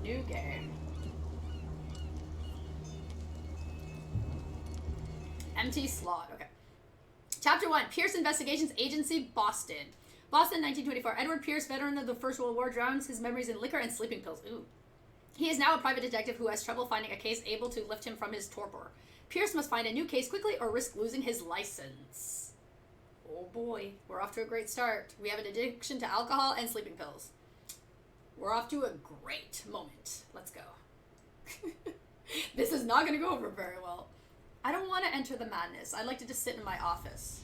New game. Empty slot. Okay. Chapter 1. Pierce Investigations Agency, Boston. Boston, 1924. Edward Pierce, veteran of the First World War, drowns his memories in liquor and sleeping pills. Ooh. He is now a private detective who has trouble finding a case able to lift him from his torpor. Pierce must find a new case quickly or risk losing his license. Oh boy, we're off to a great start. We have an addiction to alcohol and sleeping pills. We're off to a great moment. Let's go. This is not going to go over very well. I don't want to enter the madness. I'd like to just sit in my office.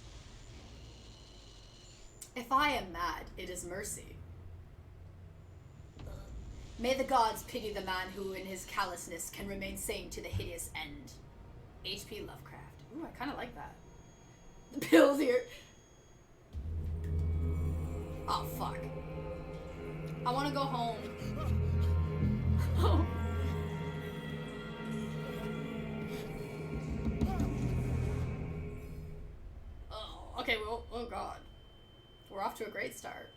If I am mad, it is mercy. May the gods pity the man who, in his callousness, can remain sane to the hideous end. H.P. Lovecraft. Ooh, I kind of like that. The pills here. Oh, fuck. I want to go home. Oh. Oh, okay, well, oh god. We're off to a great start.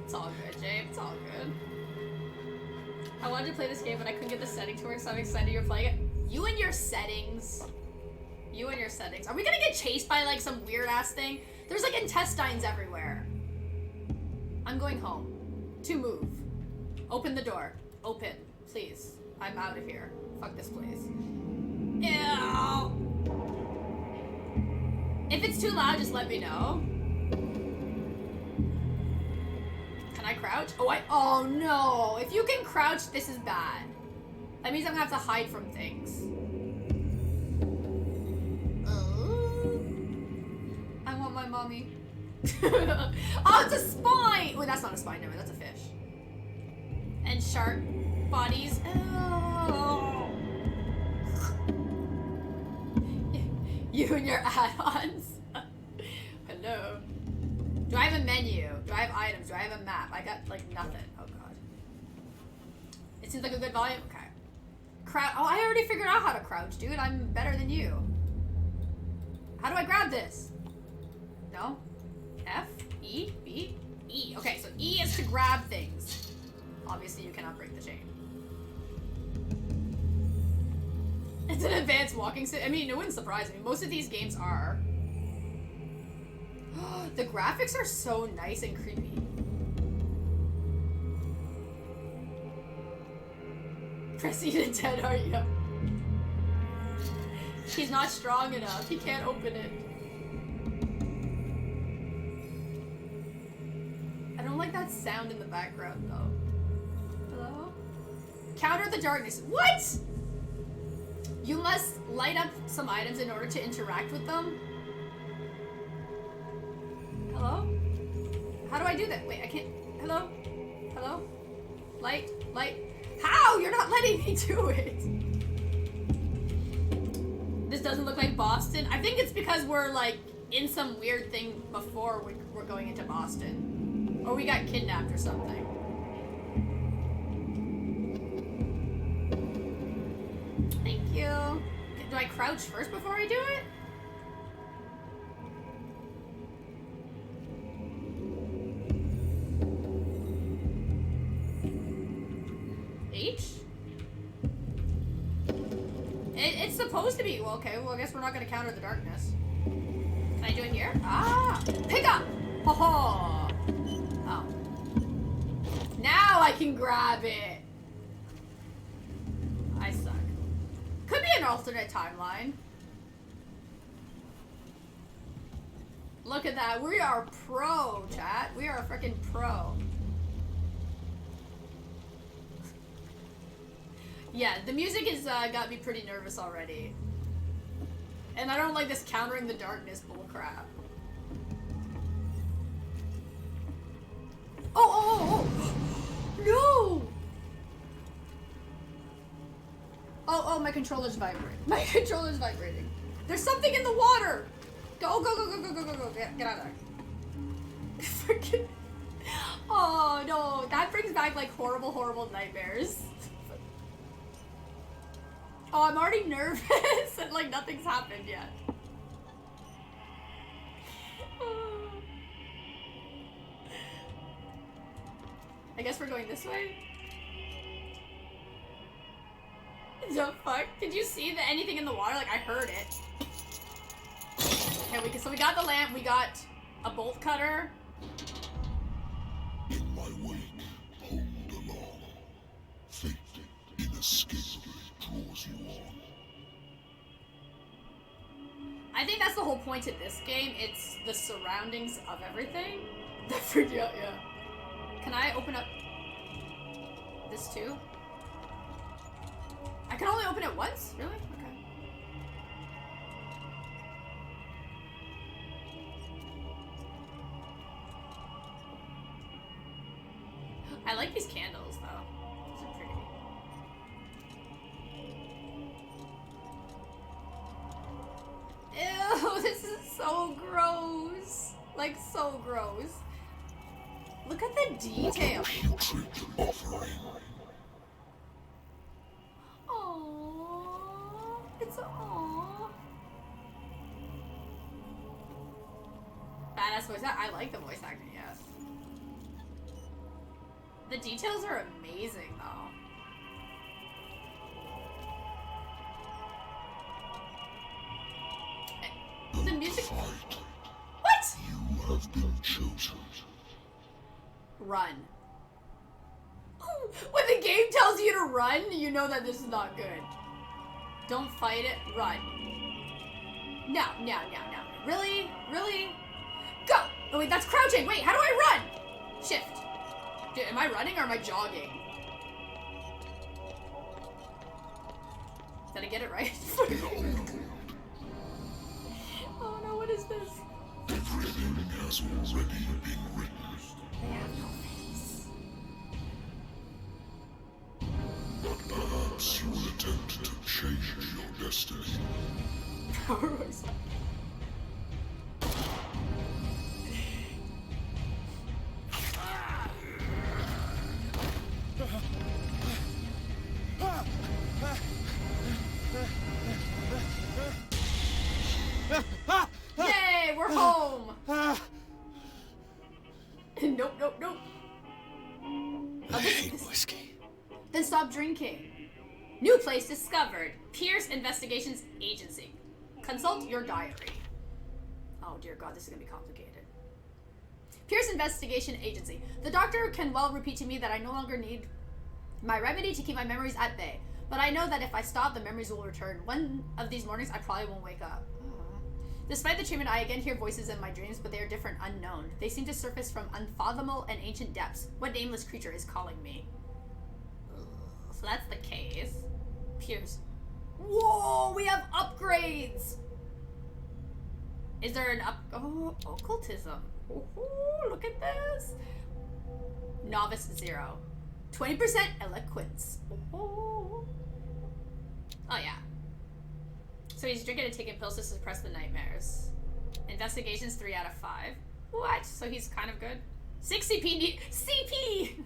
It's all good, James. It's all good. I wanted to play this game, but I couldn't get the setting to work, so I'm excited you're playing it. You and your settings. You and your settings. Are we gonna get chased by, like, some weird-ass thing? There's, like, intestines everywhere. I'm going home. To move. Open the door. Open. Please. I'm out of here. Fuck this place. Ew. If it's too loud, just let me know. Can I crouch? Oh no! If you can crouch, this is bad. That means I'm gonna have to hide from things. I want my mommy. Oh, it's a spine! Wait, that's not a spine, never. That's a fish. And shark bodies. Oh. You and your add-ons. Hello. Do I have a menu? Do I have items? Do I have a map? I got, like, nothing. Oh, God. It seems like a good volume? Okay. Crouch. Oh, I already figured out how to crouch, dude. I'm better than you. How do I grab this? No? F? E? B? E. Okay, so E is to grab things. Obviously, you cannot break the chain. It's an advanced walking sim. I mean, it wouldn't surprise me. Most of these games are. The graphics are so nice and creepy. Press E to dead, are you? He's not strong enough. He can't open it. I don't like that sound in the background, though. Hello? Counter the darkness. What? You must light up some items in order to interact with them. Hello? How do I do that? Wait, I can't. Hello? Hello? Light? Light? How? You're not letting me do it. This doesn't look like Boston. I think it's because we're like in some weird thing before we're going into Boston. Or we got kidnapped or something. Thank you. Do I crouch first before I do it? H? It's supposed to be. Well, okay. Well, I guess we're not going to counter the darkness. Can I do it here? Ah! Pick up! Ho-ho! Oh. Now I can grab it! I suck. Could be an alternate timeline. Look at that. We are pro, chat. We are a freaking pro. Yeah, the music has got me pretty nervous already. And I don't like this countering the darkness bullcrap. Oh! No! Oh, my controller's vibrating. My controller's vibrating. There's something in the water! Go. Get out of there. Freaking. Oh, no. That brings back, like, horrible nightmares. Oh, I'm already nervous and, like, nothing's happened yet. guess we're going this way. The fuck? Did you see anything in the water? Like, I heard it. Okay, so we got the lamp, we got a bolt cutter. In my wake, hold along. Fate inescapably draws you on. I think that's the whole point of this game. It's the surroundings of everything. Yeah. Can I open up this too? I can only open it once? Really? Okay. I like these candles, though. These are pretty. Ew, this is so gross. Like, so gross. Look at the detail. Putrid offering. Aww. It's aww. Badass voice act. I like the voice acting, yes. The details are amazing, though. The music. Fight. What? You have been chosen. Run. When the game tells you to run, you know that this is not good. Don't fight it, run. No. Really? Really? Go! Oh wait, that's crouching. Wait, how do I run? Shift. Dude, am I running or am I jogging? Did I get it right? Oh no, what is this? Everything has already been written. They have no face. But perhaps you will attempt to change your destiny. Power voice. Yay, we're home. Nope. I hate whiskey. Then stop drinking. New place discovered. Pierce Investigations Agency. Consult your diary. Oh dear God, this is gonna be complicated. Pierce Investigation Agency. The doctor can well repeat to me that I no longer need my remedy to keep my memories at bay. But I know that if I stop, the memories will return. One of these mornings, I probably won't wake up. Despite the treatment, I again hear voices in my dreams, but they are different, unknown. They seem to surface from unfathomable and ancient depths. What nameless creature is calling me? So that's the case. Pierce. Whoa, we have upgrades! Is there an Oh, occultism. Ooh, look at this. Novice 0. 20% eloquence. Oh yeah. So he's drinking and taking pills to suppress the nightmares. Investigations 3 out of 5. What? So he's kind of good. 6 CP. CP!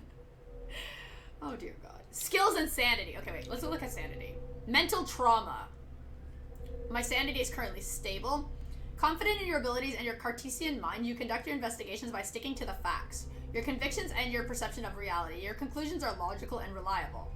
Oh dear God. Skills and sanity. Okay, wait. Let's look at sanity. Mental trauma. My sanity is currently stable. Confident in your abilities and your Cartesian mind, you conduct your investigations by sticking to the facts, your convictions, and your perception of reality. Your conclusions are logical and reliable.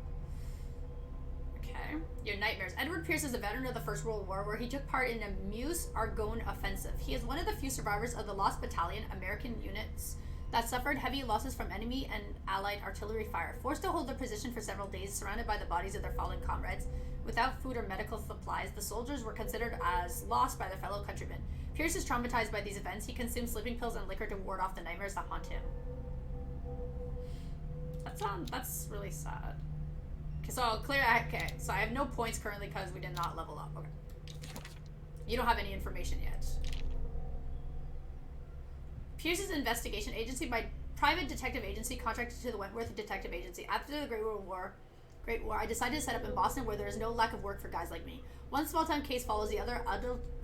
Okay. Your nightmares. Edward Pierce is a veteran of the First World War, where he took part in the Meuse-Argonne offensive. He is one of the few survivors of the Lost Battalion, American units that suffered heavy losses from enemy and allied artillery fire. Forced to hold their position for several days, surrounded by the bodies of their fallen comrades, without food or medical supplies, the soldiers were considered as lost by their fellow countrymen. Pierce is traumatized by these events. He consumes sleeping pills and liquor to ward off the nightmares that haunt him. That's really sad. Okay, so clear. Okay, so I have no points currently because we did not level up. Okay. You don't have any information yet. Pierce's investigation agency by private detective agency contracted to the Wentworth Detective Agency. After the Great War, I decided to set up in Boston, where there is no lack of work for guys like me. One small-time case follows the other: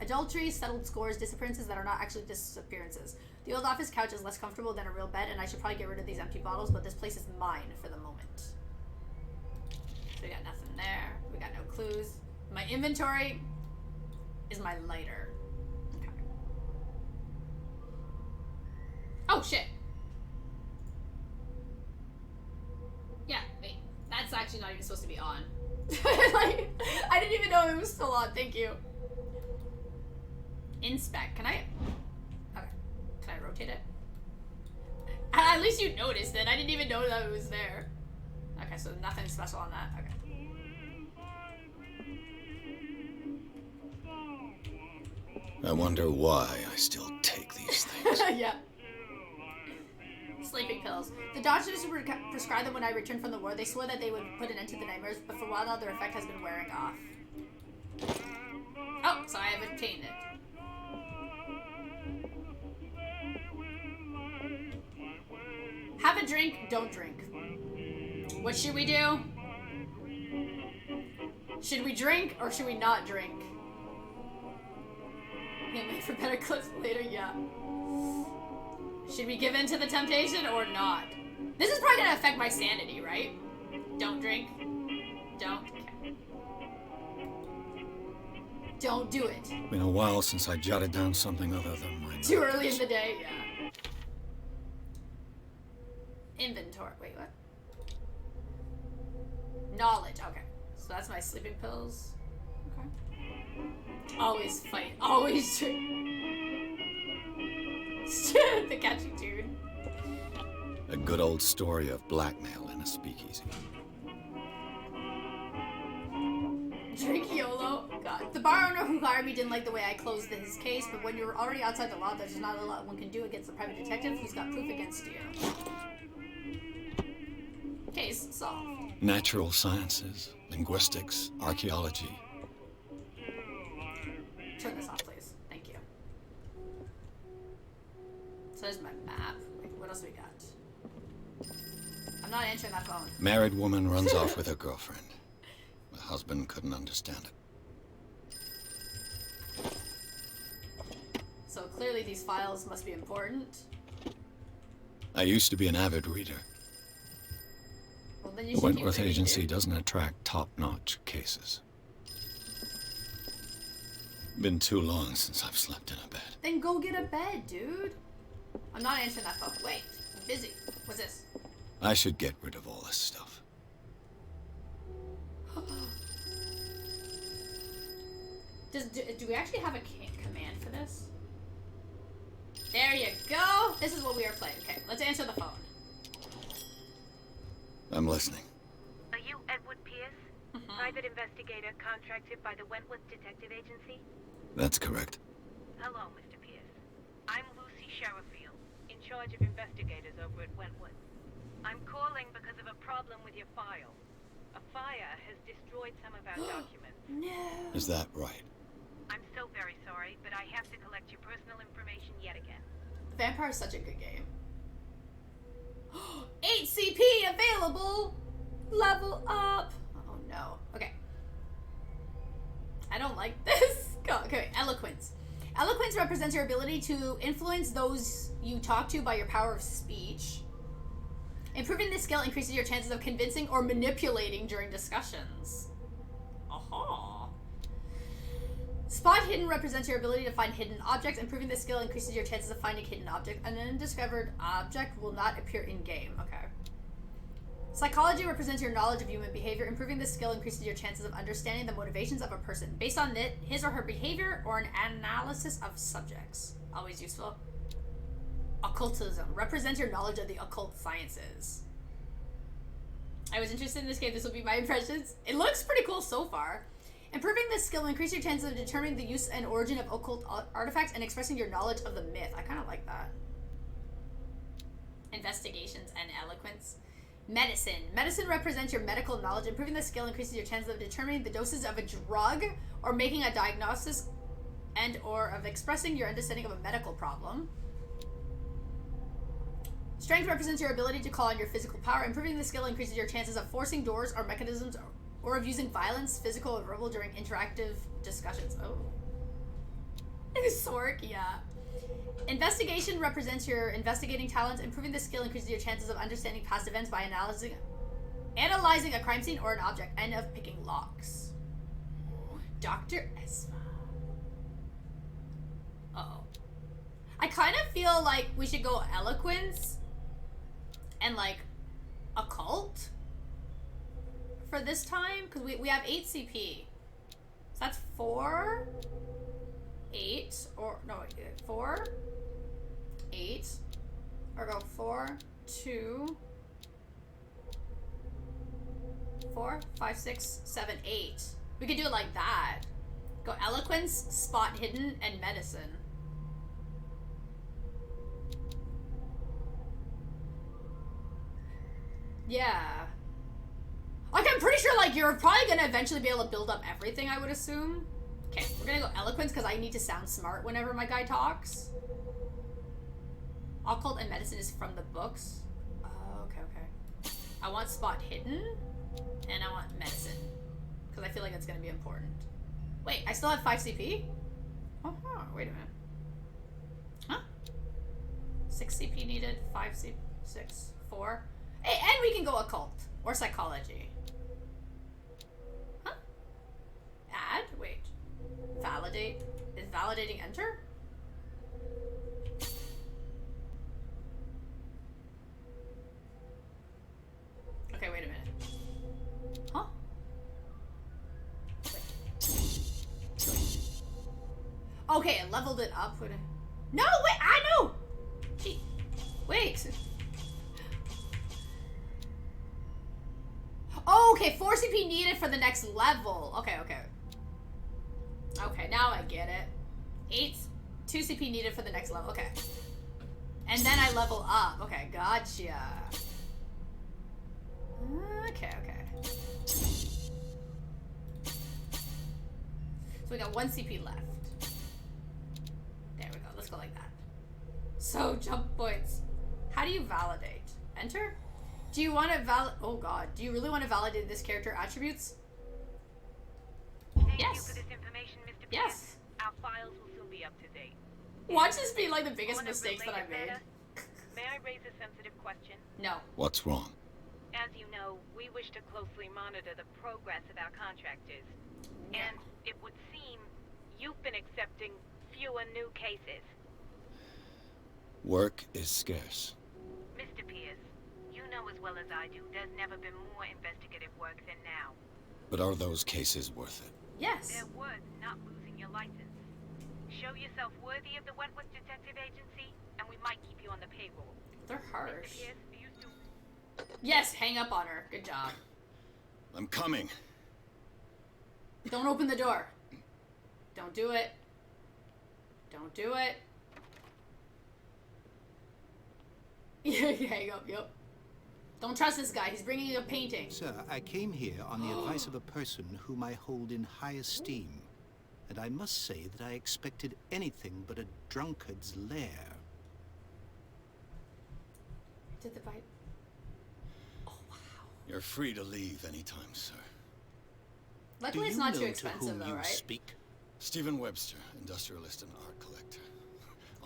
adultery, settled scores, disappearances that are not actually disappearances. The old office couch is less comfortable than a real bed, and I should probably get rid of these empty bottles, but this place is mine for the moment. So we got nothing there. We got no clues. My inventory is my lighter. Okay. Oh, shit. actually not even supposed to be on. Like, I didn't even know it was still on. Thank you. Inspect. Can I... Okay. Can I rotate it? At least you noticed it. I didn't even know that it was there. Okay, so nothing special on that. Okay. I wonder why I still take these things. Yeah. Sleeping pills. The doctors who prescribed them when I returned from the war, they swore that they would put an end to the nightmares, but for a while now their effect has been wearing off. Oh, so I have obtained it. Have a drink, don't drink. What should we do? Should we drink or should we not drink? Can't wait for better clips later, yeah. Should we give in to the temptation or not? This is probably gonna affect my sanity, right? Don't drink. Don't. Okay. Don't do it. Been a while since I jotted down something other than my Too notes. early in the day, yeah. Inventory. Wait, what? Knowledge. Okay. So that's my sleeping pills. Okay. Always fight. Always drink. The catchy tune. A good old story of blackmail in a speakeasy. Drink YOLO. God. The bar owner who hired me didn't like the way I closed his case, but when you're already outside the law, there's not a lot one can do against the private detective who's got proof against you. Case solved. Natural sciences, linguistics, archaeology. Turn this off, please. Thank you. So there's my map. Wait, what else we got? I'm not answering that phone. Married woman runs off with her girlfriend. The husband couldn't understand it. So clearly these files must be important. I used to be an avid reader. Well, then you The should keep Wentworth reading, Agency dude. doesn't attract top-notch cases. Been too long since I've slept in a bed. Then go get a bed, dude. I'm not answering that phone. Wait, I'm busy. What's this? I should get rid of all this stuff. Do we actually have a command for this? There you go. This is what we are playing. Okay, let's answer the phone. I'm listening. Are you Edward Pierce? Private investigator contracted by the Wentworth Detective Agency? That's correct. Hello, Mr. Pierce. I'm Lucy Sherrifield, in charge of investigators over at Wentworth. I'm calling because of a problem with your file. A fire has destroyed some of our documents. No. Is that right? I'm so very sorry, but I have to collect your personal information yet again. Vampire is such a good game. 8 CP available! Level up! Oh no. Okay. I don't like this. Go. Okay, eloquence. Eloquence represents your ability to influence those you talk to by your power of speech. Improving this skill increases your chances of convincing or manipulating during discussions. Aha. Spot hidden represents your ability to find hidden objects. Improving this skill increases your chances of finding hidden objects. An undiscovered object will not appear in game. Okay. Psychology represents your knowledge of human behavior. Improving this skill increases your chances of understanding the motivations of a person based on his or her behavior or an analysis of subjects. Always useful. Occultism represents your knowledge of the occult sciences. I was interested in this game. This will be my impressions. It looks pretty cool so far. Improving this skill will increase your chances of determining the use and origin of occult artifacts and expressing your knowledge of the myth. I kind of like that. Investigations and eloquence. Medicine. Medicine represents your medical knowledge. Improving this skill increases your chances of determining the doses of a drug or making a diagnosis and or of expressing your understanding of a medical problem. Strength represents your ability to call on your physical power. Improving the skill increases your chances of forcing doors or mechanisms or of using violence, physical or verbal, during interactive discussions. Oh. Sork, yeah. Investigation represents your investigating talents. Improving this skill increases your chances of understanding past events by analyzing a crime scene or an object, and of picking locks. Dr. Esma. Uh-oh. I kind of feel like we should go eloquence and like occult for this time? Because we have 8 CP. So that's 4, 8, or no, 4, 8, or go 4, 2, 4, 5, 6, 7, 8. We could do it like that. Go eloquence, spot hidden, and medicine. Yeah. Like, I'm pretty sure, like, you're probably gonna eventually be able to build up everything, I would assume. Okay, we're gonna go eloquence because I need to sound smart whenever my guy talks. Occult and medicine is from the books. Oh, okay, okay. I want spot hidden, and I want medicine. Because I feel like it's gonna be important. Wait, I still have 5 CP? Oh, wait a minute. Huh? 6 CP needed, 5 CP, 6, 4. Hey, and we can go occult or psychology. Huh? Add? Wait. Validate. Is validating enter? Okay, wait a minute. Huh? Wait. Okay, it leveled it up. No, wait, I know! Gee, wait. Oh, okay, 4 CP needed for the next level. Okay, okay. Okay, now I get it. 2 CP needed for the next level. Okay. And then I level up. Okay, gotcha. Okay, okay. So we got 1 CP left. There we go. Let's go like that. So, jump points. How do you validate? Enter? Do you want to oh god, do you really want to validate this character attributes? Thank Yes. you for this information, Mr. Yes. Pierce. Our files will soon be up to date. Watch this be like the biggest On a mistakes that I've made. related matter, may I raise a sensitive question? No. What's wrong? As you know, we wish to closely monitor the progress of our contractors. And it would seem you've been accepting fewer new cases. Work is scarce. Mr. Pierce, you know as well as I do, there's never been more investigative work than now. But are those cases worth it? Yes. They're worth not losing your license. Show yourself worthy of the Wentworth Detective Agency, and we might keep you on the payroll. They're Mr. harsh. Pierce, are you still... Yes, hang up on her. Good job. I'm coming. Don't open the door. Don't do it. Don't do it. Yeah, yep. Don't trust this guy. He's bringing you a painting. Sir, I came here on the advice of a person whom I hold in high esteem. And I must say that I expected anything but a drunkard's lair. Did the bite? Oh, wow. You're free to leave anytime, sir. Luckily, Do it's you not know too to expensive, whom though, you right? speak? Stephen Webster, industrialist and art collector.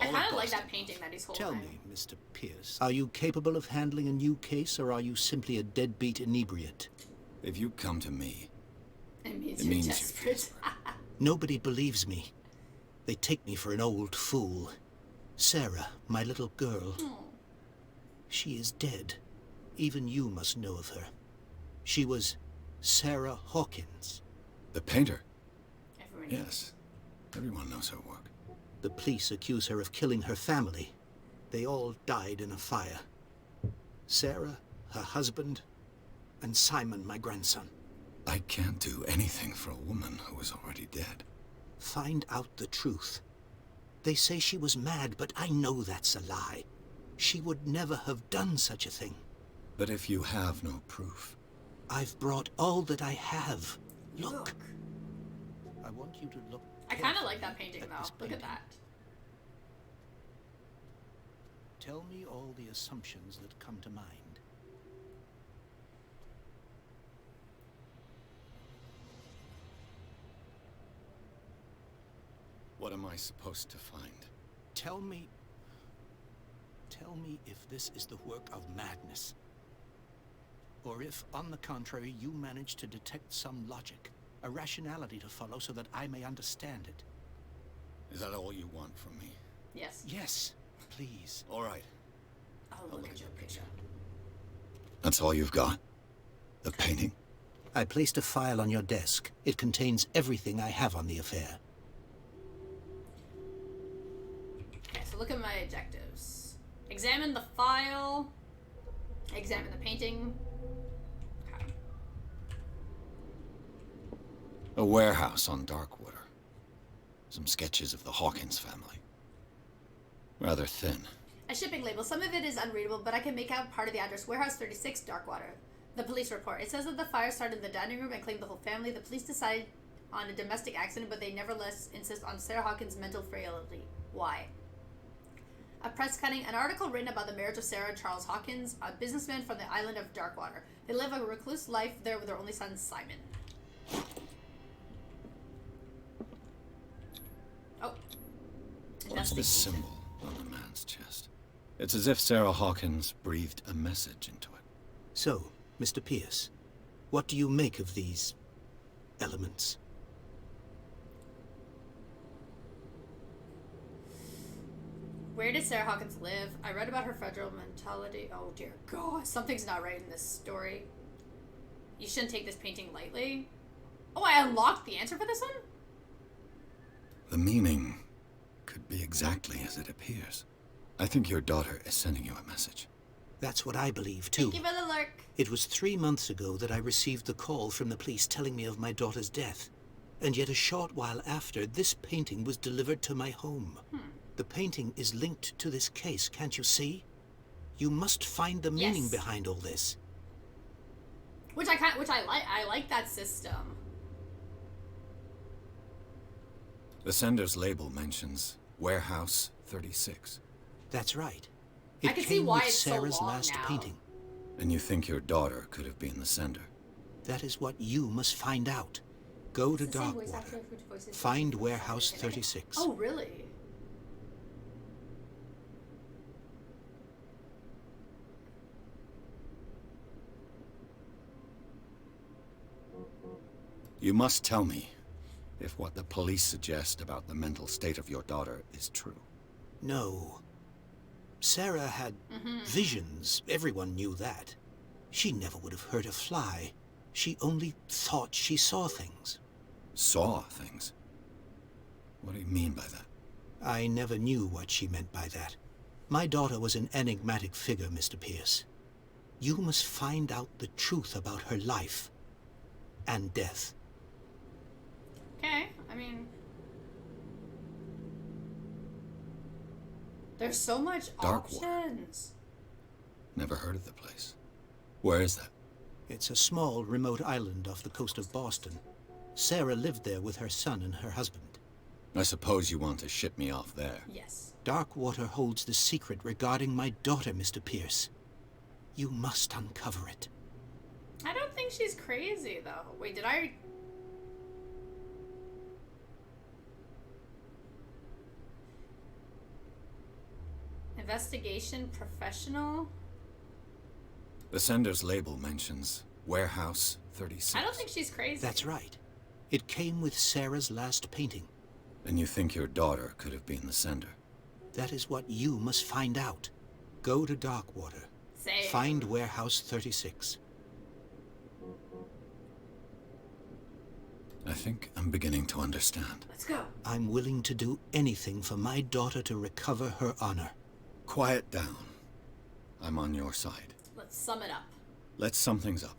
I All kind of of like that Boston. painting that he's holding. Tell me, Mr. Pierce, are you capable of handling a new case, or are you simply a deadbeat inebriate? If you come to me, It means it you're means desperate. you're desperate. Nobody believes me. They take me for an old fool. Sarah, my little girl, Oh. she is dead. Even you must know of her. She was Sarah Hawkins. The painter? Everyone. Yes. Everyone knows her work. The police accuse her of killing her family. They all died in a fire. Sarah, her husband, and Simon, my grandson. I can't do anything for a woman who is already dead. Find out the truth. They say she was mad, but I know that's a lie. She would never have done such a thing. But if you have no proof, I've brought all that I have. Look. I want you to look. I kind of like carefully that painting, at though. this Look at painting. that. Tell me all the assumptions that come to mind. what am I supposed to find? Tell me if this is the work of madness. Or if, on the contrary, you manage to detect some logic, a rationality to follow so that I may understand it. Is that all you want from me? Yes. Yes, please. All right. I'll look at your picture. That's all you've got? The painting? I placed a file on your desk. It contains everything I have on the affair. Okay, so look at my objectives. Examine the file. Examine the painting. Okay. A warehouse on Darkwater. Some sketches of the Hawkins family. Rather thin. A shipping label. Some of it is unreadable, but I can make out part of the address. Warehouse 36, Darkwater. The police report. It says that the fire started in the dining room and claimed the whole family. The police decided on a domestic accident, but they nevertheless insist on Sarah Hawkins' mental frailty. Why? A press cutting. An article written about the marriage of Sarah and Charles Hawkins, a businessman from the island of Darkwater. They live a recluse life there with their only son, Simon. Oh. What's this symbol on the man's chest? It's as if Sarah Hawkins breathed a message into it. So, Mr. Pierce, what do you make of these elements? Where did Sarah Hawkins live? I read about her federal mentality. Oh dear God, something's not right in this story. You shouldn't take this painting lightly. Oh, I unlocked the answer for this one? The meaning could be exactly as it appears. I think your daughter is sending you a message. That's what I believe, too. Thank you for the lurk. It was 3 months ago that I received the call from the police telling me of my daughter's death. And yet a short while after, this painting was delivered to my home. The painting is linked to this case, can't you see? You must find the meaning behind all this. Which I like. I like that system. The sender's label mentions Warehouse 36. That's right. I It can see came why with it's so Sarah's long last now. painting. And you think your daughter could have been the sender? That is what you must find out. Go to It's the same voice actor Darkwater. who voices Find voices Warehouse voices. 36. Oh, really? You must tell me if what the police suggest about the mental state of your daughter is true. No. Sarah had visions. Everyone knew that. She never would have hurt a fly. She only thought she saw things. Saw things? What do you mean by that? I never knew what she meant by that. My daughter was an enigmatic figure, Mr. Pierce. You must find out the truth about her life and death. Okay, I mean... There's so much Darkwater. options. Never heard of the place. Where is that? It's a small, remote island off the coast of Boston. Sarah lived there with her son and her husband. I suppose you want to ship me off there. Yes. Darkwater holds the secret regarding my daughter, Mr. Pierce. You must uncover it. I don't think she's crazy, though. Wait, did I... Investigation professional? The sender's label mentions Warehouse 36. I don't think she's crazy. That's right. It came with Sarah's last painting. And you think your daughter could have been the sender? That is what you must find out. Go to Darkwater. Same. Find Warehouse 36. I think I'm beginning to understand. Let's go. I'm willing to do anything for my daughter to recover her honor. Quiet down. I'm on your side. Let's sum it up. Let's sum things up.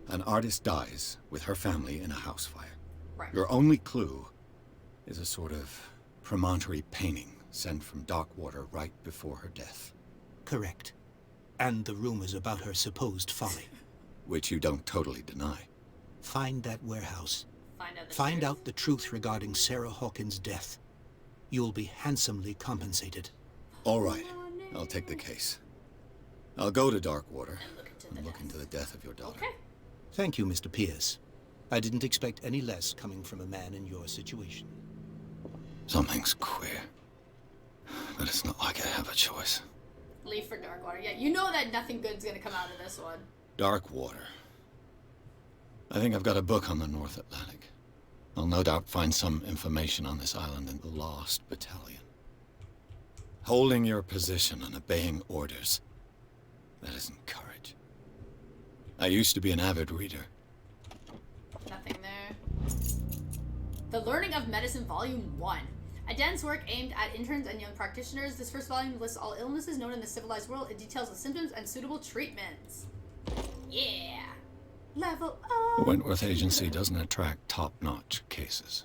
An artist dies with her family in a house fire. Right. Your only clue is a sort of promontory painting sent from Darkwater right before her death. Correct. And the rumors about her supposed folly. Which you don't totally deny. Find that warehouse. Find Find out the truth regarding Sarah Hawkins' death. You'll be handsomely compensated. All right, I'll take the case. I'll go to Darkwater And and look into the death of your daughter. Okay. Thank you, Mr. Pierce. I didn't expect any less coming from a man in your situation. Something's queer. But it's not like I have a choice. Leave for Darkwater. Yeah, you know that nothing good's gonna come out of this one. Darkwater. I think I've got a book on the North Atlantic. I'll no doubt find some information on this island in the Lost Battalion. Holding your position and obeying orders. That isn't courage. I used to be an avid reader. Nothing there. The Learning of Medicine, Volume 1. A dense work aimed at interns and young practitioners. This first volume lists all illnesses known in the civilized world. It details the symptoms and suitable treatments. Yeah. Level up. The Wentworth Agency doesn't attract top-notch cases.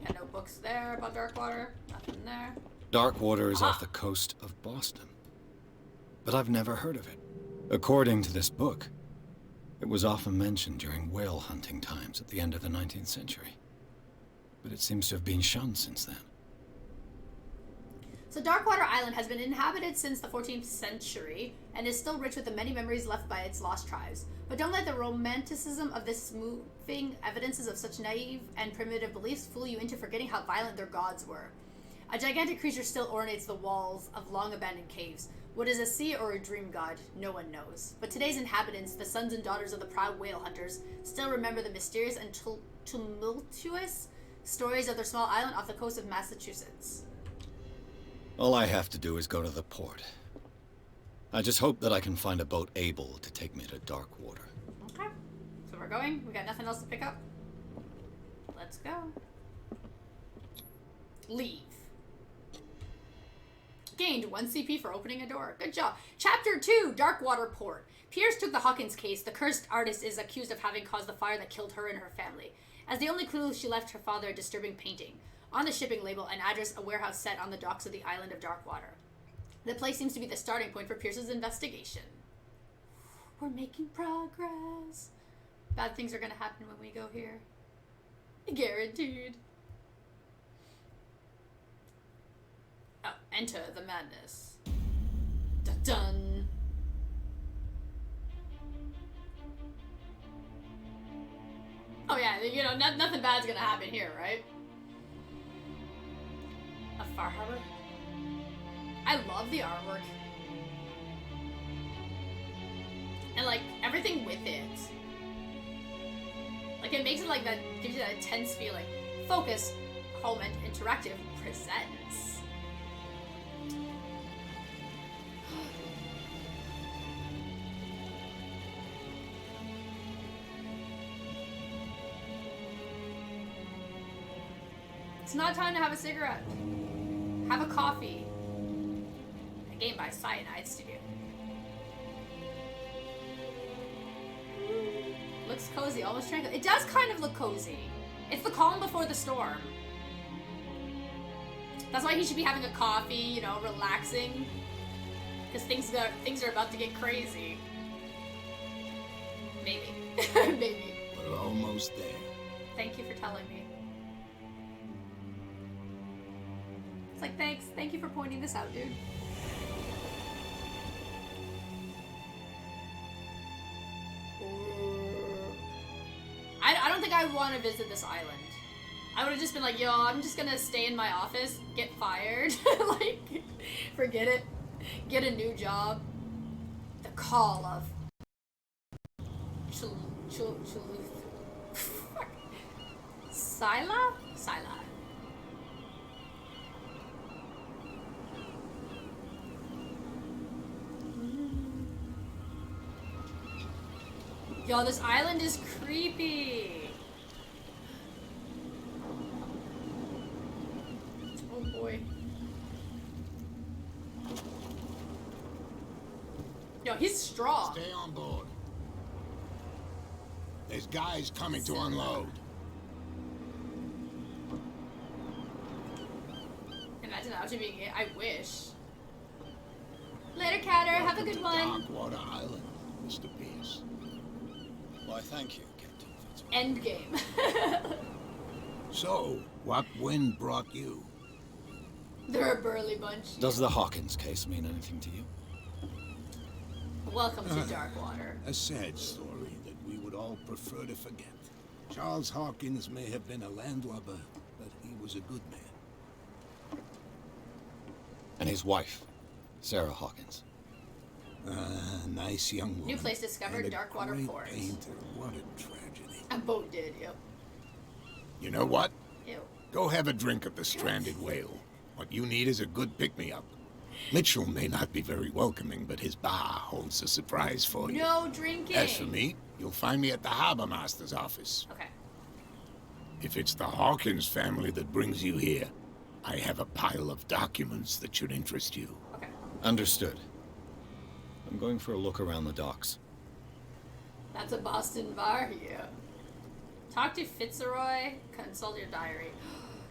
Yeah, no books there about Darkwater. Nothing there. Darkwater is off the coast of Boston. But I've never heard of it. According to this book, it was often mentioned during whale hunting times at the end of the 19th century. But it seems to have been shunned since then. So Darkwater Island has been inhabited since the 14th century and is still rich with the many memories left by its lost tribes. But don't let the romanticism of this moving evidences of such naive and primitive beliefs fool you into forgetting how violent their gods were. A gigantic creature still ornates the walls of long-abandoned caves. What is a sea or a dream god, no one knows. But today's inhabitants, the sons and daughters of the proud whale hunters, still remember the mysterious and tumultuous stories of their small island off the coast of Massachusetts. All I have to do is go to the port. I just hope that I can find a boat able to take me to Darkwater. Okay. So we're going. We got nothing else to pick up. Let's go. Leave. Gained 1 CP for opening a door. Good job. Chapter 2, Darkwater Port. Pierce took the Hawkins case. The cursed artist is accused of having caused the fire that killed her and her family. As the only clue, she left her father a disturbing painting. On the shipping label, an address, a warehouse set on the docks of the island of Darkwater. The place seems to be the starting point for Pierce's investigation. We're making progress. Bad things are gonna happen when we go here. Guaranteed. Oh, enter the madness. Dun dun. Oh yeah, you know, nothing bad's gonna happen here, right? A Far Harbor? I love the artwork. And like, everything with it. Like, it makes it like that, gives you that intense feeling. Focus, Home Interactive presents. It's not time to have a cigarette. Have a coffee. A game by Cyanide Studio. Looks cozy, almost tranquil. It does kind of look cozy. It's the calm before the storm. That's why he should be having a coffee, you know, relaxing. Because things are about to get crazy. Maybe. Maybe. We're almost there. Thank you for telling me. It's like, thank you for pointing this out, dude. I don't think I want to visit this island. I would have just been like, yo, I'm just gonna stay in my office, get fired, like, forget it, get a new job. The call of Cthulhu. Scylla? Scylla. Yo, this island is creepy. Oh boy. Yo, he's strong. Stay on board. There's guys coming to unload. Imagine actually being it. I wish. Later, Catter. Have a good one. Darkwater Island, Mr. Pierce. Why, thank you, Captain Fitzgerald. Endgame. So, what wind brought you? They're a burly bunch. Does the Hawkins case mean anything to you? Welcome to Darkwater. A sad story that we would all prefer to forget. Charles Hawkins may have been a landlubber, but he was a good man. And his wife, Sarah Hawkins. Nice young woman. New place discovered, And a Darkwater great Forest. painter. What a tragedy. A boat did, yep. You know what? Ew. Go have a drink of the stranded whale. What you need is a good pick-me-up. Mitchell may not be very welcoming, but his bar holds a surprise for you. No drinking. As for me, you'll find me at the harbor master's office. Okay. If it's the Hawkins family that brings you here, I have a pile of documents that should interest you. Okay. Understood. I'm going for a look around the docks. That's a Boston bar, yeah. Talk to Fitzroy. Consult your diary.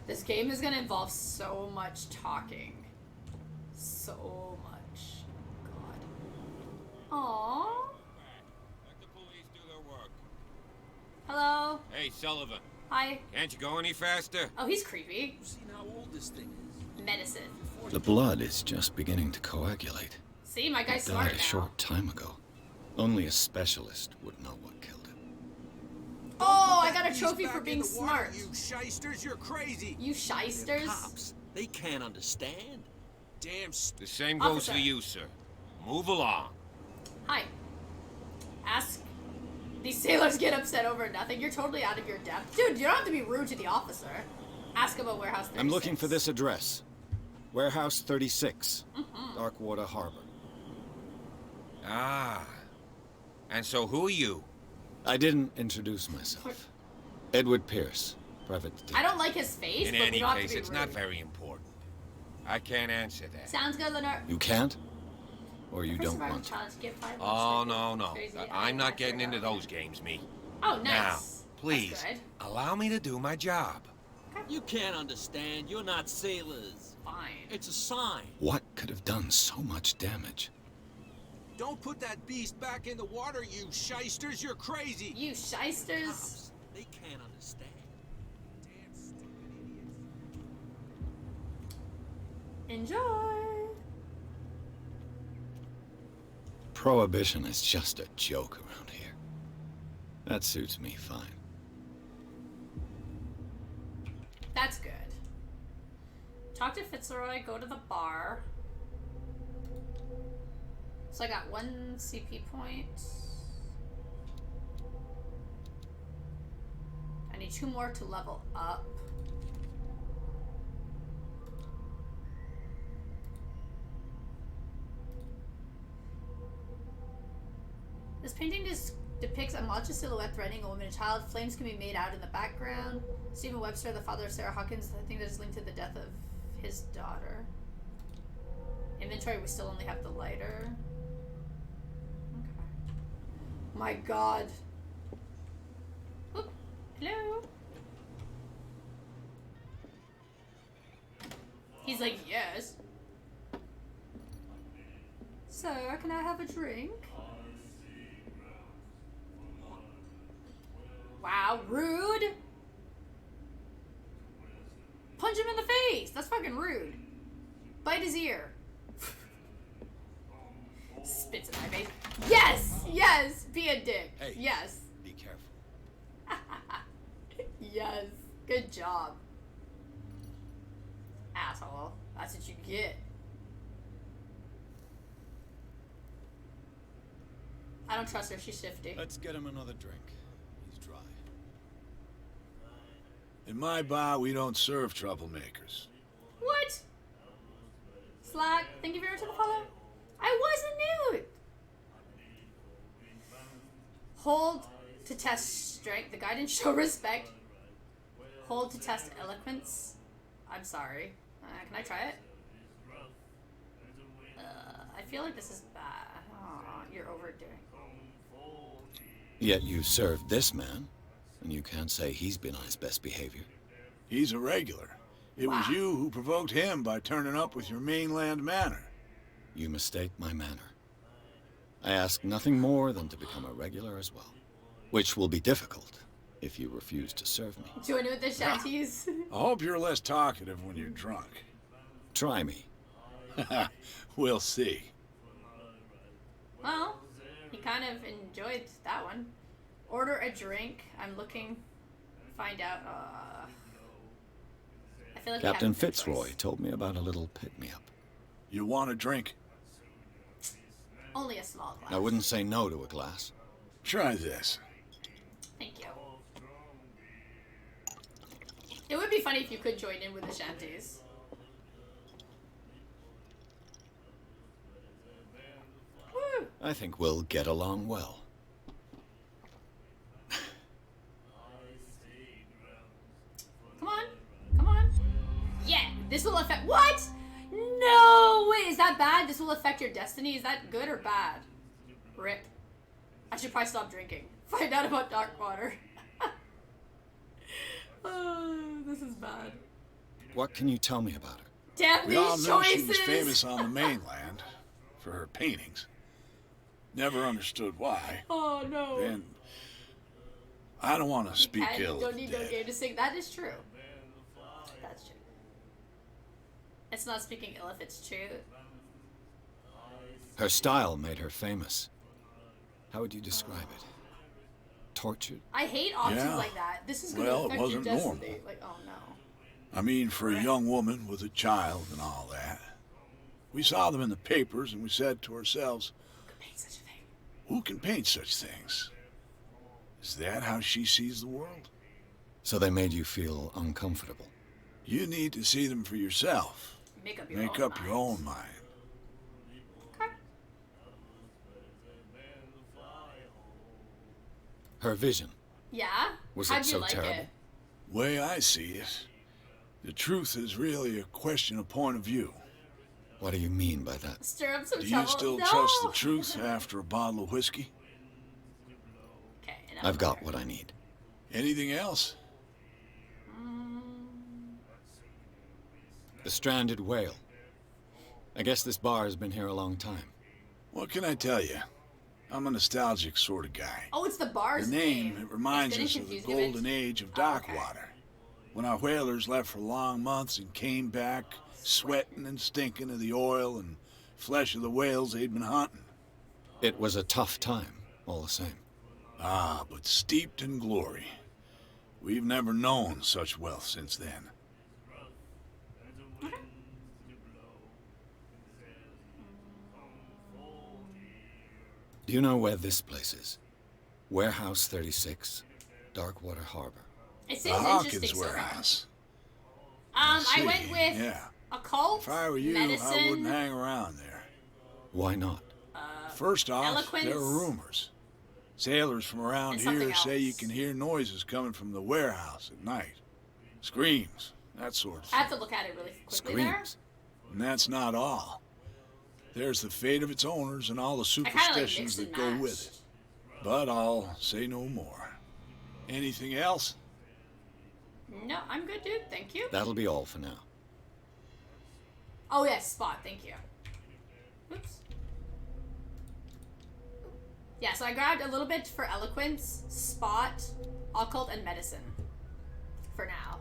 This game is gonna involve so much talking. So much. God. Aww. Let the police do their work. Hello. Hey, Sullivan. Hi. Can't you go any faster? Oh, he's creepy. Seen how old this thing is? Medicine. The blood is just beginning to coagulate. See, my guy's It smart died a now. short time ago. Only a specialist would know what killed it. Oh, I got a trophy for being smart. You shysters, you're crazy. You shysters. Cops, they can't understand. Damn The same goes Officer. for you, sir. Move along. Hi. Ask. These sailors get upset over nothing. You're totally out of your depth. Dude, you don't have to be rude to the officer. Ask about Warehouse 36. I'm looking for this address. Warehouse 36, Darkwater Harbor. Ah. And so who are you? I didn't introduce myself. Edward Pierce, private detective. I don't like his face, In but we any don't have to case, be it's rude. not very important. I can't answer that. Sounds good, Lenore. You can't? Or you First don't of all, want to? challenge, get 5 Oh, bucks. no. Crazy. I'm not getting into Accurate. those games, me. Oh, nice. Now, That's please, good. allow me to do my job. You can't understand. You're not sailors. Fine. It's a sign. What could have done so much damage? Don't put that beast back in the water, you shysters. You're crazy. You shysters. Cops, they can't understand. Damn stupid idiots. Enjoy. Prohibition is just a joke around here. That suits me fine. That's good. Talk to Fitzroy, go to the bar. So I got 1 CP point. I need 2 more to level up. This painting depicts a monstrous silhouette threatening a woman and child. Flames can be made out in the background. Stephen Webster, the father of Sarah Hawkins, I think that is linked to the death of his daughter. Inventory, we still only have the lighter. Okay. My god. Oop. Hello? He's like, yes. Sir, can I have a drink? Wow, rude. Punch him in the face. That's fucking rude. Bite his ear. Spits in my face. Yes! Yes! Be a dick. Hey. Yes. Be careful. Yes. Good job. Asshole. That's what you get. I don't trust her. She's shifty. Let's get him another drink. He's dry. In my bar, we don't serve troublemakers. What? Slack. Thank you very much for the follow. I wasn't nude. Hold to test strength. The guy didn't show respect. Hold to test eloquence. I'm sorry. Can I try it? I feel like this is bad. Aw, you're overdoing. Yet you served this man, and you can't say he's been on his best behavior. He's a regular. It was Wow. you who provoked him by turning up with your mainland manner. You mistake my manner. I ask nothing more than to become a regular as well, which will be difficult if you refuse to serve me. Join with the shanties. I hope you're less talkative when you're drunk. Try me. We'll see. Well, he kind of enjoyed that one. Order a drink. I'm looking. Find out. I feel like we Captain have a good Fitzroy choice. told me about a little pick-me-up. You want a drink? Only a small glass. I wouldn't say no to a glass. Try this. Thank you. It would be funny if you could join in with the shanties. I think we'll get along well. Come on. Come on. Yeah, this will affect... What? No! Wait, is that bad? This will affect your destiny? Is that good or bad? Rip. I should probably stop drinking. Find out about dark water. This is bad. What can you tell me about her? Damn We all these knew she choices! was famous on the mainland for her paintings. Never understood why. Oh no. And I don't want to speak And ill don't of the need no dead. game to sing. That is true. That's true. It's not speaking ill if it's true. Her style made her famous. How would you describe it? Tortured? I hate options Yeah. like that. This is going Well, to it affect your wasn't destiny. normal. Like, oh no. I mean, for a young woman with a child and all that. We saw them in the papers and we said to ourselves, Who could paint such a thing? who can paint such things? Is that how she sees the world? So they made you feel uncomfortable. You need to see them for yourself. Make up your Make own up your mind. own mind. Okay. Her vision. Yeah? Was How'd it you so like terrible? it? Way I see it, the truth is really a question of point of view. What do you mean by that? Stir up some Do trouble. you still No! trust the truth after a bottle of whiskey? Okay, enough I've got there. what I need. Anything else? The stranded whale. I guess this bar has been here a long time. What can I tell you? I'm a nostalgic sort of guy. Oh, it's the bar's The name, it reminds It's us getting of the confused if golden it's- age of Oh, dock okay. water. When our whalers left for long months and came back sweating and stinking of the oil and flesh of the whales they'd been hunting. It was a tough time, all the same. Ah, but steeped in glory. We've never known such wealth since then. Do you know where this place is? Warehouse 36, Darkwater Harbor. It The seems Hawkins interesting so far. warehouse. I See, went with Yeah. occult, If I were you, medicine. I wouldn't hang around there. Why not? First off, eloquence. there are rumors. Sailors from around And something here say you else. can hear noises coming from the warehouse at night. Screams, that sort of I thing. have to look at it really quickly there. Screams. And that's not all. There's the fate of its owners and all the I kind of like superstitions mixed that and go with matched. it. But I'll say no more. Anything else? No, I'm good, dude. Thank you. That'll be all for now. Oh, yes, spot. Thank you. Oops. Yeah, so I grabbed a little bit for eloquence, spot, occult, and medicine. For now.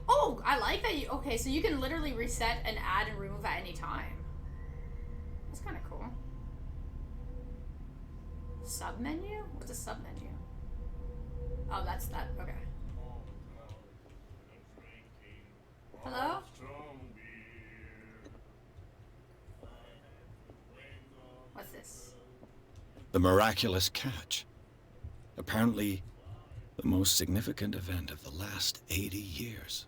Oh, I like that you... Okay, so you can literally reset and add and remove at any time. That's kind of cool. Sub-menu? What's a sub-menu? Oh, that's that. Okay. Hello? What's this? The miraculous catch. Apparently, the most significant event of the last 80 years.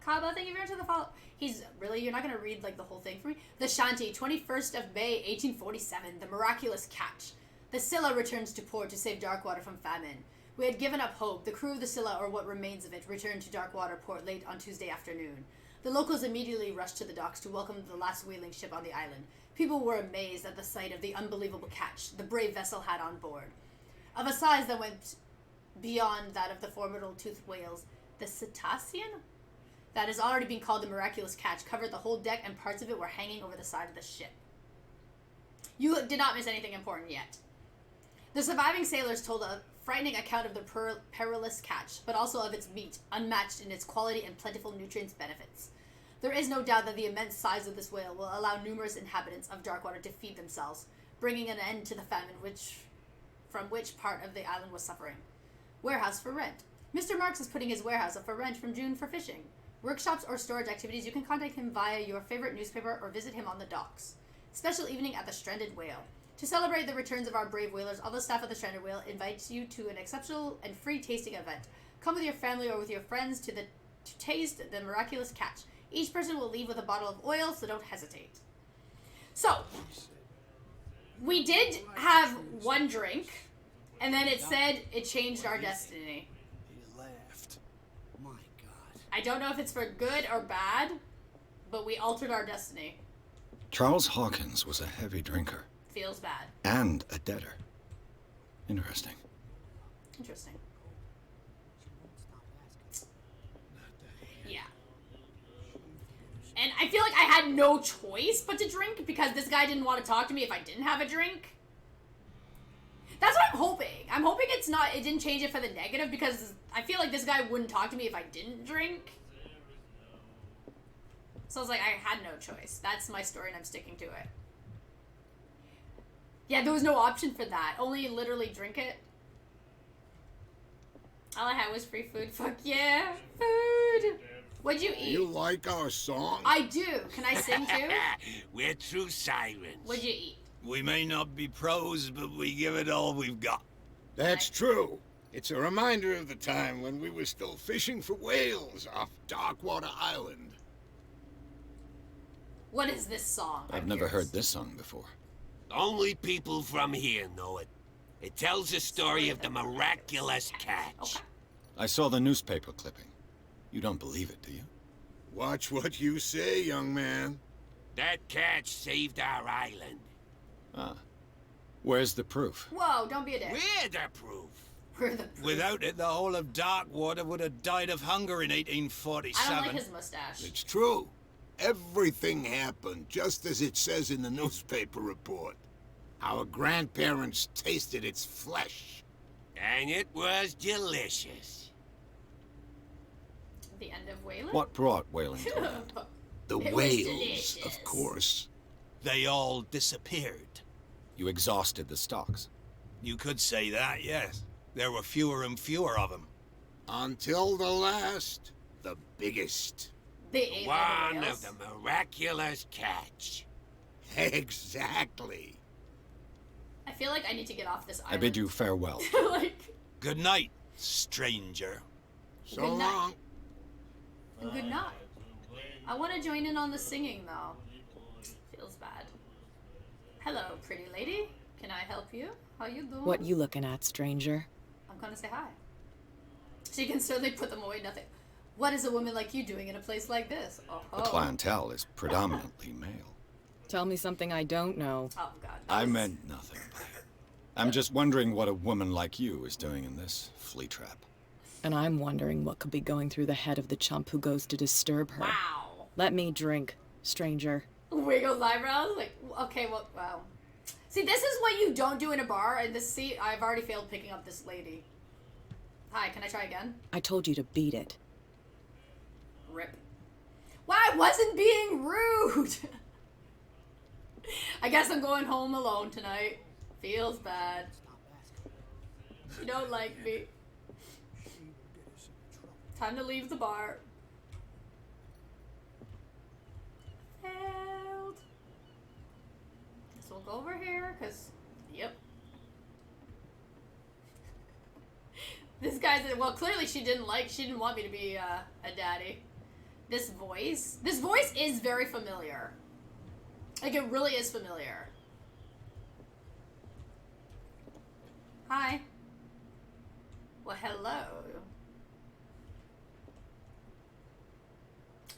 Kaba, thank you very much for the follow. He's really, you're not gonna read like the whole thing for me. The Shanti, 21st of May, 1847. The miraculous catch. The Scylla returns to port to save Darkwater from famine. We had given up hope. The crew of the Scylla, or what remains of it, returned to Darkwater port late on Tuesday afternoon. The locals immediately rushed to the docks to welcome the last whaling ship on the island. People were amazed at the sight of the unbelievable catch the brave vessel had on board. Of a size that went beyond that of the formidable toothed whales, the cetacean that has already been called the miraculous catch covered the whole deck, and parts of it were hanging over the side of the ship. You did not miss anything important yet. The surviving sailors told a frightening account of the perilous catch, but also of its meat, unmatched in its quality and plentiful nutrients benefits. There is no doubt that the immense size of this whale will allow numerous inhabitants of Darkwater to feed themselves, bringing an end to the famine from which part of the island was suffering. Warehouse for rent. Mr. Marks is putting his warehouse up for rent from June for fishing. Workshops or storage activities, you can contact him via your favorite newspaper or visit him on the docks. Special evening at the Stranded Whale. To celebrate the returns of our brave whalers, all the staff of the Stranded Whale invites you to an exceptional and free tasting event. Come with your family or with your friends to taste the miraculous catch. Each person will leave with a bottle of oil, so don't hesitate. So, we did have one drink, and then it said it changed our destiny. He laughed. My God. I don't know if it's for good or bad, but we altered our destiny. Charles Hawkins was a heavy drinker. Feels bad. And a debtor. Interesting. Interesting. Yeah. And I feel like I had no choice but to drink because this guy didn't want to talk to me if I didn't have a drink. That's what I'm hoping. I'm hoping it didn't change it for the negative because I feel like this guy wouldn't talk to me if I didn't drink. So I was like, I had no choice. That's my story and I'm sticking to it. Yeah, there was no option for that. Only literally drink it. All I had was free food. Fuck yeah. Food. What'd you eat? You like our song? I do. Can I sing too? We're true sirens. What'd you eat? We may not be pros, but we give it all we've got. That's true. It's a reminder of the time when we were still fishing for whales off Darkwater Island. What is this song? I've never heard this song before. Only people from here know it. It tells the story of the miraculous catch. Okay. I saw the newspaper clipping. You don't believe it, do you? Watch what you say, young man. That catch saved our island. Ah. Where's the proof? Whoa, don't be a dick. We're the proof. We're the proof. Without it, the whole of Darkwater would have died of hunger in I 1847. don't like his mustache. It's true. Everything happened just as it says in the newspaper report. Our grandparents tasted its flesh. And it was delicious. The end of Wayland? What brought whaling to land? The It was whales, delicious. of course. They all disappeared. You exhausted the stocks. You could say that, yes. There were fewer and fewer of them. Until the last, the biggest. They ate all One the of whales. the miraculous catch. Exactly. I feel like I need to get off this I island. bid you farewell. like, Good night, stranger. So Good night. long. and good night. I want to join in on the singing though. Feels bad. Hello, pretty lady. Can I help you? How you doing? What you looking at, stranger? I'm gonna say hi. She can certainly put them away. Nothing. What is a woman like you doing in a place like this? The clientele is predominantly male. Tell me something I don't know. Oh God. I meant nothing by it. I'm just wondering what a woman like you is doing in this flea trap. And I'm wondering what could be going through the head of the chump who goes to disturb her. Wow. Let me drink, stranger. Wiggles eyebrows. Like, okay, well, wow. See, this is what you don't do in a bar. And this, see, I've already failed picking up this lady. Hi, can I try again? I told you to beat it. Rip. Wow, I wasn't being rude. I guess I'm going home alone tonight. Feels bad. You don't like me. Time to leave the bar. Failed. Guess we'll go over here, cause, yep. This guy's, well, clearly she didn't want me to be a daddy. This voice is very familiar. Like, it really is familiar. Hi. Well, hello.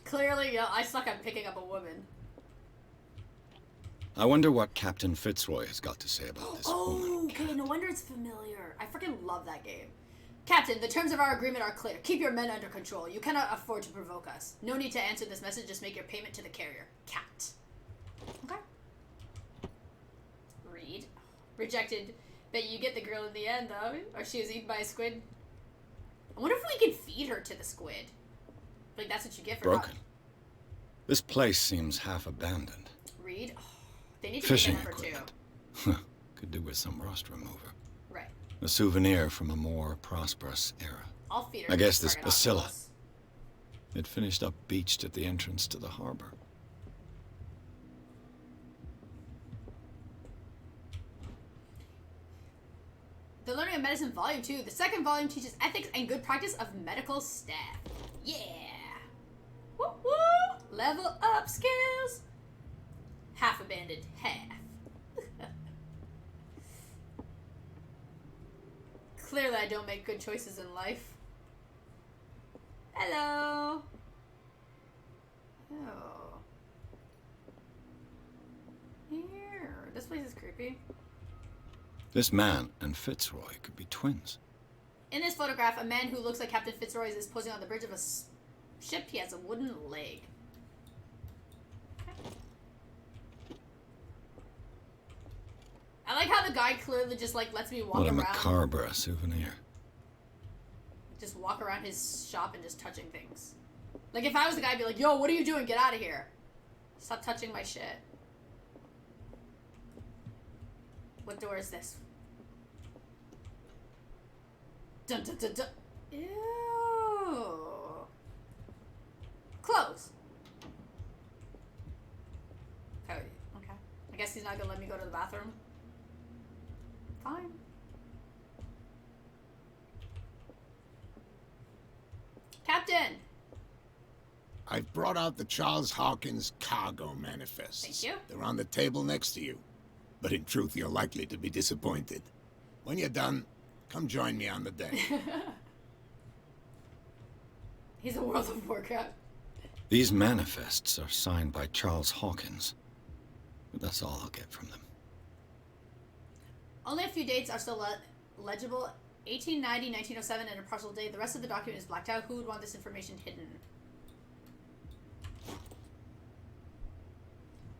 Clearly, I suck at picking up a woman. I wonder what Captain Fitzroy has got to say about this woman. Okay, no wonder it's familiar. I freaking love that game. Captain, the terms of our agreement are clear. Keep your men under control. You cannot afford to provoke us. No need to answer this message. Just make your payment to the carrier. Cat. Okay. Read. Rejected. Bet you get the girl in the end, though. Or she was eaten by a squid. I wonder if we can feed her to the squid. Like, that's what you get for Broken. This place seems half abandoned. Read. Oh, they need to Fishing make a number equipment. 2. Could do with some rust remover. Right. A souvenir from a more prosperous era. I'll feed her I to guess the this target bacilla. octopus. It finished up beached at the entrance to the harbor. The Learning of Medicine Volume 2. The second volume teaches ethics and good practice of medical staff. Yeah! Woo woo! Level up skills. Half abandoned. Half. Clearly I don't make good choices in life. Hello. Oh. Here. This place is creepy. This man and Fitzroy could be twins. In this photograph, a man who looks like Captain Fitzroy is posing on the bridge of a ship. He has a wooden leg. I like how the guy clearly just like lets me walk What a around. macabre souvenir. Just walk around his shop and just touching things. Like if I was the guy, I'd be like, "Yo, what are you doing? Get out of here! Stop touching my shit." What door is this? Dun dun dun dun. Ew. Close. Okay. Okay. I guess he's not gonna let me go to the bathroom. Fine. Captain! I've brought out the Charles Hawkins cargo manifests. Thank you. They're on the table next to you. But in truth, you're likely to be disappointed. When you're done, come join me on the deck. He's a World of Warcraft. These manifests are signed by Charles Hawkins. But that's all I'll get from them. Only a few dates are still legible. 1890, 1907, and a partial date. The rest of the document is blacked out. Who would want this information hidden?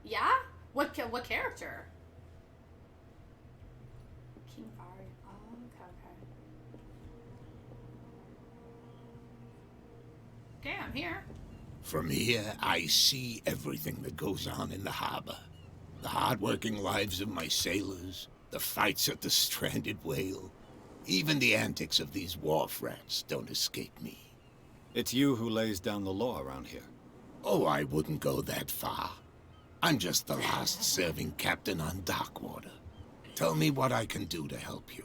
Yeah? What character? King Fire. Oh, okay. Okay, I'm here. From here, I see everything that goes on in the harbor. The hard-working lives of my sailors, the fights at the stranded whale. Even the antics of these wharf rats don't escape me. It's you who lays down the law around here. Oh, I wouldn't go that far. I'm just the last serving captain on Darkwater. Tell me what I can do to help you.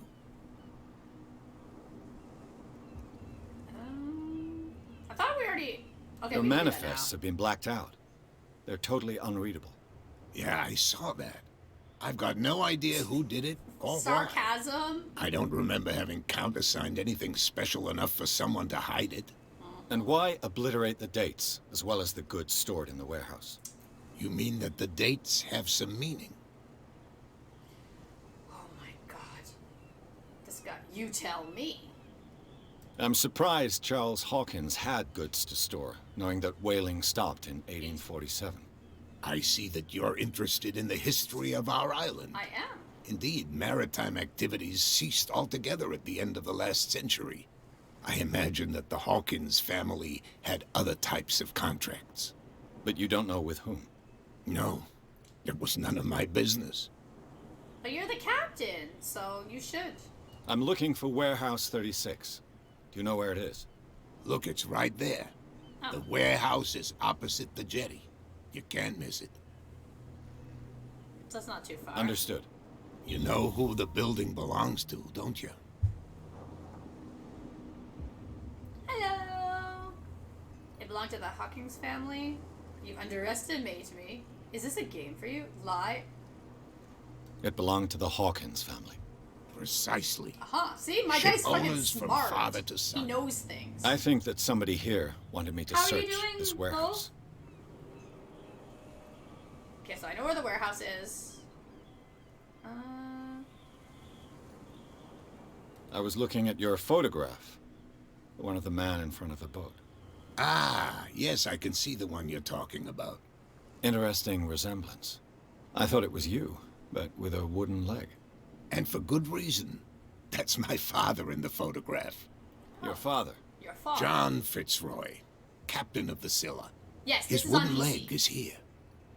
I thought we already... Okay, Your we can do that manifests now. have been blacked out. They're totally unreadable. Yeah, I saw that. I've got no idea who did it or why. Sarcasm? I don't remember having countersigned anything special enough for someone to hide it. And why obliterate the dates, as well as the goods stored in the warehouse? You mean that the dates have some meaning? Oh my god. This guy, you tell me. I'm surprised Charles Hawkins had goods to store, knowing that whaling stopped in 1847. I see that you're interested in the history of our island. I am. Indeed, maritime activities ceased altogether at the end of the last century. I imagine that the Hawkins family had other types of contracts. But you don't know with whom? No, it was none of my business. But you're the captain, so you should. I'm looking for Warehouse 36. Do you know where it is? Look, it's right there. Oh. The warehouse is opposite the jetty. You can't miss it. So it's not too far. Understood. You know who the building belongs to, don't you? Hello. It belonged to the Hawkins family. You underestimate me. Is this a game for you? Lie. It belonged to the Hawkins family. Precisely. Aha. See, my Ship guy's fucking owners from smart. father to son. He knows things. I think that somebody here wanted me to How are you search doing, this Bo? warehouse. Okay, so I know where the warehouse is. I was looking at your photograph. The one of the man in front of the boat. Ah, yes, I can see the one you're talking about. Interesting resemblance. I thought it was you, but with a wooden leg. And for good reason. That's my father in the photograph. Your father. Your father. John Fitzroy, captain of the Scylla. Yes, His this is on wooden PC. leg is here.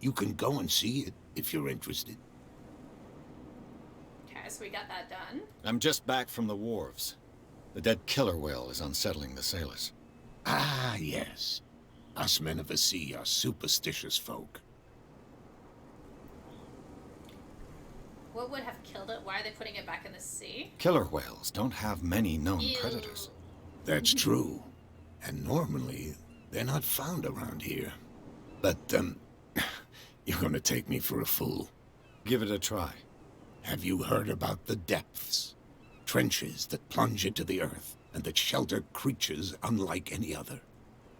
You can go and see it if you're interested. Okay, so we got that done. I'm just back from the wharves. The dead killer whale is unsettling the sailors. Ah, yes. Us men of the sea are superstitious folk. What would have killed it? Why are they putting it back in the sea? Killer whales don't have many known Ew. predators. That's true. And normally, they're not found around here. But, you're gonna take me for a fool. Give it a try. Have you heard about the depths? Trenches that plunge into the earth and that shelter creatures unlike any other.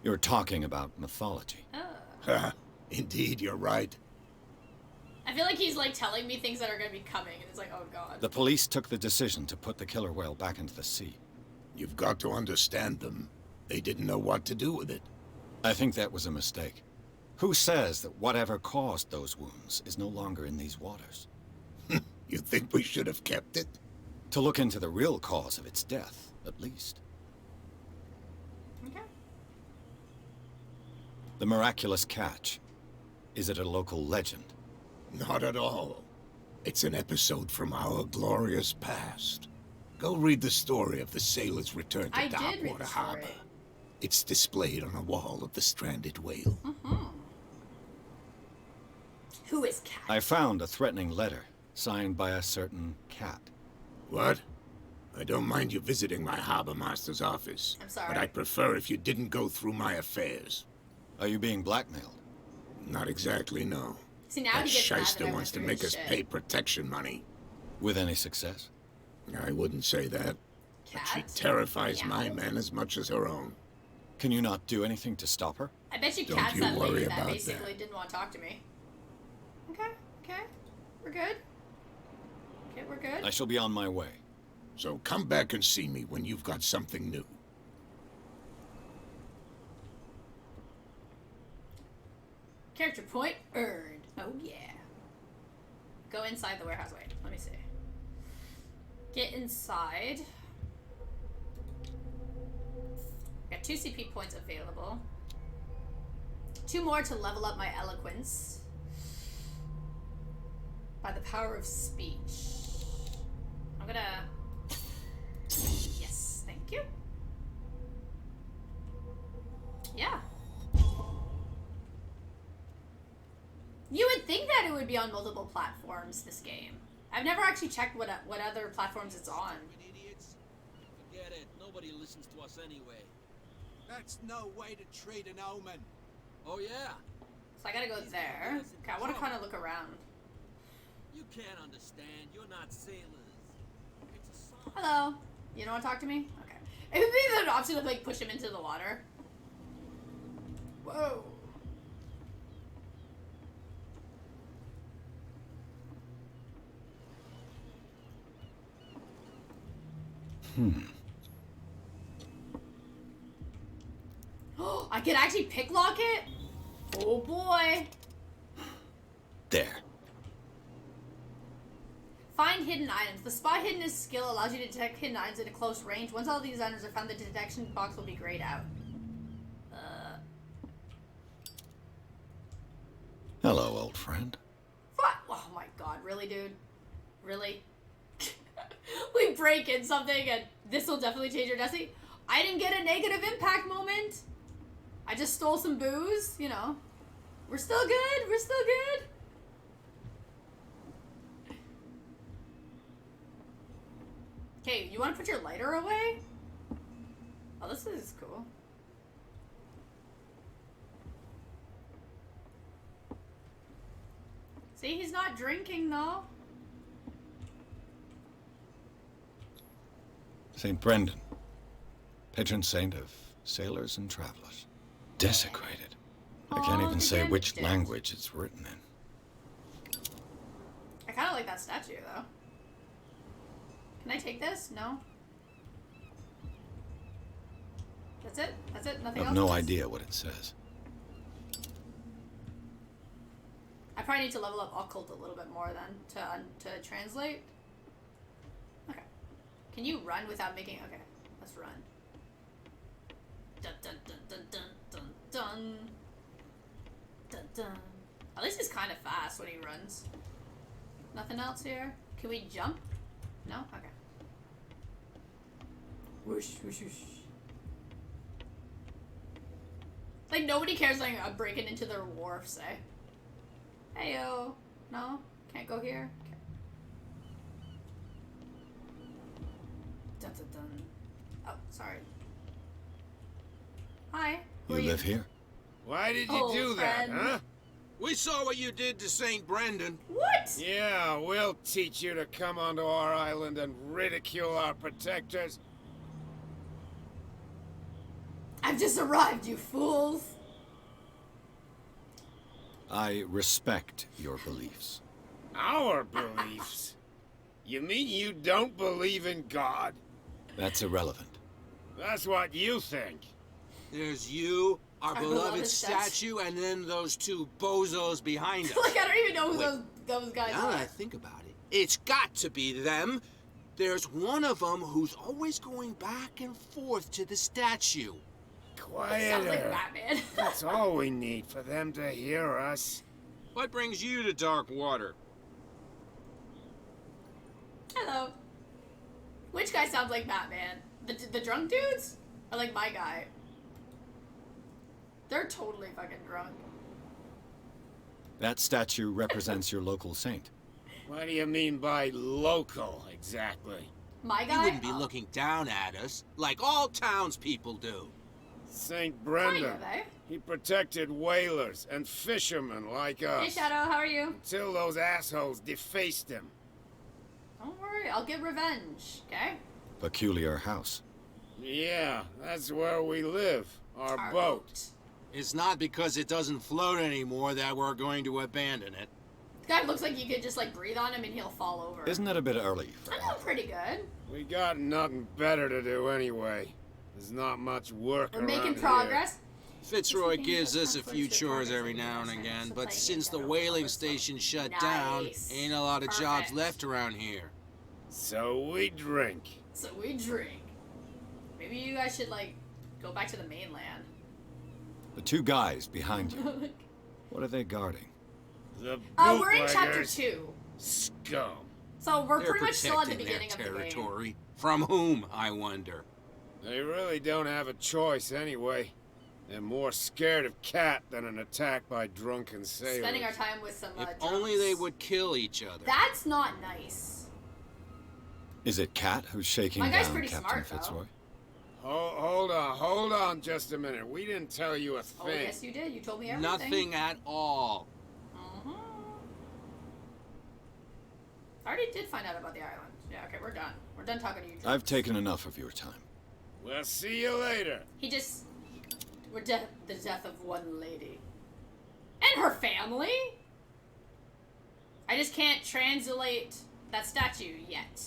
You're talking about mythology. Ha! Indeed, you're right. I feel like he's like telling me things that are gonna be coming, and it's like, oh god. The police took the decision to put the killer whale back into the sea. You've got to understand them. They didn't know what to do with it. I think that was a mistake. Who says that whatever caused those wounds is no longer in these waters? You think we should have kept it? To look into the real cause of its death, at least. Okay. The miraculous catch. Is it a local legend? Not at all. It's an episode from our glorious past. Go read the story of the sailor's return to I did read Darkwater the story. Harbor. It's displayed on a wall of the stranded whale. Who is Cat? I found a threatening letter, signed by a certain cat. What? I don't mind you visiting my harbor master's office. I'm sorry. But I'd prefer if you didn't go through my affairs. Are you being blackmailed? Not exactly, no. See, now That he gets mad that shyster I went wants to through make his us shit. pay protection money. With any success? I wouldn't say that. But she Cat? terrifies Meow. my men as much as her own. Can you not do anything to stop her? I bet you Don't Cat's you that lady worry that about basically that. didn't want to talk to me. Okay, okay. We're good. Okay, we're good. I shall be on my way. So come back and see me when you've got something new. Character point earned. Oh yeah. Go inside the warehouse. Wait, let me see. Get inside. Got 2 CP points available. 2 more to level up my eloquence. By the power of speech. I'm gonna... Yes, thank you. Yeah. You would think that it would be on multiple platforms, this game. I've never actually checked what other platforms it's on. Idiots. Forget it. Nobody listens to us anyway. That's no way to treat an omen. Oh, yeah? So I gotta go there. Okay, I want to kind of look around. You can't understand. You're not sailors. It's a song. Hello. You don't want to talk to me? Okay. It would be an option to like push him into the water. Whoa. I could actually picklock it? Oh boy. There. Find hidden items. The spot hidden skill allows you to detect hidden items at a close range. Once all these items are found, the detection box will be grayed out. Hello, old friend. What? Oh my god, really, dude? Really? We break in something and this will definitely change your destiny? I didn't get a negative impact moment. I just stole some booze, you know. We're still good. We're still good. Okay, you want to put your lighter away? Oh, this is cool. See, he's not drinking though. St. Brendan, patron saint of sailors and travelers. Desecrated. I can't Oh, even say again, which dead. language it's written in. I kind of like that statue though. Can I take this? No. That's it? That's it? Nothing I've else? no That's- idea what it says. I probably need to level up occult a little bit more then to translate. Okay. Can you run without making? Okay, let's run. Dun dun dun dun dun dun dun dun dun. At least he's kind of fast when he runs. Nothing else here. Can we jump? No. Okay. Whoosh whoosh whoosh. Like nobody cares. Like I'm breaking into their wharfs, eh? Heyo. No? Can't go here? Okay. Dun dun dun. Oh, sorry. Hi. Who You are live here? Why did you Old do that, friend. huh? We saw what you did to St. Brendan. What? Yeah, we'll teach you to come onto our island and ridicule our protectors. I've just arrived, you fools. I respect your beliefs. Our beliefs? You mean you don't believe in God? That's irrelevant. That's what you think. There's you, our Our beloved beloved statue, and then those two bozos behind us. Like, I don't even know who Wait, those guys Now that I are. think about it, it's got to be them. There's one of them who's always going back and forth to the statue. Sounds Quieter. like Batman. That's all we need for them to hear us. What brings you to dark water? Hello. Which guy sounds like Batman? The drunk dudes? Or like my guy? They're totally fucking drunk. That statue represents your local saint. What do you mean by local, exactly? My guy? You wouldn't be Oh. looking down at us like all townspeople do. St. Kind Brendan. of, eh? He protected whalers and fishermen like us. Hey, Shadow, how are you? Until those assholes defaced him. Don't worry, I'll get revenge, okay? Peculiar house. Yeah, that's where we live. Our Our boat. It's not because it doesn't float anymore that we're going to abandon it. This guy looks like you could just like breathe on him and he'll fall over. Isn't it a bit early for I know, pretty good. We got nothing better to do anyway. There's not much work We're around making here. progress. Fitzroy It's gives the us a thing few that's chores progress every in now and investment, again, so but playing since it the better, whaling so- station shut Nice. down, ain't a lot of jobs Perfect. left around here. So we drink. So we drink. Maybe you guys should like go back to the mainland. The two guys behind you. What are they guarding? The We're in chapter bootleggers. 2. Scum. So we're They're pretty much still at the protecting their beginning of the game. territory. From whom, I wonder? They really don't have a choice anyway. They're more scared of Cat than an attack by drunken sailors. Spending our time with some If drunks. only they would kill each other. That's not nice. Is it Cat who's shaking My guy's down pretty Captain smart, though. Fitzroy? Hold on just a minute. We didn't tell you a Oh, thing. yes you did. You told me everything. Nothing at all. Mhm. I already did find out about the island. Yeah, okay, we're done. We're done talking to you. I've drunks. taken enough of your time. We'll see you later. He just... the death of one lady. And her family? I just can't translate that statue yet.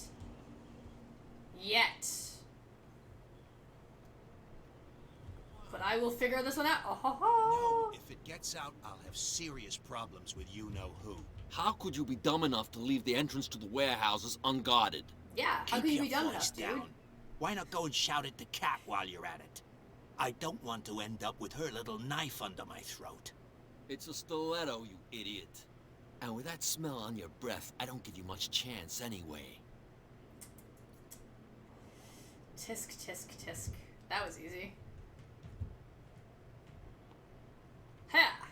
But I will figure this one out. Oh, ho, ho. No, if it gets out, I'll have serious problems with you-know-who. How could you be dumb enough to leave the entrance to the warehouses unguarded? Yeah, how Keep can you your be dumb voice enough, dude? down. Why not go and shout at the cat while you're at it? I don't want to end up with her little knife under my throat. It's a stiletto, you idiot. And with that smell on your breath, I don't give you much chance anyway. Tisk, tisk, tisk. That was easy. Ha!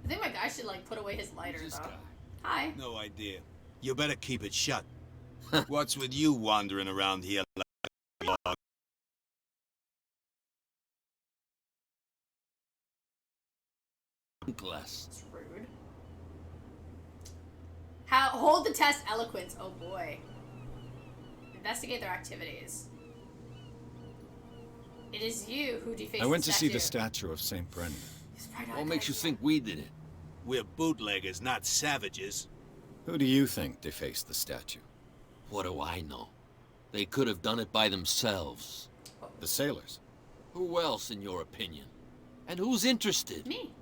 I think my guy should, like, put away his lighter, Who's this though. guy? Hi. No idea. You better keep it shut. What's with you wandering around here like a Glass. It's rude. Hold the test eloquence. Oh, boy. Investigate their activities. It is you who defaced I went the to see the statue. statue of St. Brendan. It's probably not a What good makes you idea. think we did it? We're bootleggers, not savages. Who do you think defaced the statue? What do I know? They could have done it by themselves. The sailors. Who else, in your opinion? And who's interested? Me.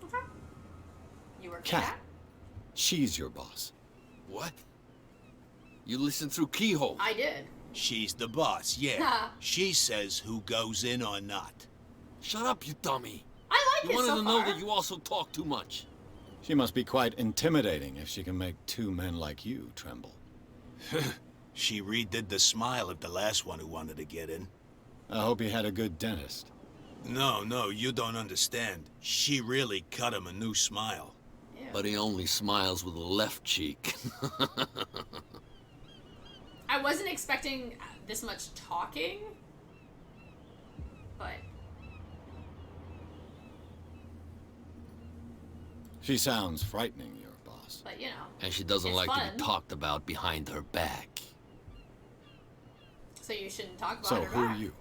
Okay. You work for Cat. that? She's your boss. What? You listen through keyhole. I did. She's the boss, yeah. She says who goes in or not. Shut up, you dummy. I like You it wanted so to know far. that you also talk too much. She must be quite intimidating if she can make two men like you tremble. She redid the smile of the last one who wanted to get in. I hope he had a good dentist. No, you don't understand. She really cut him a new smile. Ew. But he only smiles with the left cheek. I wasn't expecting this much talking, but She sounds frightening, your boss. But, you know. And she doesn't it's like fun. to be talked about behind her back. So you shouldn't talk about So her who are back. you?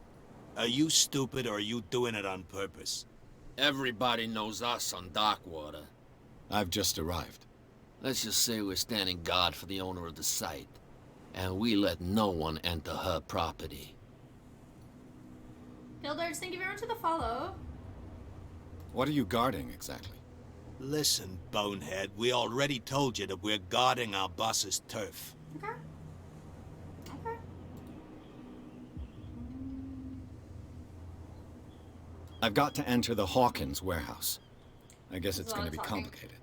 Are you stupid or are you doing it on purpose? Everybody knows us on Darkwater. I've just arrived. Let's just say we're standing guard for the owner of the site. And we let no one enter her property. Gilders, thank you very much for the follow. What are you guarding, exactly? Listen, bonehead, we already told you that we're guarding our boss's turf. Okay. Okay. I've got to enter the Hawkins warehouse. I guess There's it's a going lot to be of talking. complicated.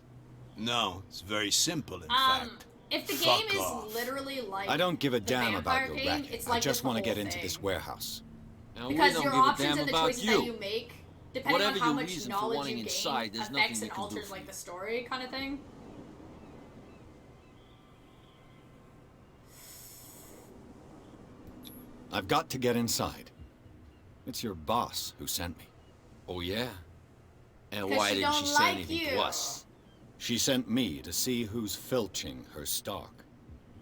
No, it's very simple, in fact. If the Fuck game off. is literally like I don't give a the damn about vampire your game, racket. it's I like just the want to whole get into thing. this warehouse. And we Because don't your give a options damn and the about choices you. that you make, depending Whatever on how your much reason for knowledge wanting you gain, inside, there's affects nothing we and can do alters for like you. the story kind of thing. I've got to get inside. It's your boss who sent me. Oh, yeah? And 'Cause why she didn't don't she say like anything you. to us? She sent me to see who's filching her stock.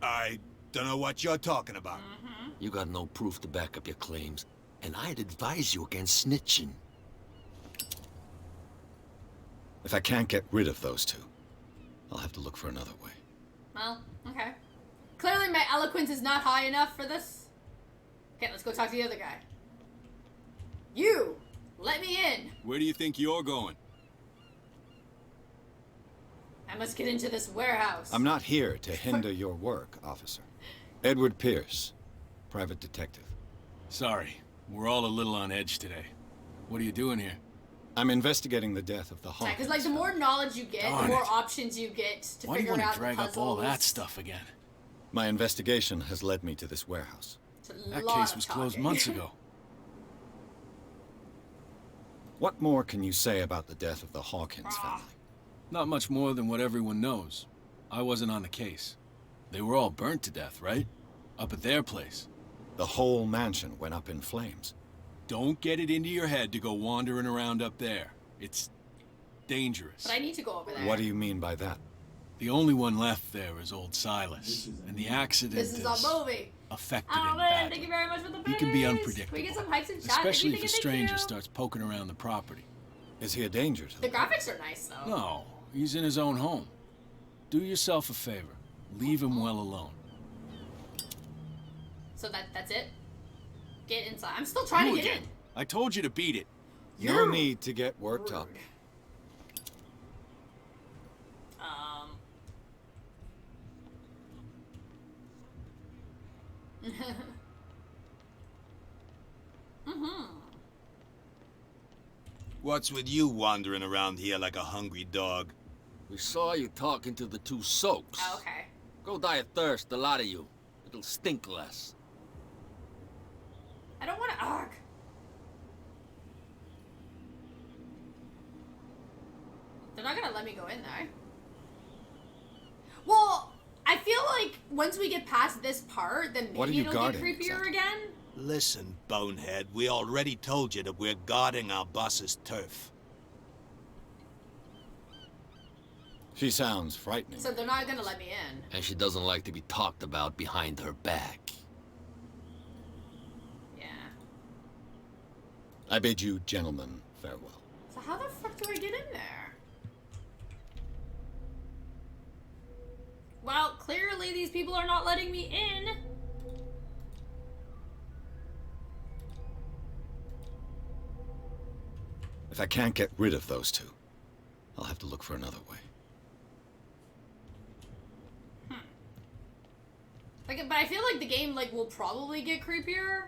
I don't know what you're talking about. You got no proof to back up your claims, and I'd advise you against snitching. If I can't get rid of those two, I'll have to look for another way. Well, okay. Clearly my eloquence is not high enough for this. Okay, let's go talk to the other guy. You! Let me in! Where do you think you're going? I must get into this warehouse. I'm not here to hinder your work, officer. Edward Pierce, private detective. Sorry, we're all a little on edge today. What are you doing here? I'm investigating the death of the Hawkins. Because, like, the more knowledge you get, Darn the more it. options you get to Why do you figure want out to drag the up all puzzles. that stuff again? My investigation has led me to this warehouse. It's a That lot case of was closed talking. months ago. What more can you say about the death of the Hawkins family? Not much more than what everyone knows. I wasn't on the case. They were all burnt to death, right? Up at their place. The whole mansion went up in flames. Don't get it into your head to go wandering around up there. It's dangerous. But I need to go over there. What do you mean by that? The only one left there is old Silas, and the accident This is a movie. affected Oh him man, badly. thank you very much for the He can be pennies. unpredictable, Can we get some hypes and chat? especially Thank if a you, thank stranger you. starts poking around the property. Is he a danger to The them? graphics are nice though. No, he's in his own home. Do yourself a favor. Leave him well alone. So that's it? Get inside. I'm still trying You to get again. I told you to beat it. in. No You're need to get worked up. rude. What's with you wandering around here like a hungry dog? We saw you talking to the two soaks. Oh, okay. Go die of thirst, the lot of you. It'll stink less. I don't want to arc. They're not gonna let me go in there. Well, I feel like once we get past this part, then What are maybe you it'll get guarding, creepier exactly? again. Listen, bonehead, we already told you that we're guarding our boss's turf. She sounds frightening. So they're not gonna let me in. And she doesn't like to be talked about behind her back. Yeah. I bid you gentlemen farewell. So how the fuck do I get in there? Well, clearly these people are not letting me in. If I can't get rid of those two, I'll have to look for another way. Like, but I feel like the game will probably get creepier.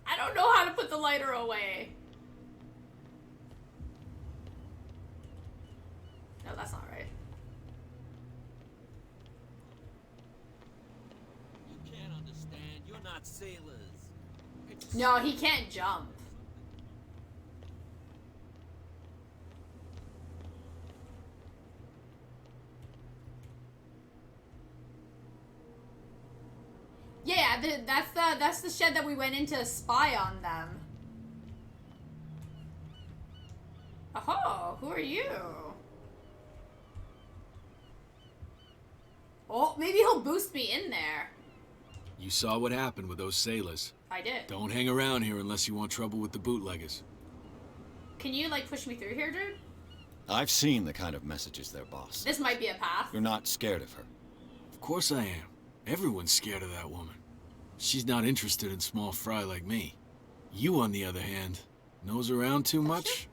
I don't know how to put the lighter away. No, that's not right. You can't understand. You're not sailors. No, he can't jump. Yeah, that's the shed that we went in to spy on them. Oh, who are you? Oh, maybe he'll boost me in there. You saw what happened with those sailors. I did. Don't hang around here unless you want trouble with the bootleggers. Can you, like, push me through here, dude? I've seen the kind of messages they're boss. This might be a path. You're not scared of her. Of course I am. Everyone's scared of that woman. She's not interested in small fry like me. You, on the other hand, nose around too much,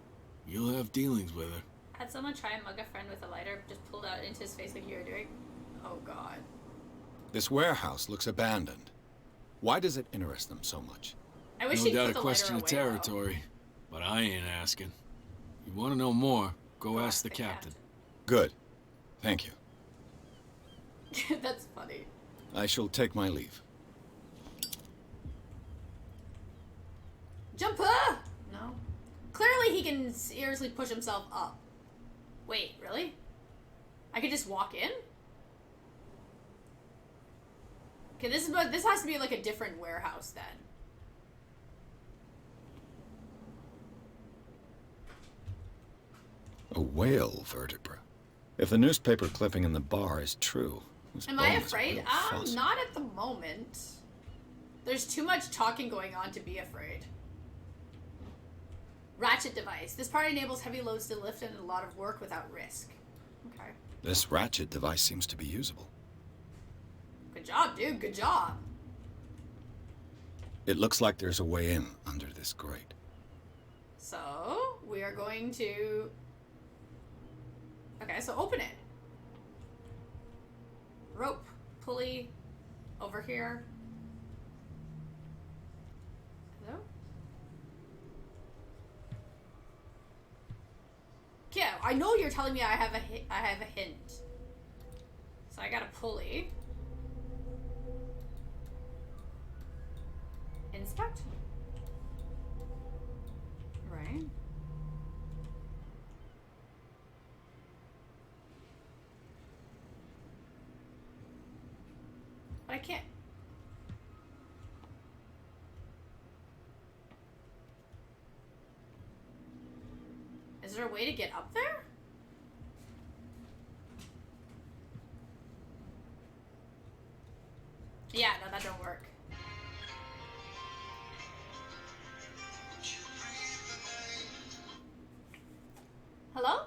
you'll have dealings with her. Had someone try and mug a friend with a lighter, just pulled out into his face like you were doing? Oh, God. This warehouse looks abandoned. Why does it interest them so much? I wish No he'd doubt put a the question lighter of away, territory, but I ain't asking. You want to know more, go ask the captain. Good. Thank you. though. That's funny. I shall take my leave. Jumper! No. Clearly he can seriously push himself up. Wait, really? I could just walk in? Okay, this has to be like a different warehouse then. A whale vertebra. If the newspaper clipping in the bar is true, this Am I bone's a afraid? real fossil. Not at the moment. There's too much talking going on to be afraid. Ratchet device. This part enables heavy loads to lift and a lot of work without risk. Okay. This ratchet device seems to be usable. Good job, dude. Good job. It looks like there's a way in under this grate. So, we are going to... Okay, so open it. Rope, pulley, over here. Hello? Yeah, I know you're telling me I have a hint. So I got a pulley. Inspect. Right. But I can't. Is there a way to get up there? Yeah, no, that don't work. Hello?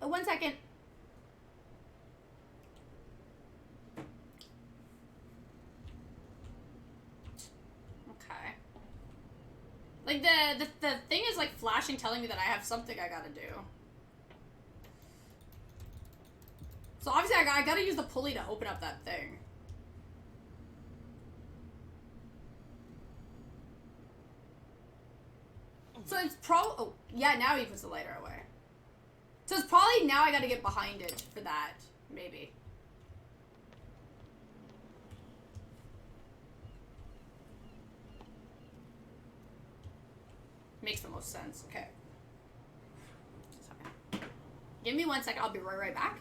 1 second. Okay. Like the thing is like flashing, telling me that I have something I gotta do. So obviously I gotta use the pulley to open up that thing. So it's probably... Oh, yeah, now he puts the lighter away. So it's probably now I gotta get behind it for that. Maybe. Makes the most sense. Okay. Sorry. Give me 1 second. I'll be right back.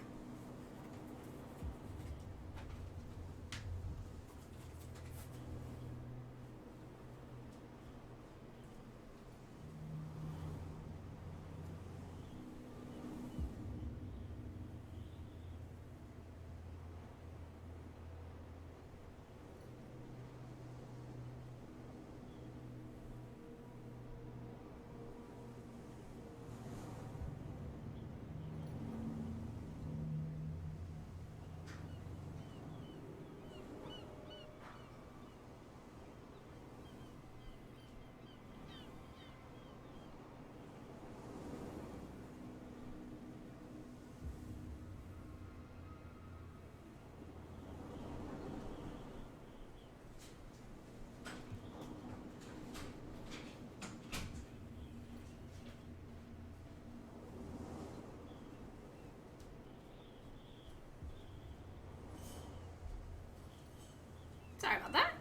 Sorry about that.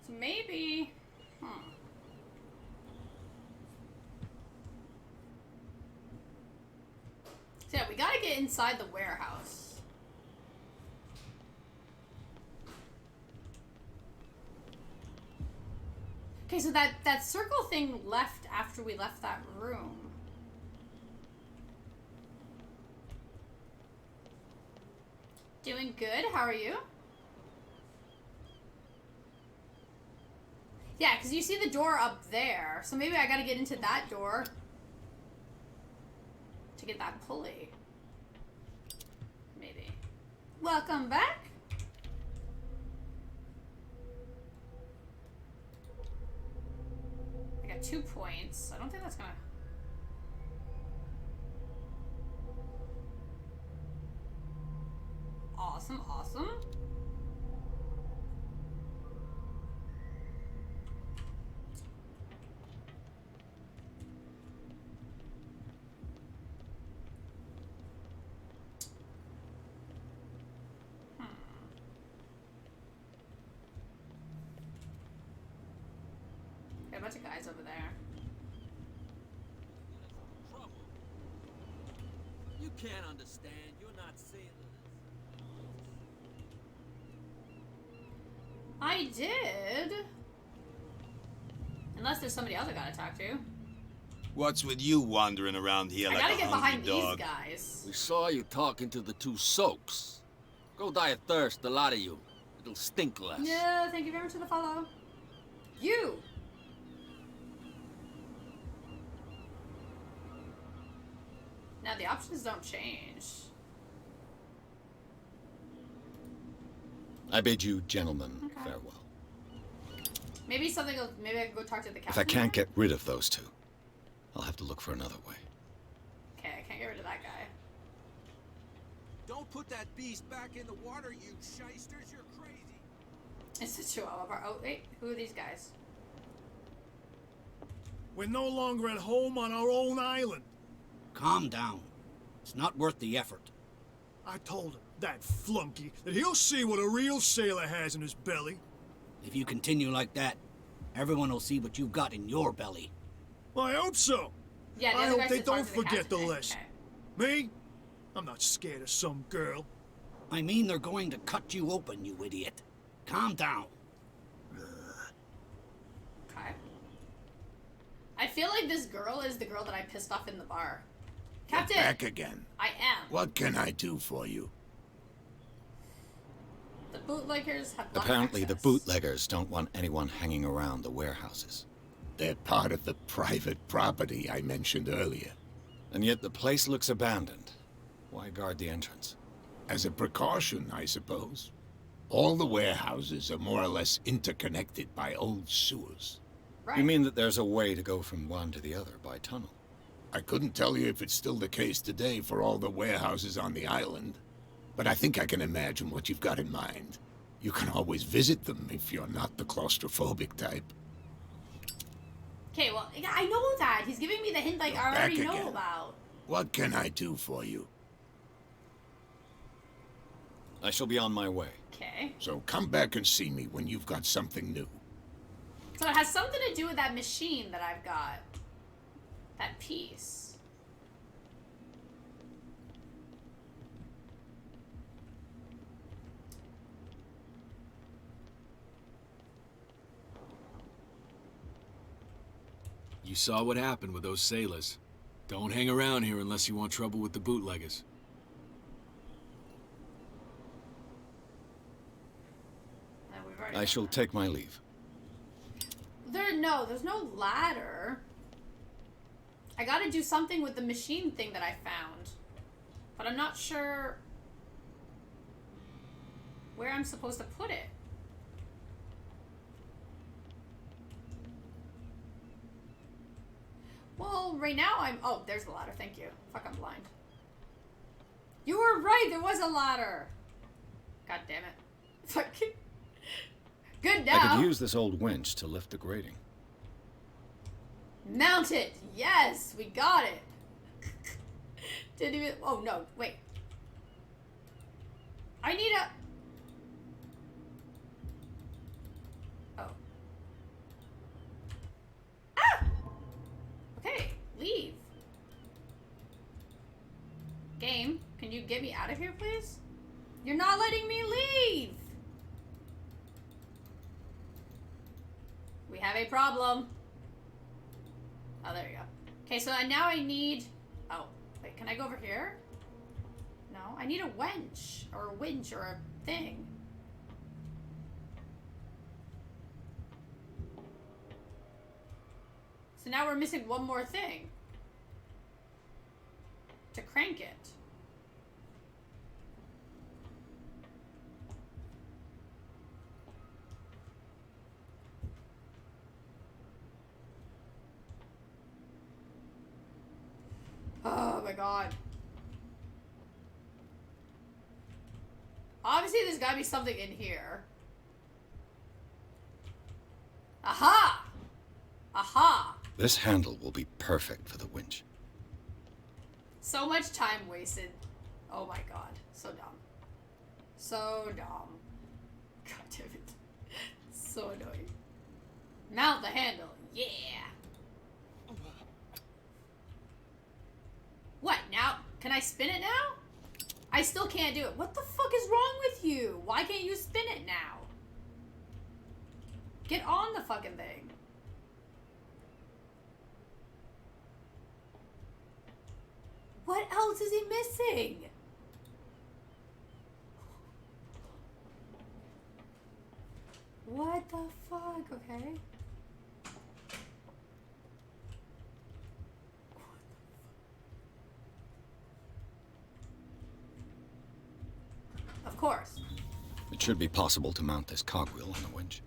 So maybe... So yeah, we gotta get inside the warehouse. Okay, so that circle thing left after we left that room. Doing good. How are you? Yeah, because you see the door up there. So maybe I gotta get into that door to get that pulley. Maybe. Welcome back. I got 2 points. I don't think that's gonna... Awesome, awesome. Got a bunch of guys over there. Trouble. You can't understand. You're not sailors. I did. Unless there's somebody else I gotta talk to. What's with you wandering around here I like gotta a get hungry behind dog? these guys. We saw you talking to the 2 soaks. Go die of thirst, the lot of you. It'll stink less. Yeah, thank you very much for the follow. You! Now the options don't change. I bid you, gentlemen, farewell. Maybe something will, maybe I can go talk to the captain. If I can't again? get rid of those 2, I'll have to look for another way. Okay, I can't get rid of that guy. Don't put that beast back in the water, you shysters. You're crazy. It's a Chihuahua bar. Oh, wait, who are these guys? We're no longer at home on our own island. Calm down. It's not worth the effort. I told him, that flunky, that he'll see what a real sailor has in his belly. If you continue like that, everyone will see what you've got in your belly. Well, I hope so. Yeah, the I other hope guys they should talk don't to the forget the captain. lesson. Okay. Me? I'm not scared of some girl. I mean, they're going to cut you open, you idiot. Calm down. Okay. I feel like this girl is the girl that I pissed off in the bar. Captain! You're back again. I am. What can I do for you? The bootleggers have blocked Apparently, the access. bootleggers don't want anyone hanging around the warehouses. They're part of the private property I mentioned earlier. And yet the place looks abandoned. Why guard the entrance? As a precaution, I suppose. All the warehouses are more or less interconnected by old sewers. Right. You mean that there's a way to go from one to the other by tunnel? I couldn't tell you if it's still the case today for all the warehouses on the island, but I think I can imagine what you've got in mind. You can always visit them if you're not the claustrophobic type. Okay, well, I know that. He's giving me the hint like I already back know again. about. What can I do for you? I shall be on my way. Okay. So come back and see me when you've got something new. So it has something to do with that machine that I've got. That piece. You saw what happened with those sailors. Don't hang around here unless you want trouble with the bootleggers. We've already I done shall that. take my leave. There's no ladder. I gotta do something with the machine thing that I found. But I'm not sure where I'm supposed to put it. Well, right now oh, there's the ladder, thank you. Fuck, I'm blind. You were right, there was a ladder. God damn it. Fuck. Good now. I could use this old winch to lift the grating. Mount it! Yes! We got it! Didn't even... Oh, no. Wait. I need a... Oh. Ah! Okay. Leave. Game, can you get me out of here, please? You're not letting me leave! We have have a problem. Oh, there you go. Okay, so now I need... Oh, wait, can I go over here? No, I need a winch. Or a winch or a thing. So now we're missing one more thing. To crank it. Oh my god. Obviously there's gotta be something in here. Aha! Aha! This handle will be perfect for the winch. So much time wasted. Oh my god. So dumb. So dumb. God damn it. So annoying. Mount the handle. Yeah! What, now? Can I spin it now? I still can't do it. What the fuck is wrong with you? Why can't you spin it now? Get on the fucking thing. What else is he missing? What the fuck? Okay. Of course. It should be possible to mount this cogwheel on the winch.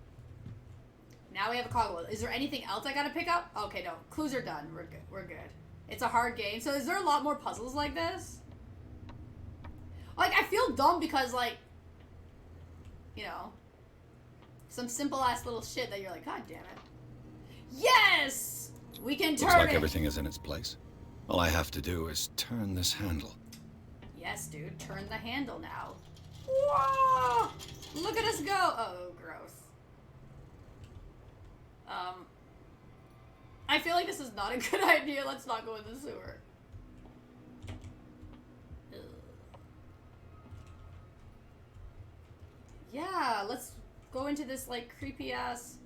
Now we have a cogwheel. Is there anything else I gotta pick up? Okay, no. Clues are done. We're good. We're good. It's a hard game. So is there a lot more puzzles like this? Like, I feel dumb because, like, you know, some simple-ass little shit that you're like, God damn it. Yes! We can turn it! Looks like everything is in its place. All I have to do is turn this handle. Yes, dude. Turn the handle now. Whoa! Look at us go! Oh, gross. I feel like this is not a good idea. Let's not go in the sewer. Ugh. Yeah, let's go into this, like, creepy-ass...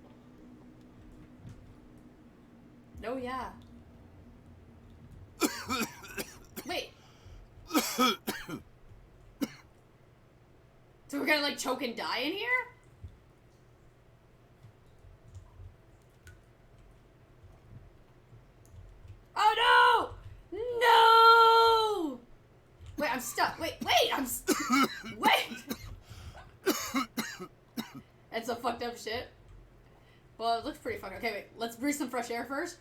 Oh, yeah. Wait. So we're gonna, like, choke and die in here? Oh, no! No! Wait, I'm stuck. Wait, I'm wait! That's some fucked up shit. Well, it looks pretty fucking... Okay, wait. Let's breathe some fresh air first.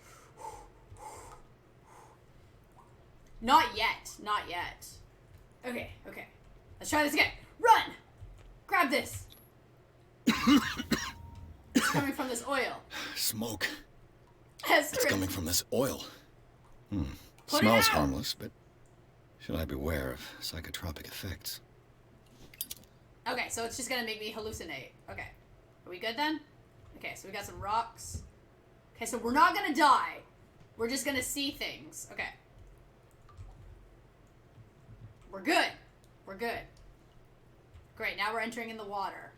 Not yet. Not yet. Okay, okay. Let's try this again. Run! Grab this. It's coming from this oil. Smoke. It's coming from this oil. Put Smells it out. harmless, but should I beware of psychotropic effects? Okay, so it's just gonna make me hallucinate. Okay. Are we good then? Okay, so we got some rocks. Okay, so we're not gonna die. We're just gonna see things. Okay. We're good. We're good. Great, now we're entering in the water.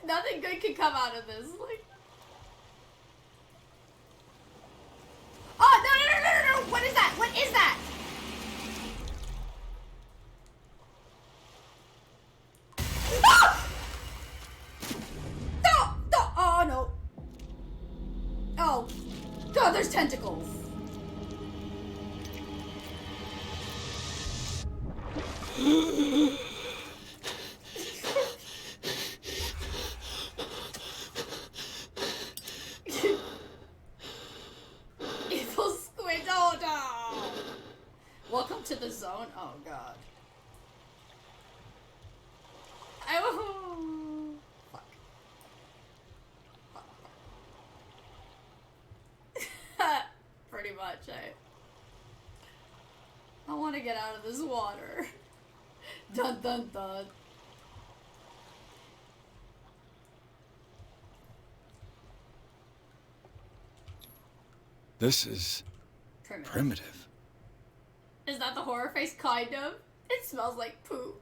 Nothing good can come out of this. Like... Oh, no! What is that? What is that? Ah! No! No! Oh, no. Oh. God, there's tentacles. Evil squid. Oh, no. Welcome to the zone. Oh, God. Oh. Fuck. Fuck. Pretty much, I want to get out of this water. Dun dun dun. This is Primitive. primitive. Is that the horror face? Kind of. It smells like poop.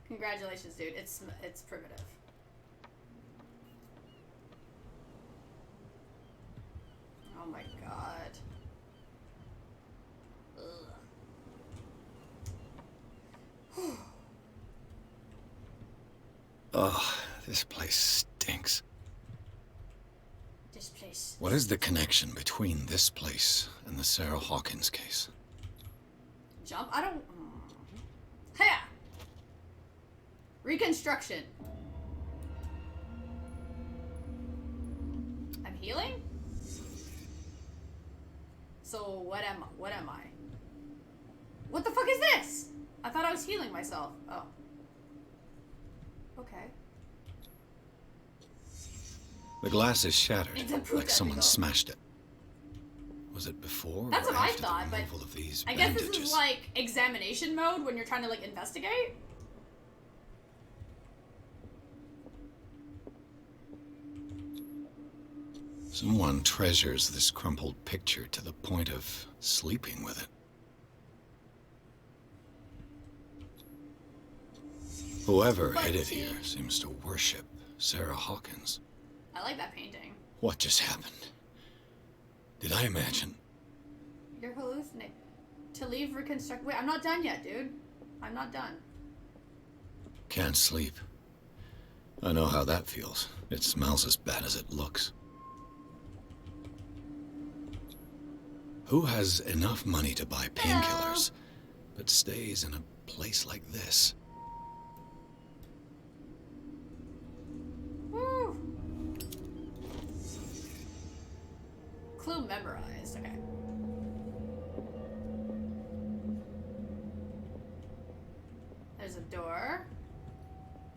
Congratulations, dude. It's primitive. Oh my god. Ugh. Oh, this place stinks. This place. What is the connection between this place and the Sarah Hawkins case? Jump? I don't... Hiya! Reconstruction. I'm healing? So what am I? What the fuck is this? I thought I was healing myself. Oh. Okay. The glass is shattered, It's a poop like someone episode. smashed it. Was it before That's or what I after thought, the but removal of these I guess bandages? this is like examination mode when you're trying to like investigate. Someone treasures this crumpled picture to the point of sleeping with it. Whoever hid it here seems to worship Sarah Hawkins. I like that painting. What just happened? Did I imagine? You're hallucinating. To leave reconstruct. Wait, I'm not done yet, dude. I'm not done. Can't sleep. I know how that feels. It smells as bad as it looks. Who has enough money to buy painkillers, but stays in a place like this? Woo. Clue memorized. Okay. There's a door.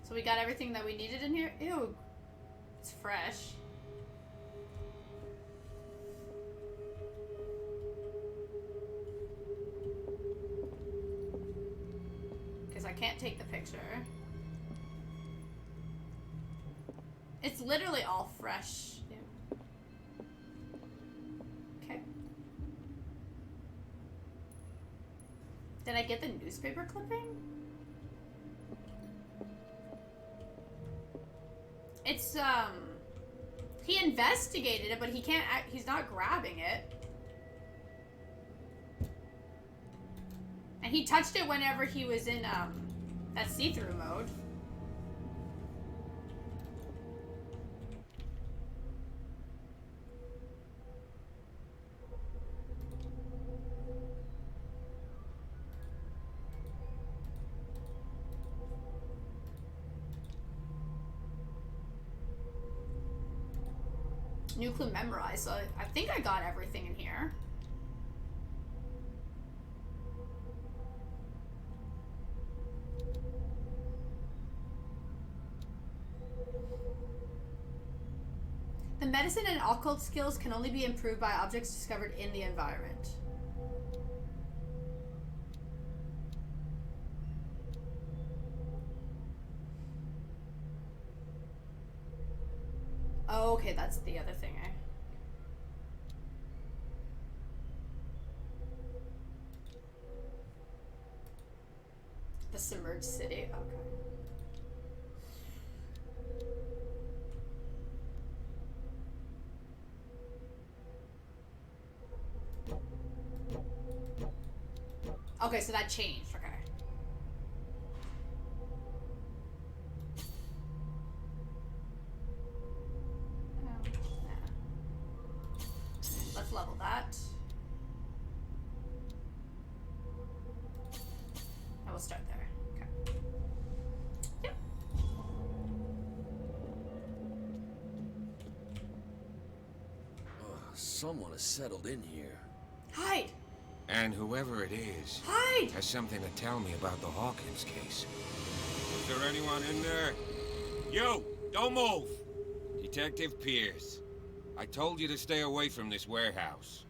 So we got everything that we needed in here. Ew. It's fresh. Because I can't take the picture. It's literally all fresh. Ew. Okay. Did I get the newspaper clipping? It's, he investigated it, but he can't, he's not grabbing it. And he touched it whenever he was in, that see-through mode. New clue memorized, so I think I got everything in here. The medicine and occult skills can only be improved by objects discovered in the environment. Oh, okay, that's the other thing, eh? The submerged city, okay. Okay, so that changed, okay. Let's level that. And we'll start there. Okay. Yep. Someone has settled in here. Hide! And whoever it is Hide! has something to tell me about the Hawkins case. Is there anyone in there? You! Don't move! Detective Pierce. I told you to stay away from this warehouse.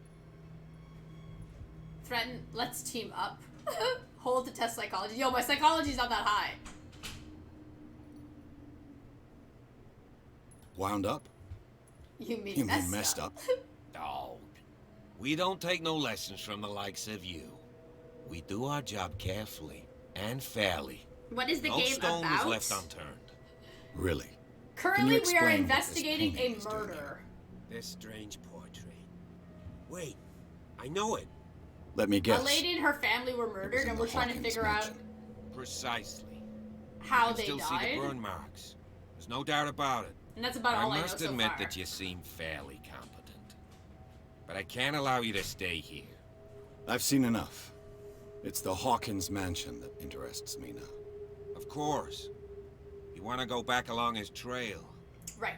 Threaten, let's team up. Hold to test psychology. Yo, my psychology's not that high. Wound up? You mean messed up? Dog. We don't take no lessons from the likes of you. We do our job carefully and fairly. What is the No game stone about? is left unturned. Really? Currently, we are explain what this investigating a painting is doing murder. This strange portrait. Wait, I know it. Let me guess. A lady and her family were murdered, in and the we're trying to Hawkins figure out mansion. Precisely. how You they can still see died. the burn marks. There's no doubt about it. And that's about all I know must so admit far. that you seem fairly competent. But I can't allow you to stay here. I've seen enough. It's the Hawkins mansion that interests me now. Of course. You want to go back along his trail. Right.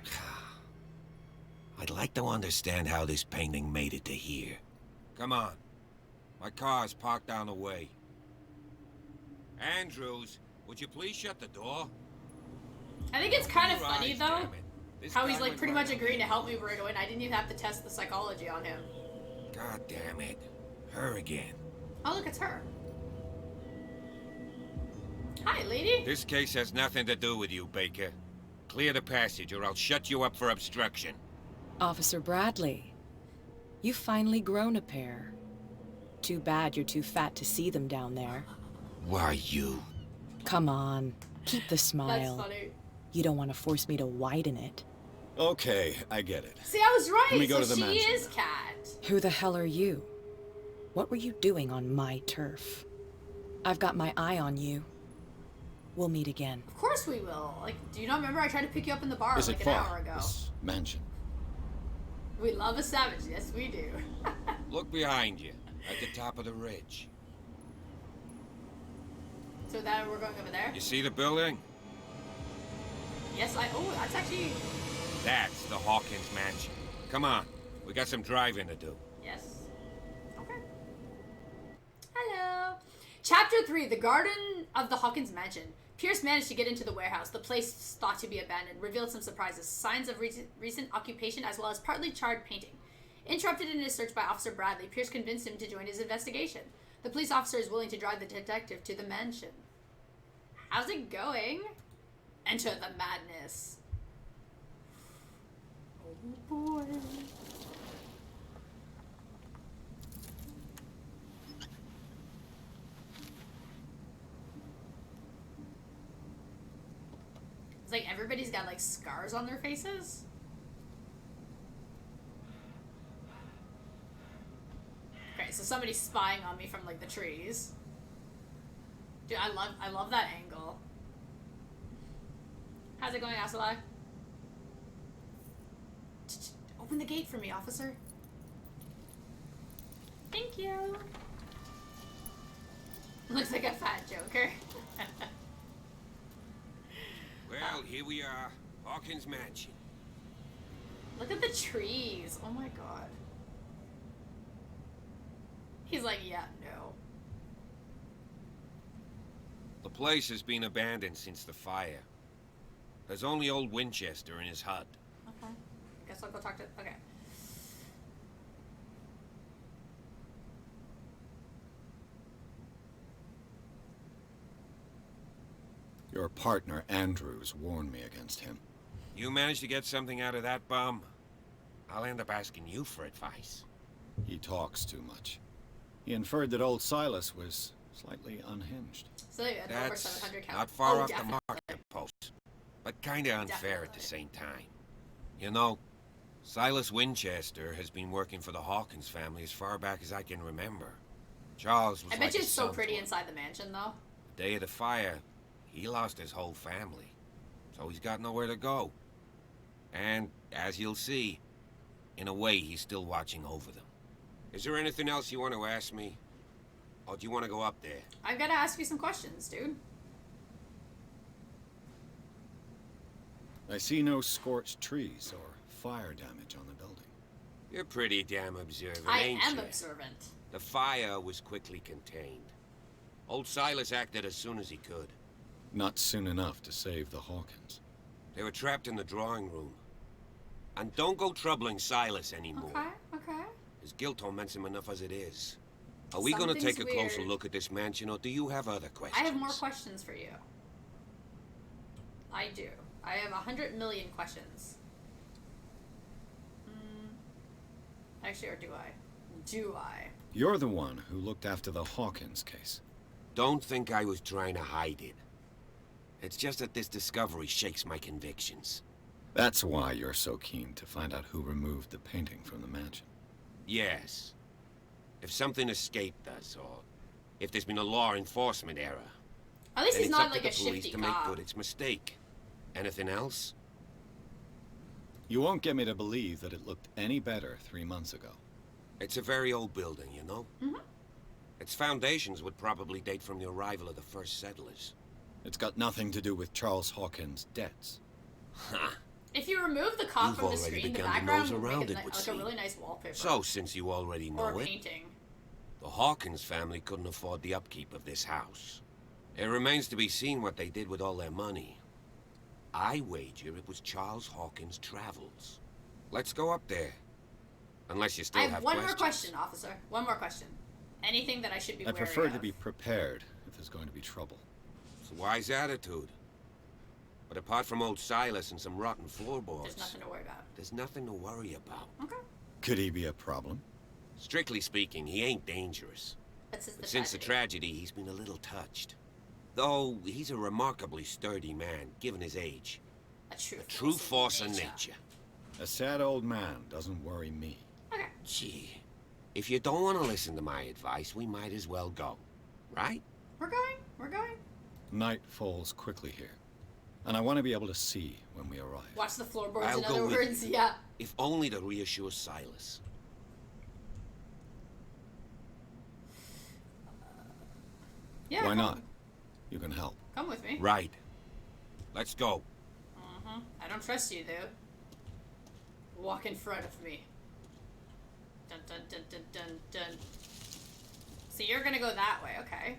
I'd like to understand how this painting made it to here. Come on. My car's parked down the way. Andrews, would you please shut the door? I think it's kind of Right, funny, though, damn it. This how guy he's, like, went pretty right much agreeing to help me right away, and I didn't even have to test the psychology on him. God damn it. Her again. Oh, look, it's her. Hi, lady. This case has nothing to do with you, Baker. Clear the passage, or I'll shut you up for obstruction. Officer Bradley, you've finally grown a pair. Too bad you're too fat to see them down there. Why, you? Come on, keep the smile. That's funny. You don't want to force me to widen it. Okay, I get it. See, I was right. Let me go So to the she mansion. is Cat. Who the hell are you? What were you doing on my turf? I've got my eye on you. We'll meet again. Of course we will. Like, do you not remember I tried to pick you up in the bar Is like it an far, hour ago? this mansion? We love a savage. Yes, we do. Look behind you, at the top of the ridge. So that we're going over there? You see the building? Yes, oh, that's actually... That's the Hawkins mansion. Come on, we got some driving to do. Yes. Okay. Hello. Chapter 3, The Garden of the Hawkins Mansion. Pierce managed to get into the warehouse. The place thought to be abandoned revealed some surprises, signs of recent occupation, as well as partly charred painting. Interrupted in his search by Officer Bradley, Pierce convinced him to join his investigation. The police officer is willing to drive the detective to the mansion. How's it going? Enter the madness. Oh boy. It's like everybody's got like scars on their faces. Okay, so somebody's spying on me from like the trees. Dude, I love that angle. How's it going, Asalai? Open the gate for me, officer. Thank you. Looks like a fat Joker. Well, here we are, Hawkins mansion. Look at the trees. Oh my god. He's like, yeah, no. The place has been abandoned since the fire. There's only old Winchester in his hut. Okay. Guess I'll go talk to... Okay. Your partner, Andrews, warned me against him. You managed to get something out of that bum? I'll end up asking you for advice. He talks too much. He inferred that old Silas was slightly unhinged. So there you go, over That's 700 count. not far Oh, off definitely. the mark, post, but kinda unfair at the Definitely. same time. You know, Silas Winchester has been working for the Hawkins family as far back as I can remember. Charles was I like bet you a it's so son pretty to him. inside the mansion, though. The day of the fire, he lost his whole family, so he's got nowhere to go. And, as you'll see, in a way, he's still watching over them. Is there anything else you want to ask me? Or do you want to go up there? I've got to ask you some questions, dude. I see no scorched trees or fire damage on the building. You're pretty damn observant, I ain't am you? observant. The fire was quickly contained. Old Silas acted as soon as he could. Not soon enough to save the Hawkins. They were trapped in the drawing room. And don't go troubling Silas anymore. Okay, okay. His guilt torments him enough as it is. Are we gonna Something's take a closer weird. look at this mansion, or do you have other questions? I have more questions for you. I do. I have 100 million questions. Actually, or do I? Do I? You're the one who looked after the Hawkins case. Don't think I was trying to hide it. It's just that this discovery shakes my convictions. That's why you're so keen to find out who removed the painting from the mansion. Yes. If something escaped us, or if there's been a law enforcement error, At least then he's it's not up like to a the police shifty to make cop. good its mistake. Anything else? You won't get me to believe that it looked any better 3 months ago. It's a very old building, you know? Mm-hmm. Its foundations would probably date from the arrival of the first settlers. It's got nothing to do with Charles Hawkins' debts. Huh. If you remove the cop You've from the already screen, the begun to background nose would around make it, like would a seem. really nice wallpaper. So, since you already know or a it, painting. the Hawkins family couldn't afford the upkeep of this house. It remains to be seen what they did with all their money. I wager it was Charles Hawkins' travels. Let's go up there. Unless you still I have one more questions. question, officer. One more question. Anything that I should be I wary prefer of? to be prepared if there's going to be trouble. It's a wise attitude. But apart from old Silas and some rotten floorboards, There's nothing to worry about. there's nothing to worry about. Okay. Could he be a problem? Strictly speaking, he ain't dangerous. That's just But the since the tragedy. tragedy, he's been a little touched. Though he's a remarkably sturdy man, given his age. A true force of nature. A sad old man doesn't worry me. Okay. Gee, if you don't want to listen to my advice, we might as well go. Right? We're going. We're going. Night falls quickly here, and I want to be able to see when we arrive. Watch the floorboards, I'll in go other with words. you. Yeah. If only to reassure Silas. Yeah. Why come- not? You can help. Come with me. Right. Let's go. Mm-hmm. I don't trust you, dude. Walk in front of me. Dun dun dun dun dun dun. So you're gonna go that way, okay?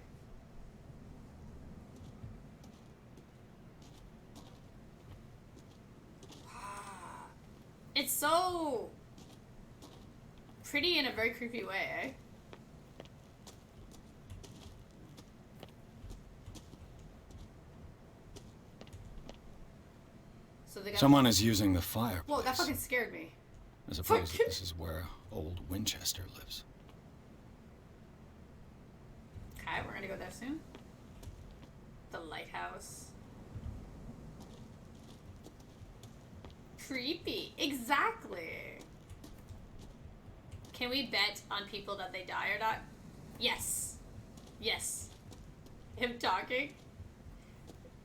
It's so pretty in a very creepy way, eh? So they got Someone is using the fireplace. Whoa, that fucking scared me. I suppose that this is where old Winchester lives. Okay, we're gonna go there soon. The lighthouse. Creepy. Exactly. Can we bet on people that they die or not? Yes. Yes. Him talking.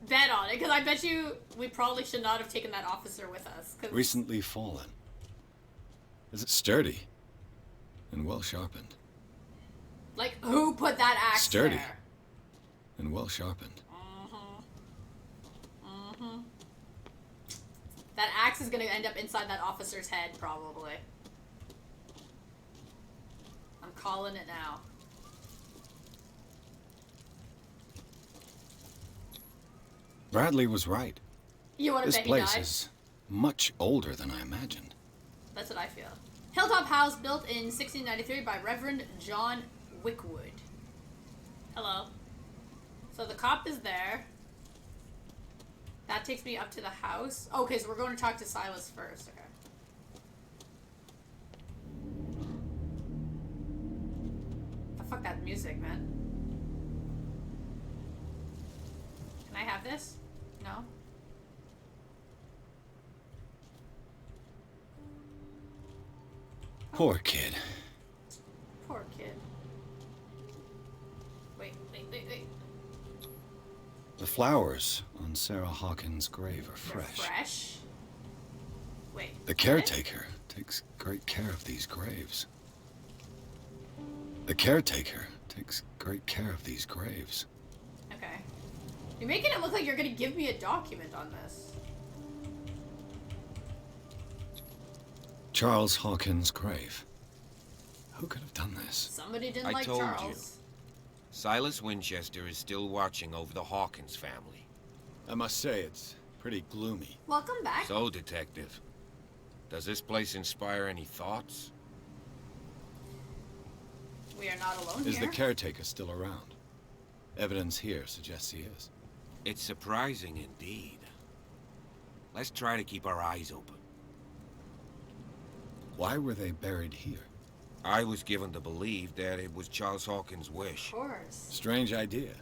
Bet on it, because I bet you we probably should not have taken that officer with us. 'Cause Recently fallen. Is it sturdy? And well sharpened. like, who put that axe Sturdy. there? And well sharpened. Mm-hmm. That axe is gonna end up inside that officer's head, probably. I'm calling it now. Bradley was right. You wanna This bet he place died? is much older than I imagined. That's what I feel. Hilltop House, built in 1693 by Reverend John Wickwood. Hello. So the cop is there. That takes me up to the house. Okay, so we're going to talk to Silas first. Okay. The fuck that music, man. Can I have this? No? Poor kid. Poor kid. Wait. The flowers on Sarah Hawkins' grave are They're fresh. fresh? Wait. The caretaker takes great care of these graves. The caretaker takes great care of these graves. Okay. You're making it look like you're gonna give me a document on this. Charles Hawkins' grave. Who could have done this? Somebody didn't I like told Charles. you. Silas Winchester is still watching over the Hawkins family. I must say, it's pretty gloomy. Welcome back. So, Detective, does this place inspire any thoughts? We are not alone Is here. the caretaker still around? Evidence here suggests he is. It's surprising indeed. Let's try to keep our eyes open. Why were they buried here? I was given to believe that it was Charles Hawkins' wish. Of course. Strange idea.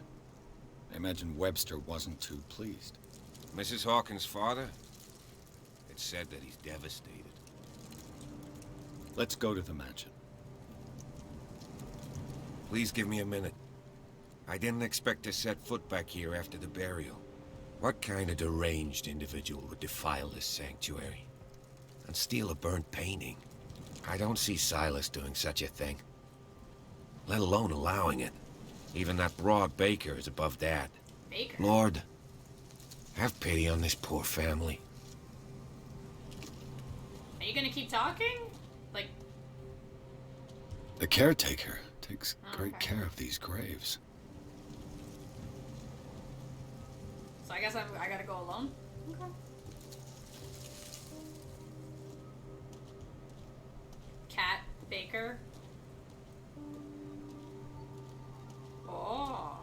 I imagine Webster wasn't too pleased. Mrs. Hawkins' father? It's said that he's devastated. Let's go to the mansion. Please give me a minute. I didn't expect to set foot back here after the burial. What kind of deranged individual would defile this sanctuary? And steal a burnt painting? I don't see Silas doing such a thing. Let alone allowing it. Even that broad Baker is above that. Baker? Lord, have pity on this poor family. Are you gonna keep talking? Like... The caretaker takes great care of these graves. So I guess I gotta go alone? Okay. Cat Baker. Oh.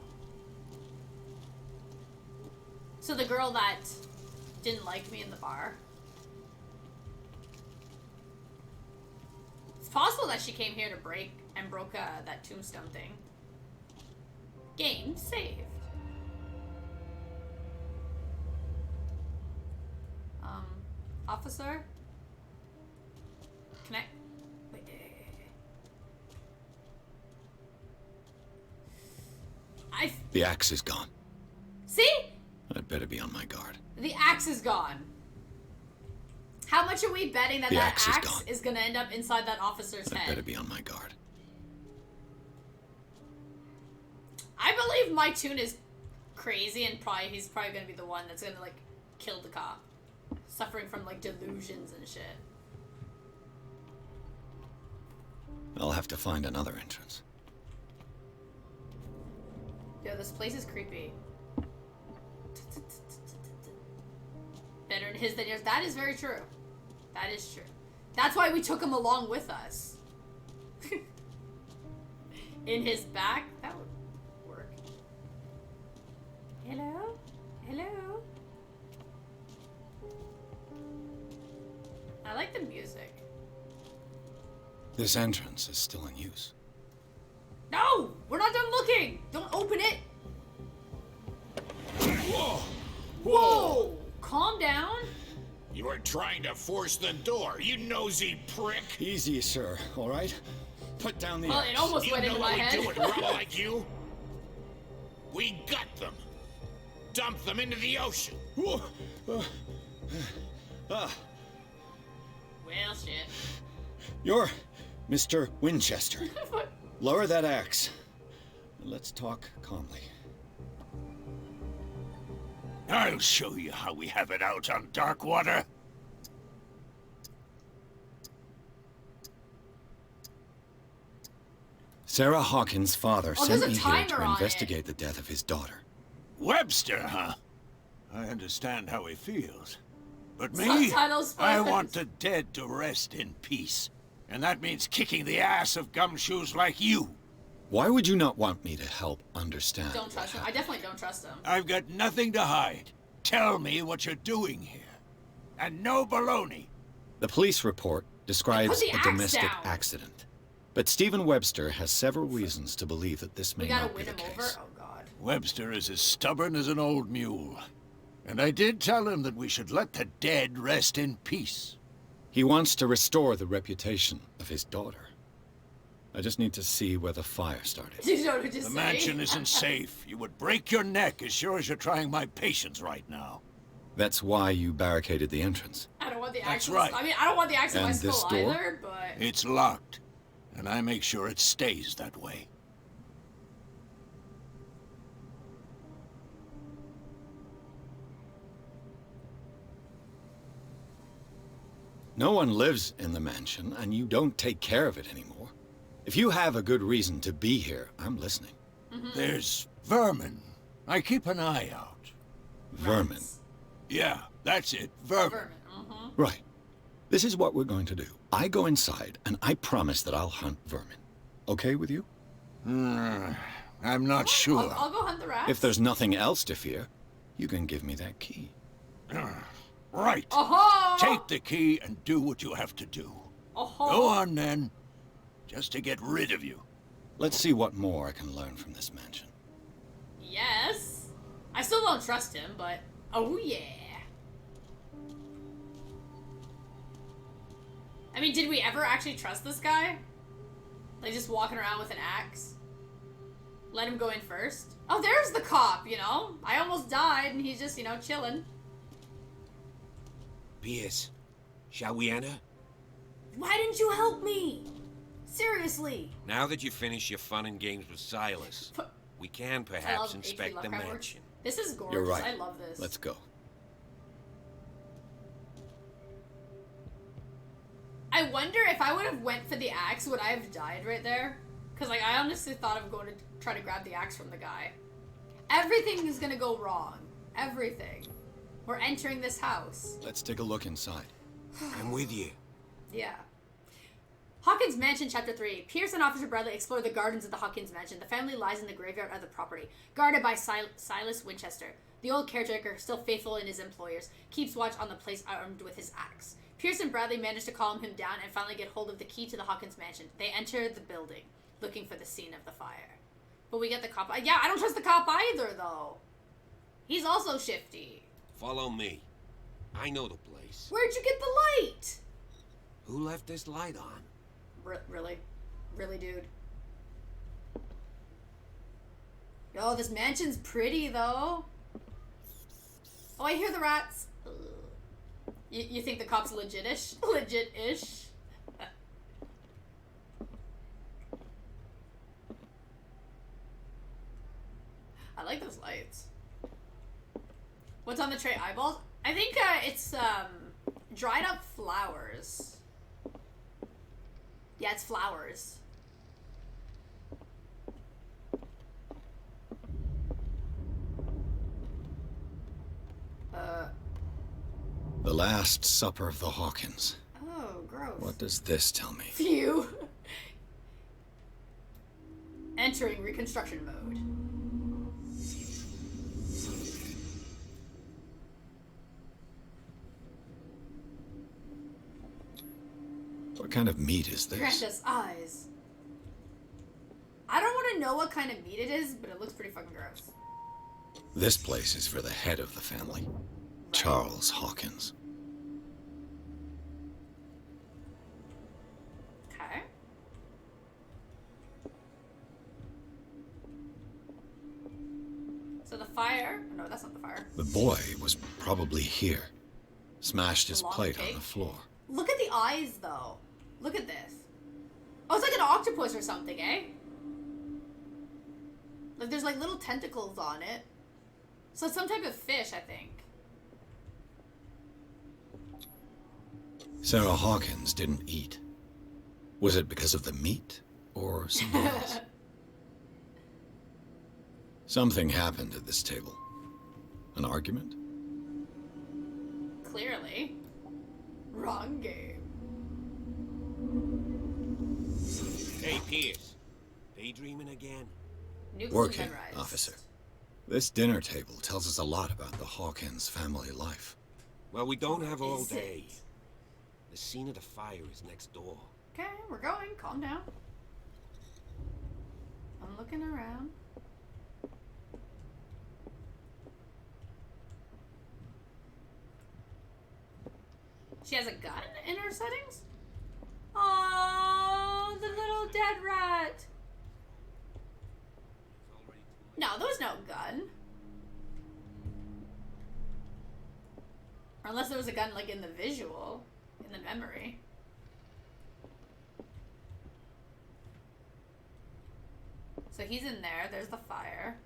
So the girl that didn't like me in the bar. It's possible that she came here to broke that tombstone thing. Game saved. Officer? Can I... Wait. The axe is gone. See? I'd better be on my guard. The axe is gone. How much are we betting that The that axe axe is is gonna end up inside that officer's I'd head? better be on my guard. I believe my tune is crazy, and he's probably gonna be the one that's gonna like kill the cop, suffering from like delusions and shit. I'll have to find another entrance. Yo, this place is creepy. Better in his than yours. That is very true. That is true. That's why we took him along with us. In his back? That would work. Hello? Hello? I like the music. This entrance is still in use. No! We're not done looking! Don't open it! Whoa! Whoa! Calm down. You are trying to force the door, you nosy prick! Easy, sir, all right? Put down the Well, axe. it almost went into my head. You know what we do with route like you? We gut them. Dump them into the ocean. Well, shit. You're Mr. Winchester. Lower that axe. Let's talk calmly. I'll show you how we have it out on Darkwater. Sarah Hawkins' father Oh, sent there's a me here timer to on investigate the death of his daughter. Webster, huh? I understand how he feels. But me, Subtitles I first. want the dead to rest in peace. And that means kicking the ass of gumshoes like you. Why would you not want me to help understand? Don't trust him. I definitely don't trust him. I've got nothing to hide. Tell me what you're doing here. And no baloney. The police report describes Put the a axe domestic down. accident. But Stephen Webster has several reasons to believe that this may We gotta not be win the him case. over? Oh, God. Webster is as stubborn as an old mule. And I did tell him that we should let the dead rest in peace. He wants to restore the reputation of his daughter. I just need to see where the fire started. You know what to The say? mansion isn't safe. You would break your neck as sure as you're trying my patience right now. That's why you barricaded the entrance. I don't want the That's axe. right. I mean, I don't want the axe in my And this skull door? either, but... It's locked. And I make sure it stays that way. No one lives in the mansion, and you don't take care of it anymore. If you have a good reason to be here, I'm listening. There's vermin. I keep an eye out. Vermin. Yeah, that's it. Vermin. Right. This is what we're going to do. I go inside, and I promise that I'll hunt vermin. Okay with you? I'm not sure. I'll go hunt the rats. If there's nothing else to fear, you can give me that key. Right. Oh-ho! Take the key and do what you have to do. Oh-ho! Go on, then. just to get rid of you. Let's see what more I can learn from this mansion. Yes. I still don't trust him, but oh yeah. I mean, did we ever actually trust this guy? Like, just walking around with an axe? Let him go in first? Oh, there's the cop, you know? I almost died, and he's just, you know, chilling. Pierce, shall we enter? Why didn't you help me? Seriously. Now that you've finished your fun and games with Silas, we can perhaps inspect the mansion. This is gorgeous. You're right. I love this. Let's go. I wonder if I would have went for the axe, would I have died right there? Because, like, I honestly thought of going to try to grab the axe from the guy. Everything is going to go wrong. Everything. We're entering this house. Let's take a look inside. I'm with you. Yeah. Hawkins Mansion, Chapter 3. Pierce and Officer Bradley explore the gardens of the Hawkins Mansion. The family lies in the graveyard of the property, guarded by Silas Winchester. The old caretaker, still faithful in his employers, keeps watch on the place armed with his axe. Pierce and Bradley manage to calm him down and finally get hold of the key to the Hawkins Mansion. They enter the building, looking for the scene of the fire. But we get the cop. Yeah, I don't trust the cop either, though. He's also shifty. Follow me. I know the place. Where'd you get the light? Who left this light on? Really? Really, dude? Yo, this mansion's pretty, though. Oh, I hear the rats. Ugh. You think the cop's legit-ish? Legit-ish? I like those lights. What's on the tray? Eyeballs? I think it's dried up flowers. Yeah, it's flowers. The Last Supper of the Hawkins. Oh, gross. What does this tell me? Phew. Entering reconstruction mode. What kind of meat is this? Grant us eyes. I don't want to know what kind of meat it is, but it looks pretty fucking gross. This place is for the head of the family, Charles Hawkins. Okay. So the fire... No, that's not the fire. The boy was probably here. Smashed his Long plate on cake. the floor. Look at the eyes, though. Look at this. Oh, it's like an octopus or something, eh? Like, there's like little tentacles on it. So it's some type of fish, I think. Sarah Hawkins didn't eat. Was it because of the meat or something else? Something happened at this table. An argument? Clearly. Wrong game. Hey, Pierce. Daydreaming again? Nukes Working, and sunrise. officer. This dinner table tells us a lot about the Hawkins family life. Well, we don't have all Is day. it? The scene of the fire is next door. Okay, we're going. Calm down. I'm looking around. She has a gun in her settings? Oh, the little dead rat. No, there was no gun. Or unless there was a gun, like, in the visual, in the memory. So he's in there. There's the fire.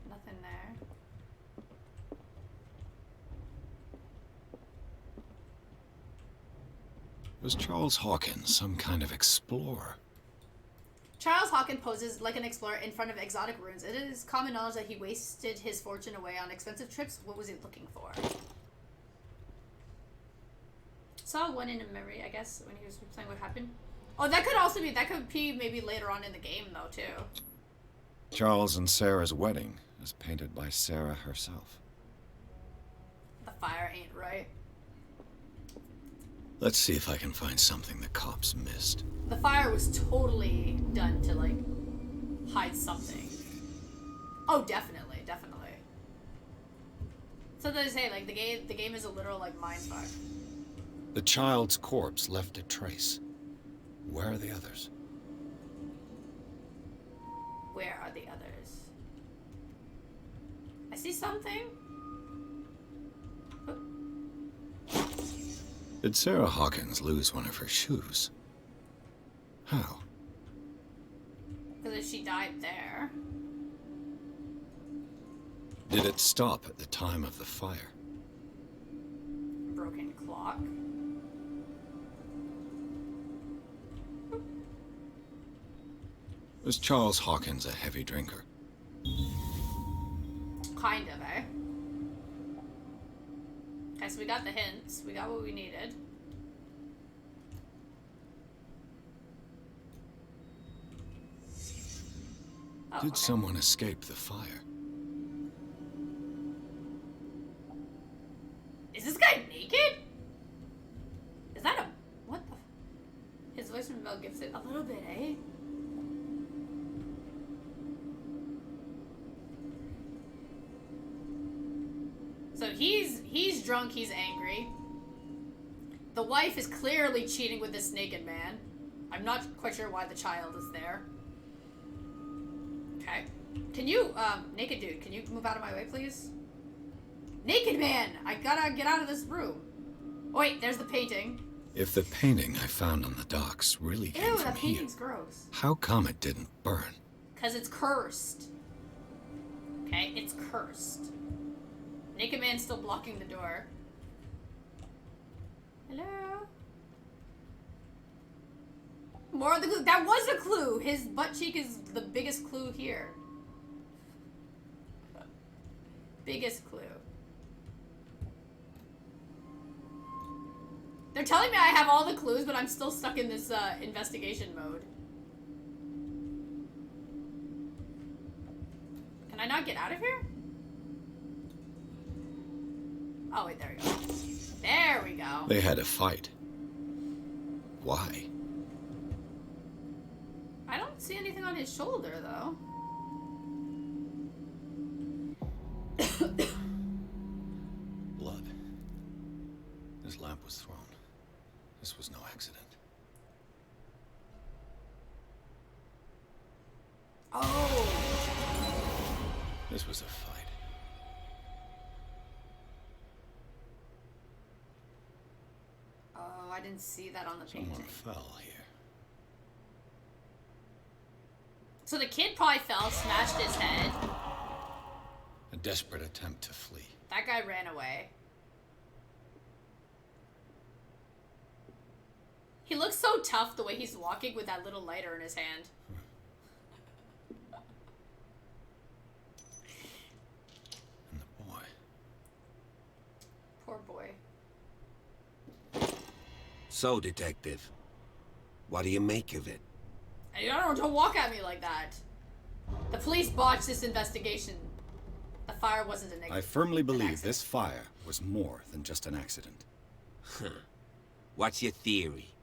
Nothing there. Was Charles Hawkins some kind of explorer? Charles Hawkins poses like an explorer in front of exotic ruins. It is common knowledge that he wasted his fortune away on expensive trips. What was he looking for? Saw one in a memory, I guess, when he was playing what happened. Oh, that could also be, that could be maybe later on in the game, though, too. Charles and Sarah's wedding is painted by Sarah herself. The fire ain't right. Let's see if I can find something the cops missed. The fire was totally done to, like, hide something. Oh, definitely, definitely. So they say, like, the game is a literal, like, mindfuck. The child's corpse left a trace. Where are the others? Where are the others? I see something. Did Sarah Hawkins lose one of her shoes? How? Because if she died there. Did it stop at the time of the fire? Broken clock. Was Charles Hawkins a heavy drinker? Kind of, eh? Okay, so we got the hints. We got what we needed. Oh, Did okay. someone escape the fire? Is this guy naked? Is that a... What the... His voice from Mel Gibson. A little bit, eh? So he's drunk, he's angry. The wife is clearly cheating with this naked man. I'm not quite sure why the child is there. Okay. Can you, naked dude, can you move out of my way, please? Naked man! I gotta get out of this room. Oh, wait, there's the painting. If the painting I found on the docks really came Ew, from that here, painting's gross. how come it didn't burn? Because it's cursed. Okay, it's cursed. Naked man still blocking the door. Hello? More of the clue. That was a clue! His butt cheek is the biggest clue here. Biggest clue. They're telling me I have all the clues, but I'm still stuck in this investigation mode. Can I not get out of here? Oh, wait, there we go. There we go. They had a fight. Why? I don't see anything on his shoulder, though. Blood. This lamp was thrown. This was no accident. Oh. This was a fight. Oh, I didn't see that on the painting. Someone fell here. So the kid probably fell, smashed his head. A desperate attempt to flee. That guy ran away. He looks so tough the way he's walking with that little lighter in his hand. And the boy. Poor boy. So, Detective, what do you make of it? And you don't walk at me like that. The police botched this investigation. The fire wasn't a I firmly believe this fire was more than just an accident. Huh. What's your theory?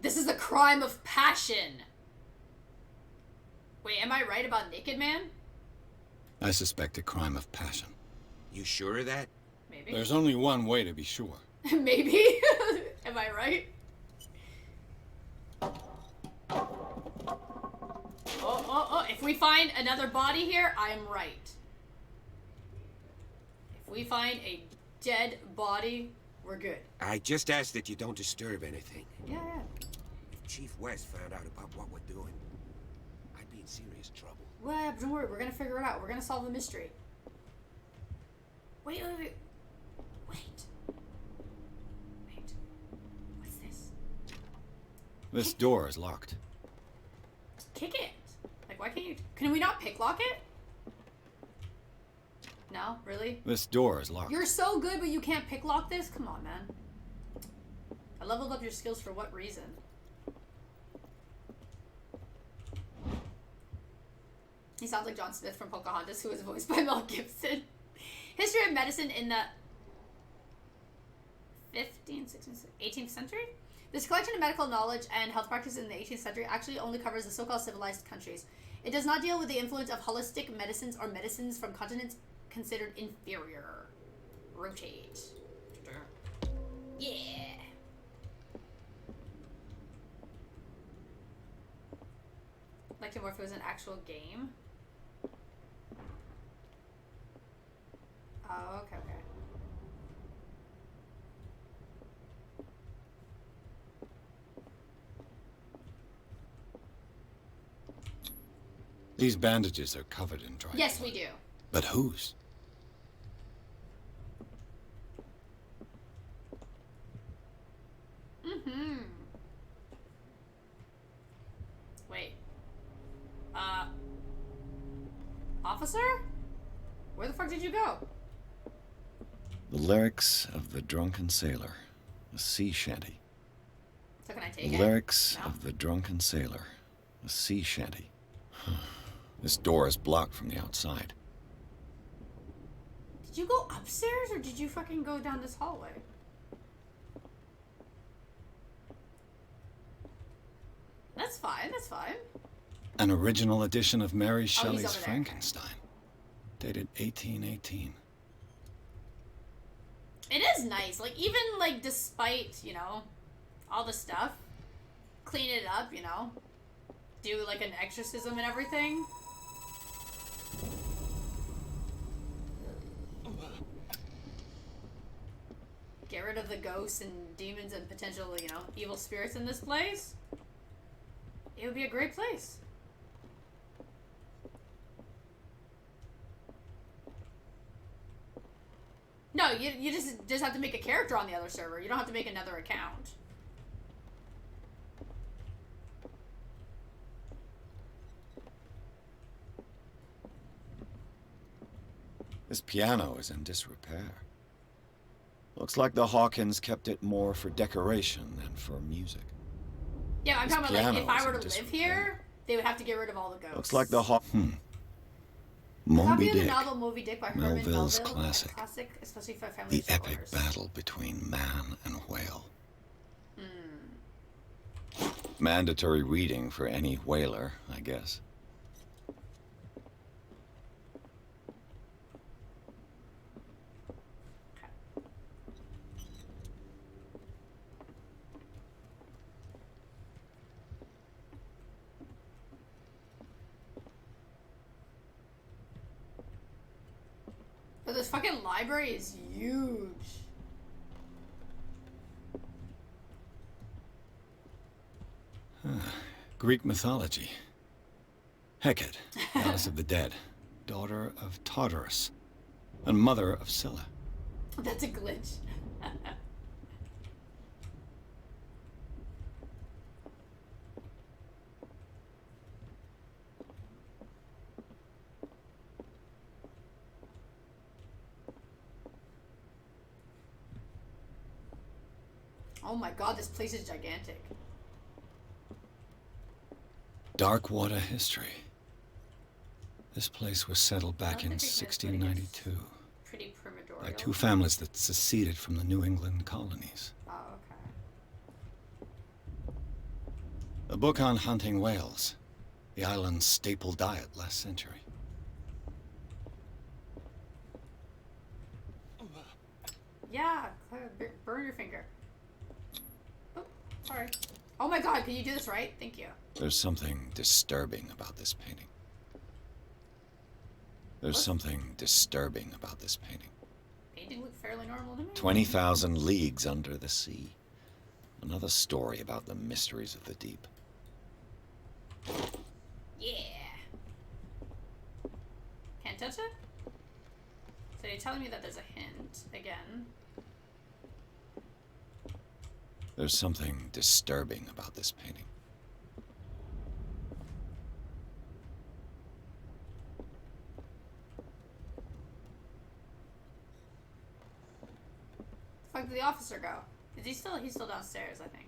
This is a crime of passion. Wait, am I right about Naked Man? I suspect a crime of passion. You sure of that? Maybe. There's only one way to be sure. Maybe. Am I right? Oh. If we find another body here, I am right. If we find a dead body, we're good. I just ask that you don't disturb anything. Yeah. If Chief West found out about what we're doing, I'd be in serious trouble. Well, don't worry, we're gonna figure it out. We're gonna solve the mystery. Wait. What's this? This door is locked. Kick it. Like, why can't you... Can we not picklock it? No? Really? This door is locked. You're so good, but you can't picklock this? Come on, man. I leveled up your skills for what reason? He sounds like John Smith from Pocahontas, who was voiced by Mel Gibson. History of medicine in the... 15th, 16th, 18th century? This collection of medical knowledge and health practices in the 18th century actually only covers the so-called civilized countries. It does not deal with the influence of holistic medicines or medicines from continents considered inferior. Rotate. Yeah. Like to more if it was an actual game. Oh, okay. These bandages are covered in dry Yes, blood. we do. But whose? Mm-hmm. Wait. Officer? Where the fuck did you go? The lyrics of the drunken sailor. A sea shanty. So can I take The it? lyrics No? of the drunken sailor. A sea shanty. This door is blocked from the outside. Did you go upstairs or did you fucking go down this hallway? That's fine, that's fine. An original edition of Mary Shelley's over there, okay. Frankenstein. Dated 1818. It is nice. Like, even, like, despite, you know, all the stuff, clean it up, you know, do, like, an exorcism and everything. Get rid of the ghosts and demons and potential, you know, evil spirits in this place. It would be a great place. No, you just have to make a character on the other server. You don't have to make another account. This piano is in disrepair. Looks like the Hawkins kept it more for decoration than for music. Yeah, I'm This talking about, like, if piano I is were in to live disrepair. here, they would have to get rid of all the ghosts. Looks like the Copy Moby of the Dick. novel Moby Dick by Herman Melville's Melville. classic. Classic, especially for family The epic scholars. battle between man and whale. Hmm. Mandatory reading for any whaler, I guess. But this fucking library is huge. Greek mythology. Hecate, goddess of the dead, daughter of Tartarus, and mother of Scylla. That's a glitch. Oh my god, this place is gigantic. Dark water history. This place was settled back in Not the Greek myth, but it gets 1692 Pretty primordial. by two families that seceded from the New England colonies. Oh, okay. A book on hunting whales, the island's staple diet last century. Yeah, burn your finger. Oh, sorry. Oh my god, can you do this right? Thank you. There's something disturbing about this painting. There's something disturbing about this painting. Painting looked fairly normal to me. 20,000 leagues under the sea. Another story about the mysteries of the deep. Yeah. Can't touch it? So you're telling me that there's a hint again. There's something disturbing about this painting. The fuck did the officer go? Is he still? He's still downstairs, I think.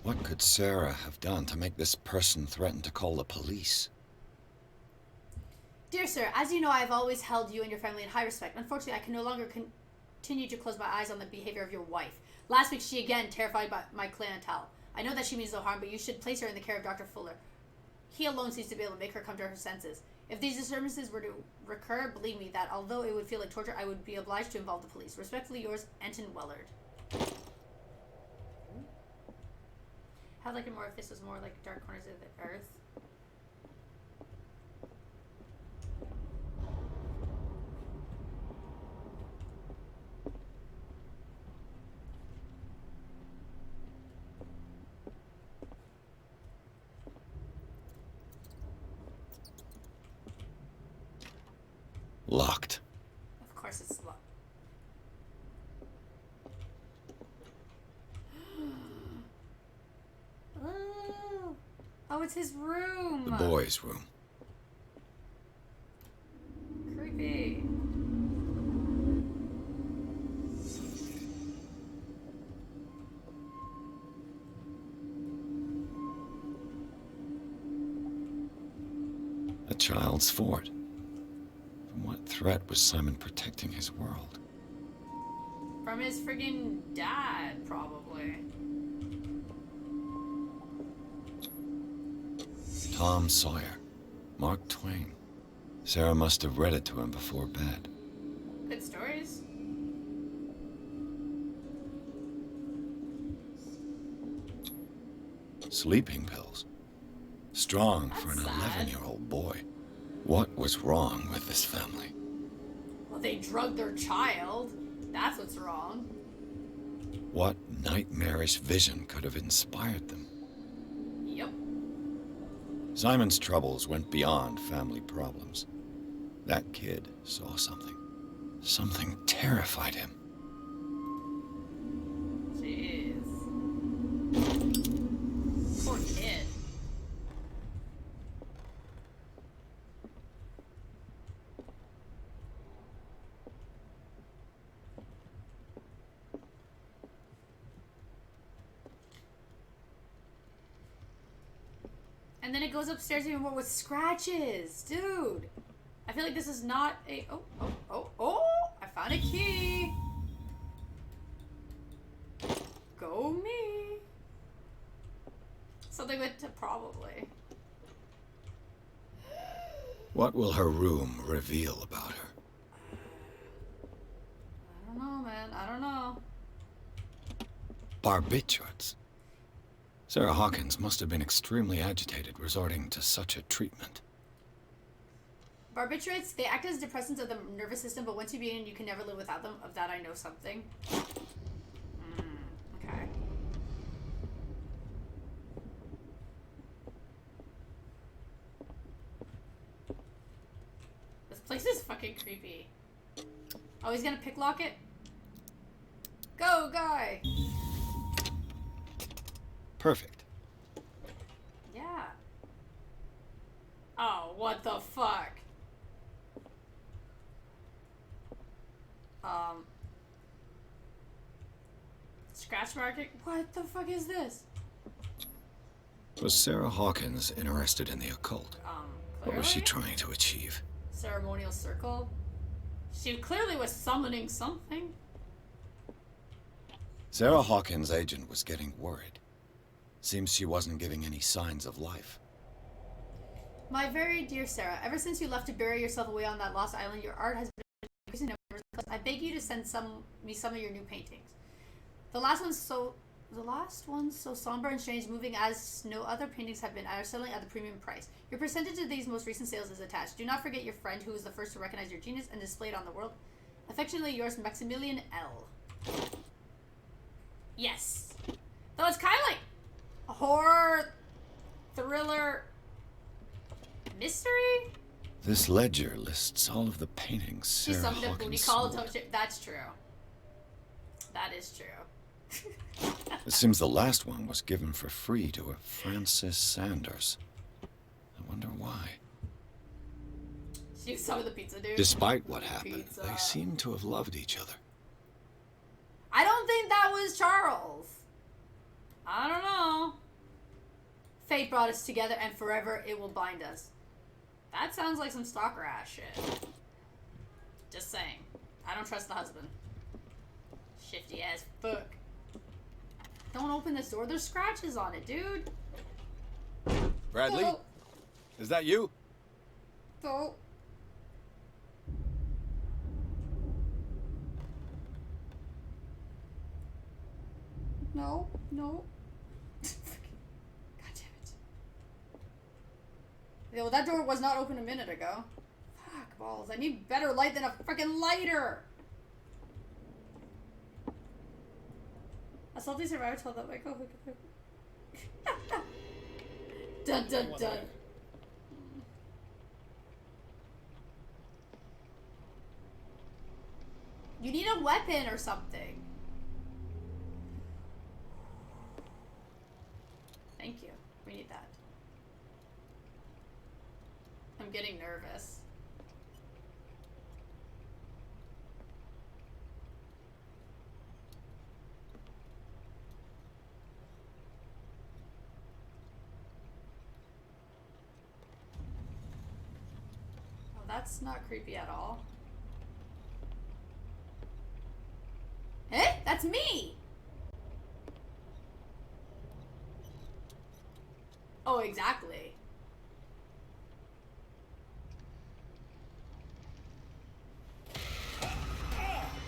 What could Sarah have done to make this person threaten to call the police? Dear sir, as you know, I have always held you and your family in high respect. Unfortunately, I can no longer continue to close my eyes on the behavior of your wife. Last week, she again terrified by my clientele. I know that she means no harm, but you should place her in the care of Dr. Fuller. He alone seems to be able to make her come to her senses. If these disturbances were to recur, believe me that although it would feel like torture, I would be obliged to involve the police. Respectfully yours, Anton Wellard. I'd like it more if this was more like Dark Corners of the Earth. Locked. Of course it's locked. Oh, it's his room. The boys' room. Creepy. A child's fort. From what threat was Simon protecting his world? From his friggin' dad, probably. Tom Sawyer. Mark Twain. Sarah must have read it to him before bed. Good stories. Sleeping pills. Strong for an That's sad. 11-year-old boy. What was wrong with this family? Well, they drugged their child. That's what's wrong. What nightmarish vision could have inspired them? Yep. Simon's troubles went beyond family problems. That kid saw something. Something terrified him. Jeez. Poor kid. And then it goes upstairs even more with scratches. Dude. I feel like this is not a... Oh. I found a key. Go me. Something with probably. What will her room reveal about her? I don't know, man. I don't know. Barbiturates. Sarah Hawkins must have been extremely agitated resorting to such a treatment. Barbiturates, they act as depressants of the nervous system, but once you begin, you can never live without them. Of that I know something. Okay. This place is fucking creepy. Oh, he's gonna picklock it? Go, guy! Perfect. Yeah. Oh, what the fuck? Scratch market? What the fuck is this? Was Sarah Hawkins interested in the occult? What was she trying to achieve? Ceremonial circle? She clearly was summoning something. Sarah Hawkins' agent was getting worried. Seems she wasn't giving any signs of life. My very dear Sarah, ever since you left to bury yourself away on that lost island, your art has been increasing numbers. I beg you to send me some of your new paintings. The last one's so somber and strange, moving as no other paintings have been, are selling at the premium price. Your percentage of these most recent sales is attached. Do not forget your friend who was the first to recognize your genius and display it on the world. Affectionately yours, Maximilian L. Yes. Though it's kind of like a horror, thriller, mystery? This ledger lists all of the paintings She Sarah summoned a booty Hawkins call. sold. That's true. That is true. It seems the last one was given for free to a Francis Sanders. I wonder why. She summoned the pizza dude. Despite what happened, Pizza. they seem to have loved each other. I don't think that was Charles. I don't know. Fate brought us together and forever it will bind us. That sounds like some stalker ass shit. Just saying. I don't trust the husband. Shifty as fuck. Don't open this door. There's scratches on it, dude. Bradley? Oh. Is that you? Oh. No, no. God damn it. Yo, that door was not open a minute ago. Fuck balls. I need better light than a freaking lighter. A salty survivor told that Michael who could. Dun dun dun. You need a weapon or something. Thank you. We need that. I'm getting nervous. Oh, that's not creepy at all. Hey, that's me! Oh, exactly.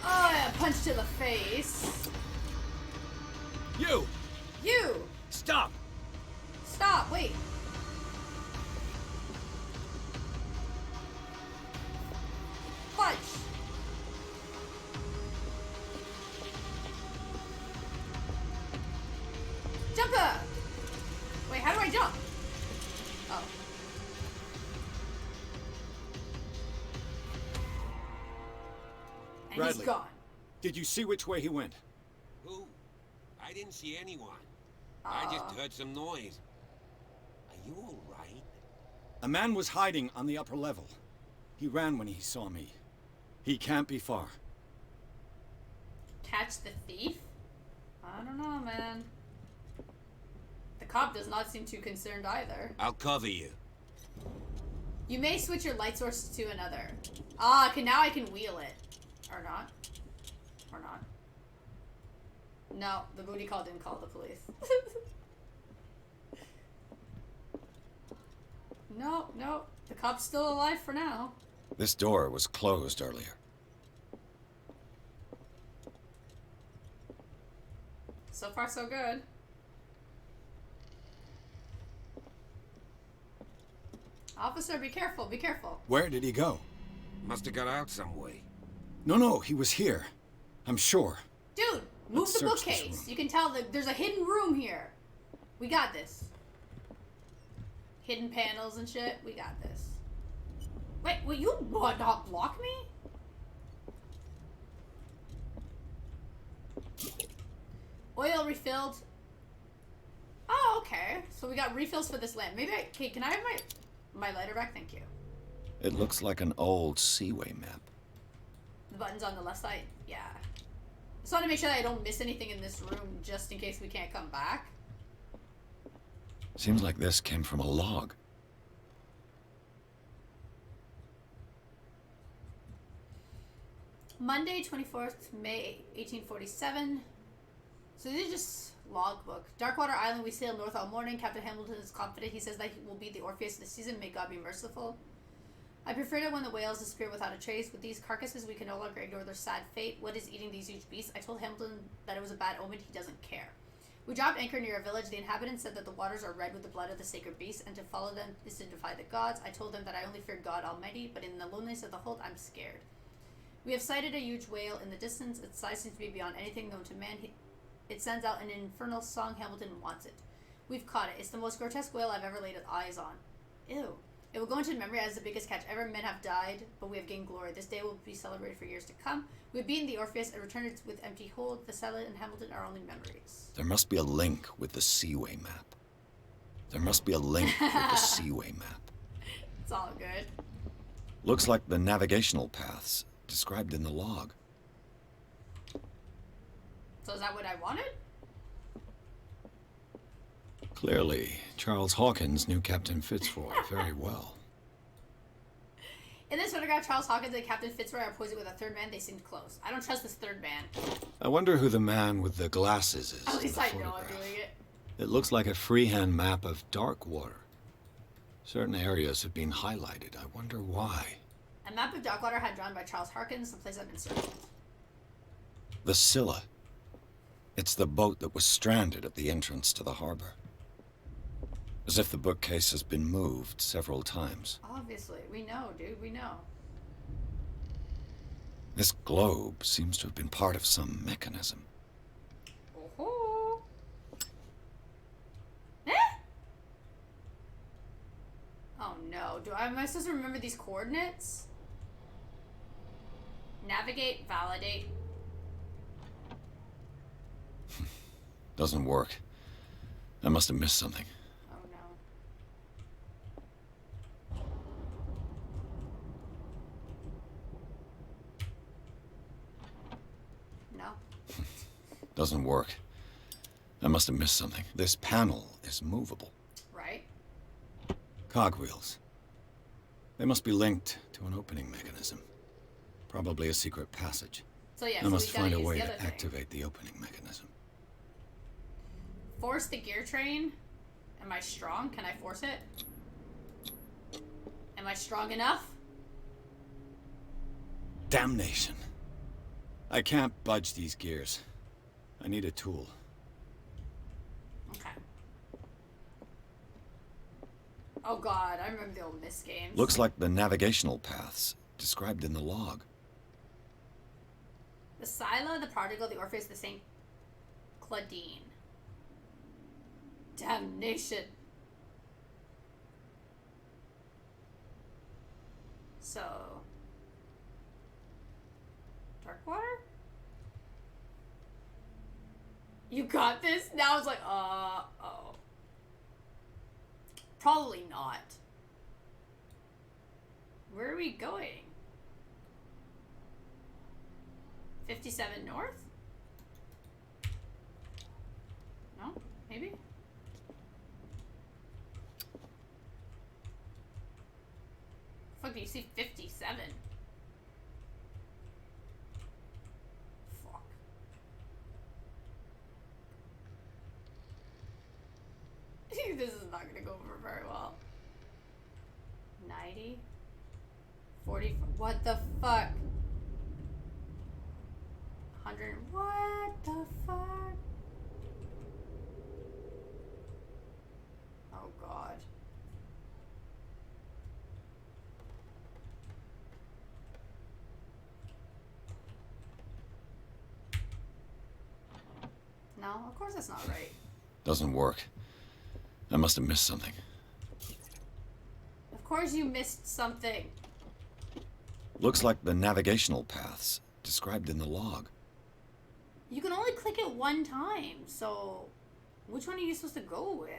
Oh, yeah, punch to the face. You! You! Stop! Stop, wait. Punch! Jumper! Wait, how do I jump? Oh. And Bradley, he's gone. did you see which way he went? Who? I didn't see anyone. I just heard some noise. Are you all right? A man was hiding on the upper level. He ran when he saw me. He can't be far. Catch the thief? I don't know, man. The cop does not seem too concerned either. I'll cover you. You may switch your light source to another. Ah, okay, now I can wheel it. Or not. Or not. No, the booty call didn't call the police. No, no. The cop's still alive for now. This door was closed earlier. So far, so good. Officer, be careful, be careful. Where did he go? Must have got out some way. No, he was here. I'm sure. Dude, move Let's the search this bookcase. room. You can tell that there's a hidden room here. We got this. Hidden panels and shit. We got this. Wait, will you not block me? Oil refilled. Oh, okay. So we got refills for this lamp. Maybe okay, can I have my lighter back? Thank you. It looks like an old Seaway map. The button's on the left side? Yeah. Just want to make sure that I don't miss anything in this room just in case we can't come back. Seems like this came from a log. Monday, 24th May, 1847. So these are just logbook. Darkwater Island, we sailed north all morning. Captain Hamilton is confident. He says that he will be the Orpheus of the season. May God be merciful. I preferred it when the whales disappear without a trace. With these carcasses, we can no longer ignore their sad fate. What is eating these huge beasts? I told Hamilton that it was a bad omen. He doesn't care. We dropped anchor near a village. The inhabitants said that the waters are red with the blood of the sacred beasts, and to follow them is to defy the gods. I told them that I only feared God Almighty, but in the loneliness of the hold, I'm scared. We have sighted a huge whale in the distance. Its size seems to be beyond anything known to man. It sends out an infernal song. Hamilton wants it. We've caught it. It's the most grotesque whale I've ever laid eyes on. Ew. It will go into memory as the biggest catch ever. Men have died, but we have gained glory. This day will be celebrated for years to come. We've beaten the Orpheus and returned it with empty hold. The Sella and Hamilton are only memories. There must be a link with the Seaway map. There must be a link with the Seaway map. It's all good. Looks like the navigational paths described in the log. So is that what I wanted? Clearly, Charles Hawkins knew Captain Fitzroy very well. In this photograph, Charles Hawkins and Captain Fitzroy are posing with a third man. They seemed close. I don't trust this third man. I wonder who the man with the glasses is. At least in the I know I'm photograph. doing it. It looks like a freehand map of dark water. Certain areas have been highlighted. I wonder why. A map of Darkwater had drawn by Charles Harkins. The place I've been searching. The Scylla. It's the boat that was stranded at the entrance to the harbor. As if the bookcase has been moved several times. Obviously. We know, dude. We know. This globe seems to have been part of some mechanism. Oh. Eh? Oh no. Am I supposed to remember these coordinates? Navigate, validate. Doesn't work. I must have missed something. Oh no. No. Doesn't work. I must have missed something. This panel is movable. Right? Cogwheels. They must be linked to an opening mechanism. Probably a secret passage. So yeah, I so must we gotta find a use way the to other thing. activate the opening mechanism. Force the gear train. Am I strong? Can I force it? Am I strong enough? Damnation. I can't budge these gears. I need a tool. Okay. Oh god, I remember the old Myst games. Looks like the navigational paths described in the log. The Scylla, the Prodigal, the Orpheus, the St. Claudine. Damnation. So... Darkwater? You got this? Now it's like, oh. Probably not. Where are we going? 57 north? No? Maybe? Fuck, do you see 57? Fuck. This is not gonna go over very well. 90? 40? What the fuck? 100? What the fuck? Oh god. No, of course that's not right. Doesn't work. I must have missed something. Of course you missed something. Looks like the navigational paths described in the log. You can only click it one time, so which one are you supposed to go with?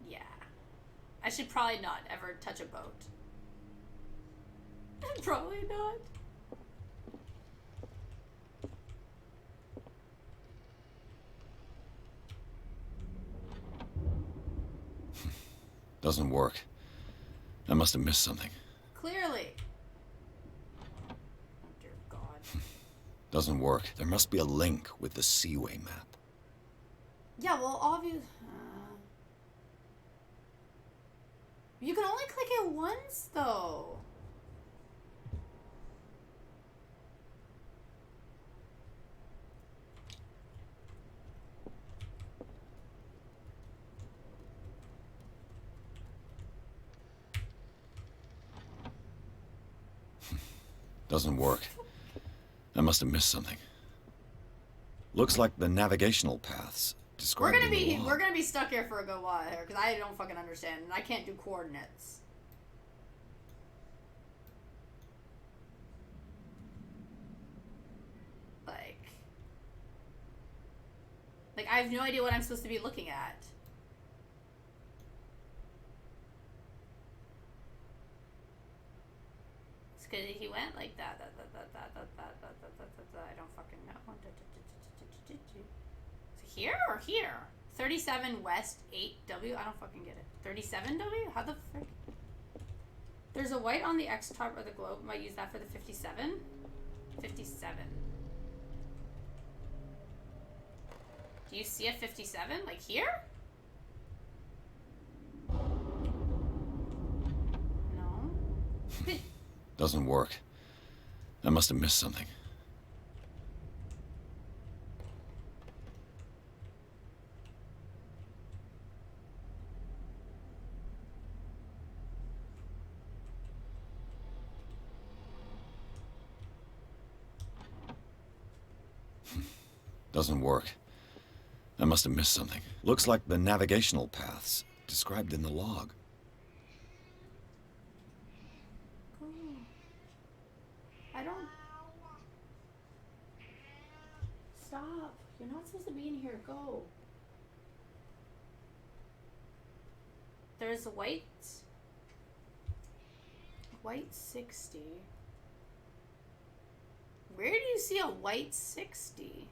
Yeah. I should probably not ever touch a boat. Probably not. Doesn't work. I must have missed something. Clearly. Oh dear God. Doesn't work. There must be a link with the Seaway map. Yeah, well, obviously. You can only click it once, though. Doesn't work. I must have missed something. Looks like the navigational paths described in the log. We're gonna be stuck here for a good while here because I don't fucking understand and I can't do coordinates. Like I have no idea what I'm supposed to be looking at. It's because he went like that. I don't fucking know. So here or here? 37 West 8W? I don't fucking get it. 37W? How the frick? There's a white on the X top of the globe. Might use that for the 57. 57. Do you see a 57? Like here? No. Doesn't work. I must have missed something. Doesn't work. I must have missed something. Looks like the navigational paths described in the log. Oh. I don't... Stop. You're not supposed to be in here. Go. There's a white... White 60. Where do you see a white 60?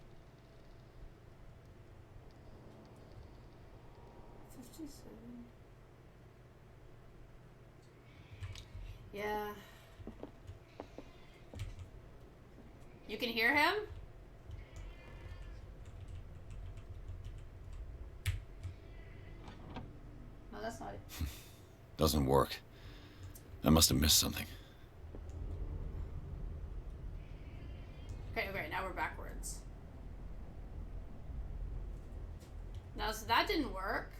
57. Yeah. You can hear him? No, that's not it. Doesn't work. I must have missed something. Okay, now we're backwards. Now, so that didn't work.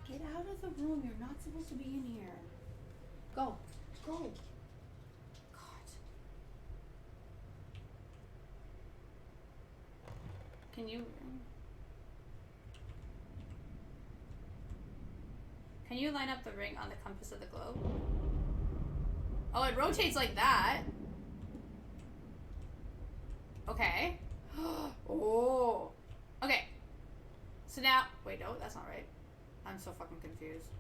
Get out of the room. You're not supposed to be in here. Go. Go. God. Can you line up the ring on the compass of the globe? Oh, it rotates like that. Okay. Oh. Okay. So now, wait, no, that's not right. I'm so fucking confused.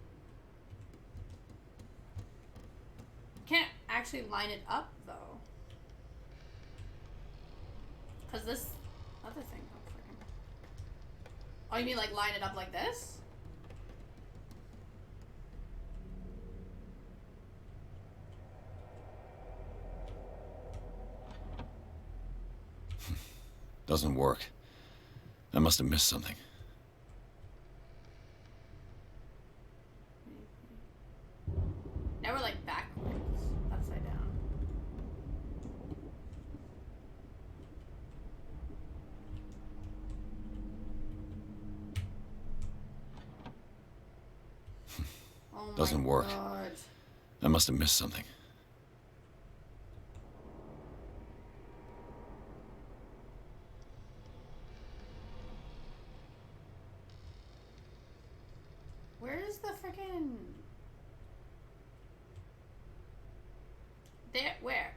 Can't actually line it up though. Cause this other thing. Oh, you mean like line it up like this? Doesn't work. I must have missed something. Now we're like backwards, upside down. Oh Doesn't my work. God. I must have missed something. Where's the freaking... There, where?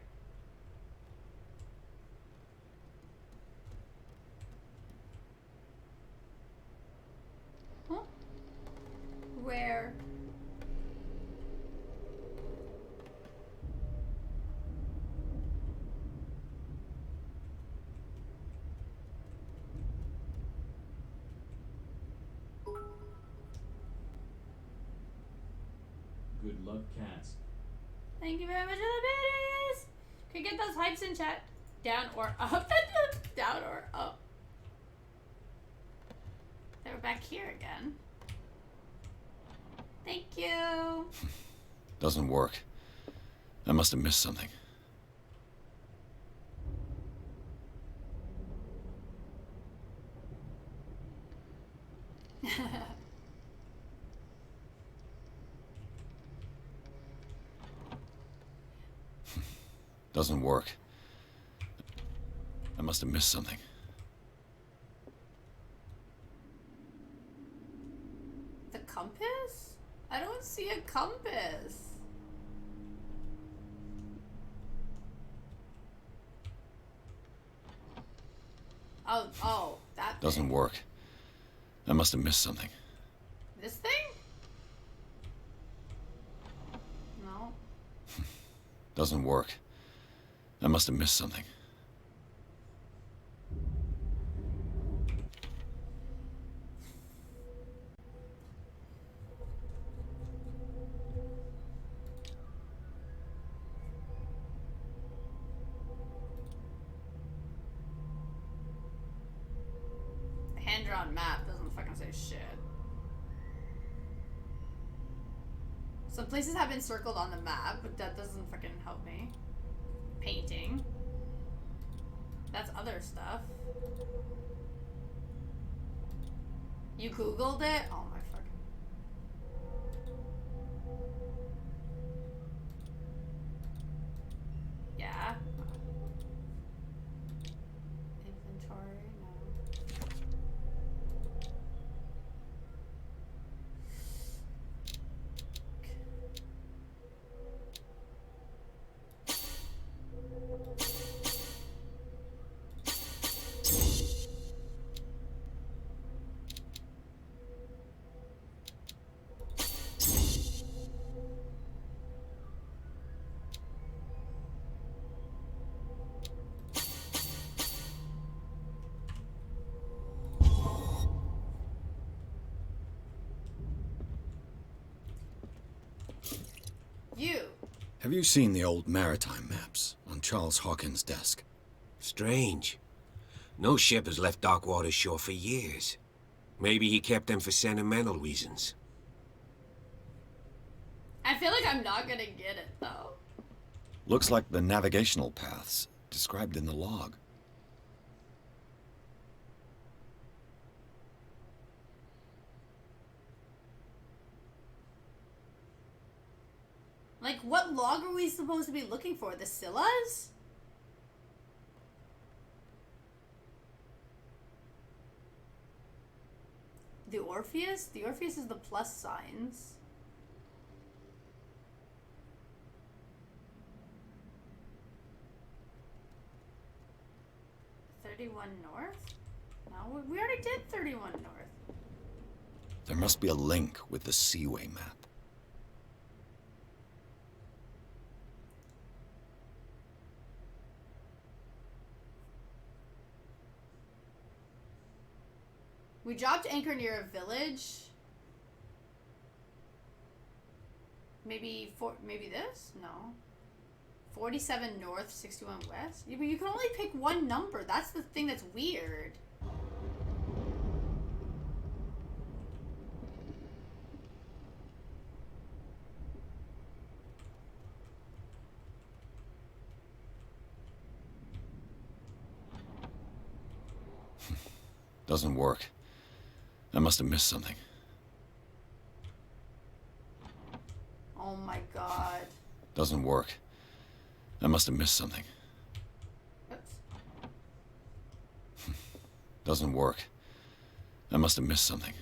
Huh? Where? Good luck, cats. Thank you very much for the biddies! Can you get those hypes in chat? Down or up? Down or up? They're back here again. Thank you! Doesn't work. I must have missed something. Doesn't work. I must have missed something. The compass? I don't see a compass. Oh, that thing. Doesn't work. I must have missed something. This thing? No. Doesn't work. I must have missed something. Hand-drawn map doesn't fucking say shit. Some places have been circled on the map, but that doesn't fucking help me. Painting. That's other stuff. You Googled it? Oh my fucking... Yeah. Inventory, no. You. Have you seen the old maritime maps on Charles Hawkins' desk? Strange. No ship has left Darkwater's shore for years. Maybe he kept them for sentimental reasons. I feel like I'm not gonna get it, though. Looks like the navigational paths described in the log. Like, what log are we supposed to be looking for? The Scyllas? The Orpheus? The Orpheus is the plus signs. $31 North? No, we already did 31 North. There must be a link with the Seaway map. We dropped anchor near a village. Maybe this? No. 47 north, 61 west. You can only pick one number. That's the thing that's weird. Doesn't work. I must have missed something. Oh my god. Doesn't work. I must have missed something. Oops. Doesn't work. I must have missed something.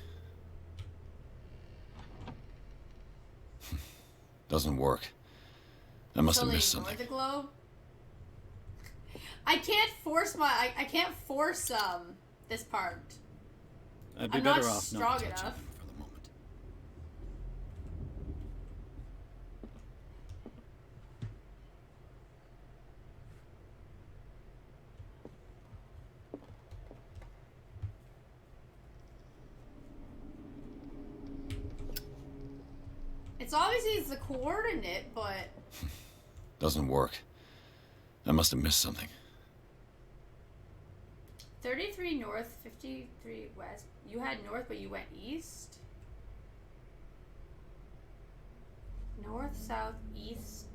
Doesn't work. I must have missed something. The globe. I can't force I can't force this part. I'd be I'm better not off strong not touching enough. him for the moment. It's obviously the coordinate, but Doesn't work. I must have missed something. 33 north, 53 west. You had north, but you went east. North, south, east,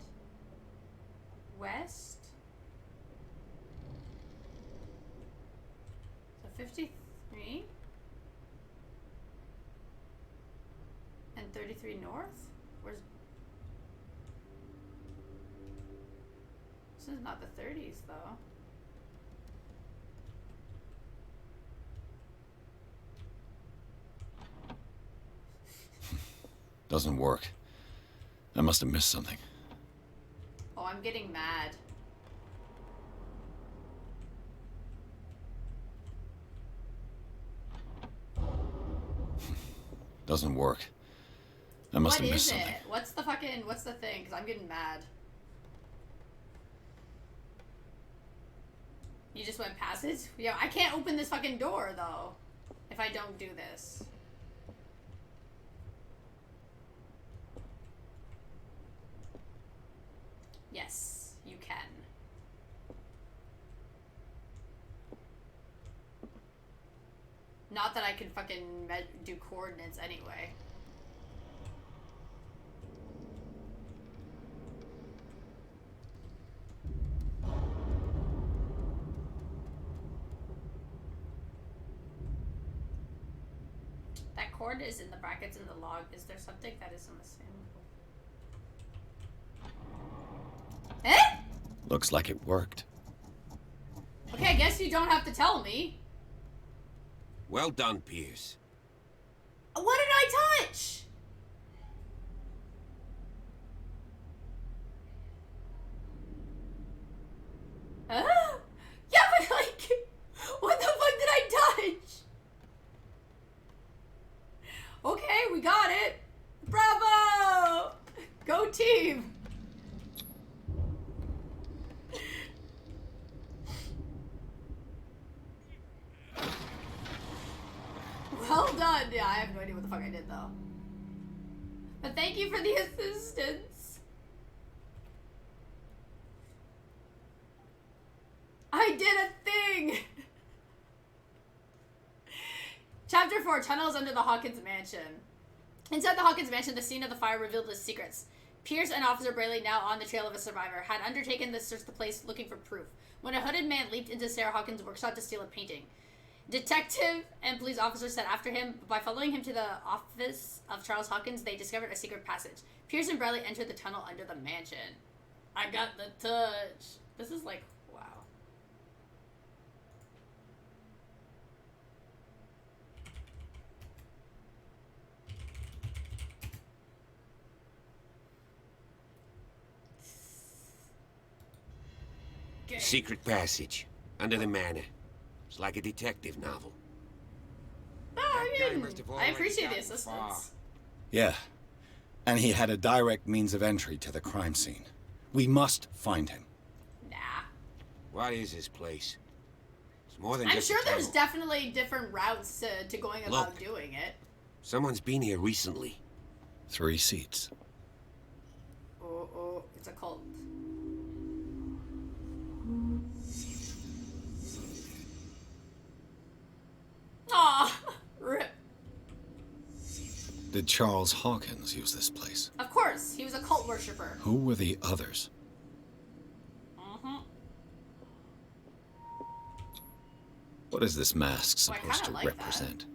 west. So 53 and 33 north. Where's this? Is not the 30s though. Doesn't work. I must have missed something. Oh, I'm getting mad. Doesn't work. I must have missed something. What's the thing? Because I'm getting mad. You just went past it? Yo, I can't open this fucking door, though. If I don't do this. Yes, you can. Not that I can fucking do coordinates anyway. That coordinate is in the brackets in the log. Is there something that is in the same? Eh? Looks like it worked. Okay, I guess you don't have to tell me. Well done, Pierce. What did I touch? Yeah, but like, what the fuck did I touch? Okay, we got it. Bravo! Go team! Well done. Yeah, I have no idea what the fuck I did though. But thank you for the assistance. I did a thing! Chapter 4, Tunnels Under the Hawkins Mansion. Inside the Hawkins Mansion, the scene of the fire revealed its secrets. Pierce and Officer Brayley, now on the trail of a survivor, had undertaken to search the place looking for proof, when a hooded man leaped into Sarah Hawkins' workshop to steal a painting. Detective and police officers set after him. By following him to the office of Charles Hawkins, they discovered a secret passage. Pierce and Brayley entered the tunnel under the mansion. I got the touch. This is like, wow. Secret passage. Under the manor. It's like a detective novel. I appreciate the assistance. Yeah. And he had a direct means of entry to the crime scene. We must find him. Nah. What is this place? It's more than I'm just sure a tunnel. there's definitely different routes to going about Look. doing it. Someone's been here recently. 3 seats. Oh, it's a cult. Aw, rip. Did Charles Hawkins use this place? Of course, he was a cult worshiper. Who were the others? What is this mask Well, I supposed kinda to like that. represent?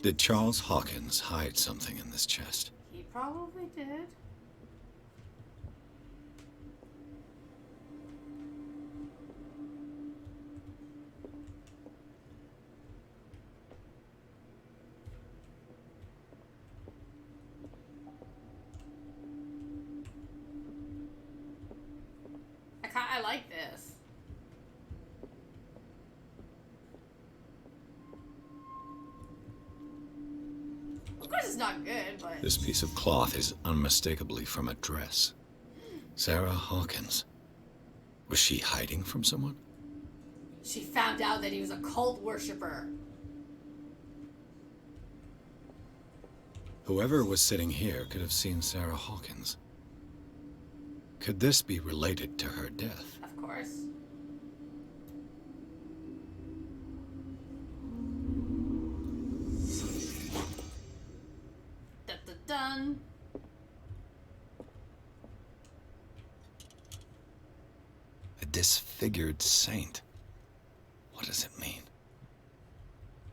Did Charles Hawkins hide something in this chest? He probably did. I like this. Of course it's not good, but... This piece of cloth is unmistakably from a dress. Sarah Hawkins. Was she hiding from someone? She found out that he was a cult worshiper. Whoever was sitting here could have seen Sarah Hawkins. Could this be related to her death? Of course. Dun. A disfigured saint. What does it mean?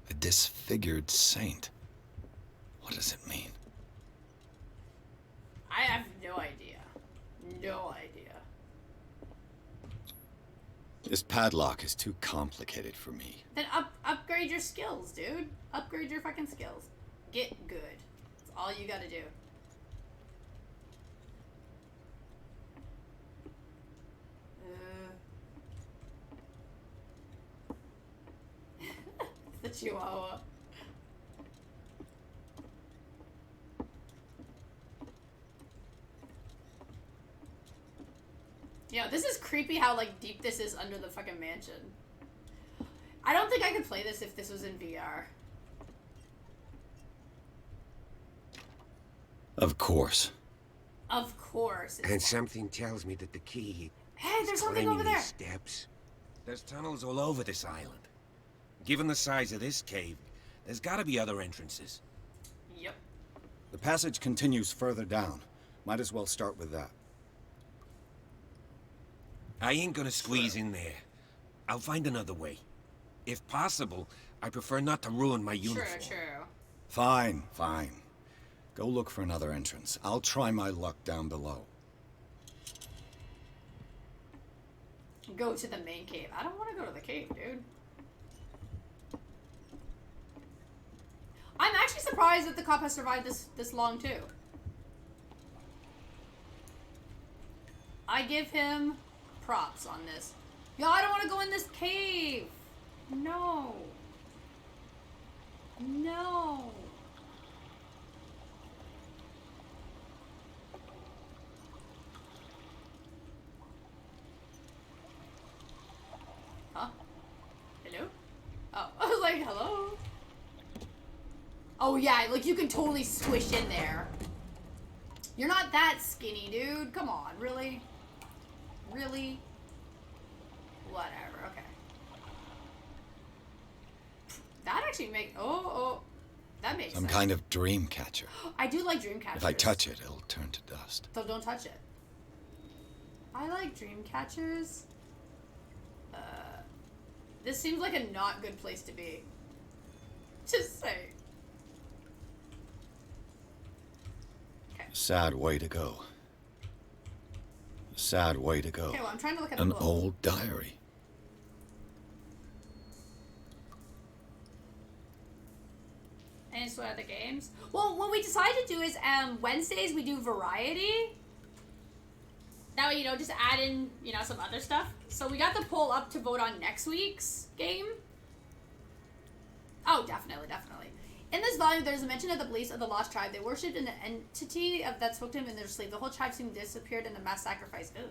A disfigured saint. What does it mean? I have no idea. No idea. This padlock is too complicated for me. Then upgrade your skills, dude. Upgrade your fucking skills. Get good. That's all you gotta do. chihuahua. Yeah, this is creepy how, like, deep this is under the fucking mansion. I don't think I could play this if this was in VR. Of course. Of course. And something tells me that the key... Hey, there's is something climbing over there. these steps. There's tunnels all over this island. Given the size of this cave, there's gotta be other entrances. Yep. The passage continues further down. Might as well start with that. I ain't gonna squeeze in there. I'll find another way. If possible, I prefer not to ruin my uniform. True. Fine, fine. Go look for another entrance. I'll try my luck down below. Go to the main cave. I don't want to go to the cave, dude. I'm actually surprised that the cop has survived this long, too. I give him props on this. Yo, I don't want to go in this cave. No. No. Huh? Hello? Oh, I was like, hello? Oh yeah, like you can totally squish in there. You're not that skinny, dude. Come on, really? Really? Whatever, okay. That actually makes... that makes Some sense. kind of dream catcher. I do like dream catchers. If I touch it, it'll turn to dust. So don't touch it. I like dream catchers. This seems like a not good place to be. Just say. Sad way to go. Sad way to go. Okay, well, I'm trying to look at An the book. old diary. Any sort of other games? Well, what we decided to do is Wednesdays we do variety. That way, just add in, some other stuff. So we got the poll up to vote on next week's game. Oh, definitely. In this volume, there's a mention of the beliefs of the lost tribe. They worshipped an entity that spoke to him in their sleep. The whole tribe seemed disappeared in the mass sacrifice. Ooh.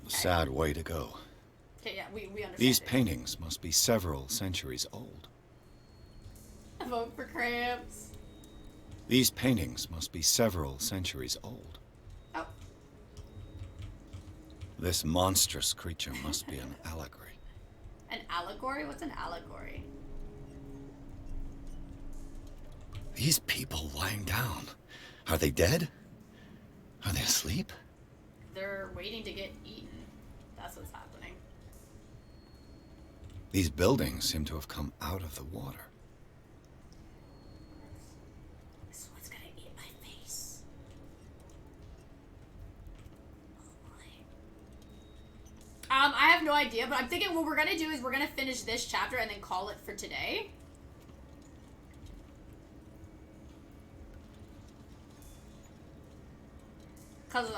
Sad way to go. Okay, yeah, we understand. These paintings must be several centuries old. Vote for cramps. These paintings must be several centuries old. Oh. This monstrous creature must be an allegory. An allegory? What's an allegory? These people lying down. Are they dead? Are they asleep? They're waiting to get eaten. That's what's happening. These buildings seem to have come out of the water. This one's gonna eat my face. Oh boy. I have no idea, but I'm thinking what we're gonna do is we're gonna finish this chapter and then call it for today. Cause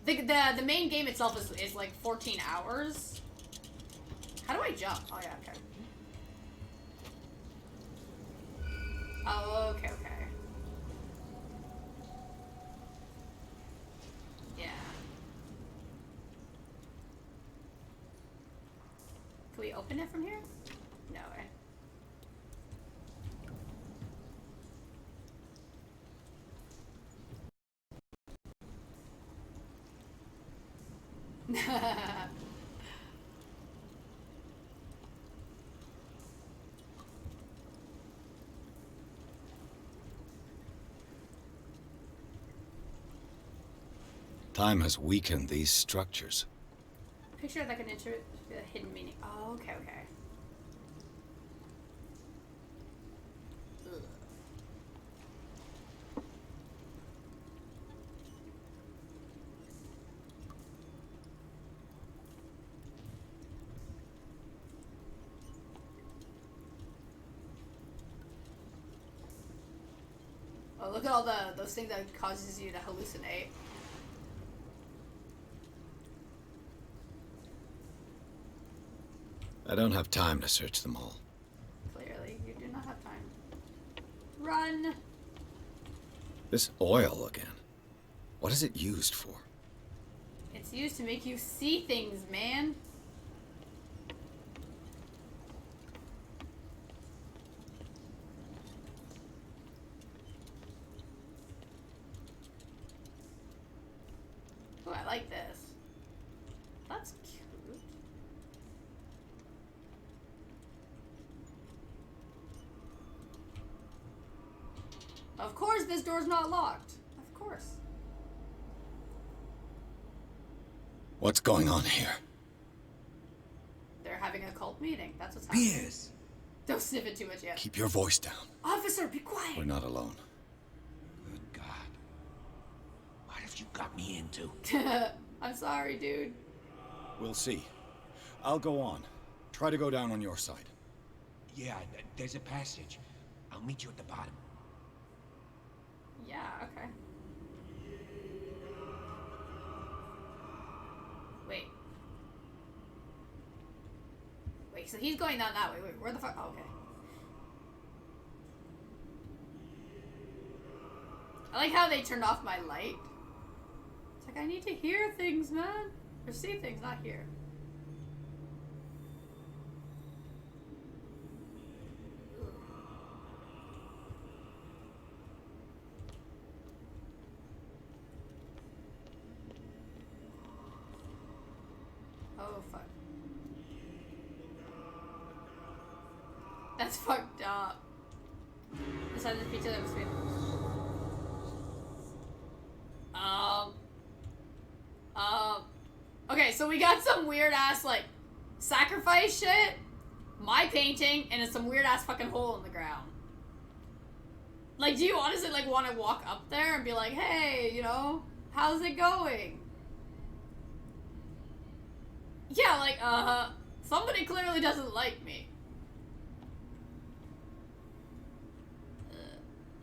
the main game itself is like 14 hours. How do I jump? Oh yeah, okay. Oh, okay. Yeah. Can we open it from here? No way. Time has weakened these structures. Picture like an hidden meaning. Oh, okay. Ugh. Oh, look at all those things that causes you to hallucinate. I don't have time to search them all. Run. This oil again. What is it used for? It's used to make you see things, man. Oh, I like this. That's cute. Of course this door's not locked. Of course. What's going on here? They're having a cult meeting. That's what's happening. Piers! Don't sniff it too much yet. Keep your voice down. Officer, be quiet. We're not alone. Good God. What have you got me into? I'm sorry, dude. We'll see. I'll go on. Try to go down on your side. Yeah, there's a passage. I'll meet you at the bottom. Yeah, okay. Wait. Wait, so he's going down that way. Wait, where the fuck? Oh, okay. I like how they turned off my light. It's like, I need to hear things, man. Or see things, not hear. Oh, fuck. That's fucked up. Decided to feature that was sweet. Okay, so we got some weird ass, like, sacrifice shit, my painting, and it's some weird ass fucking hole in the ground. Like, do you honestly, like, want to walk up there and be like, hey, you know, how's it going? Yeah, like, somebody clearly doesn't like me.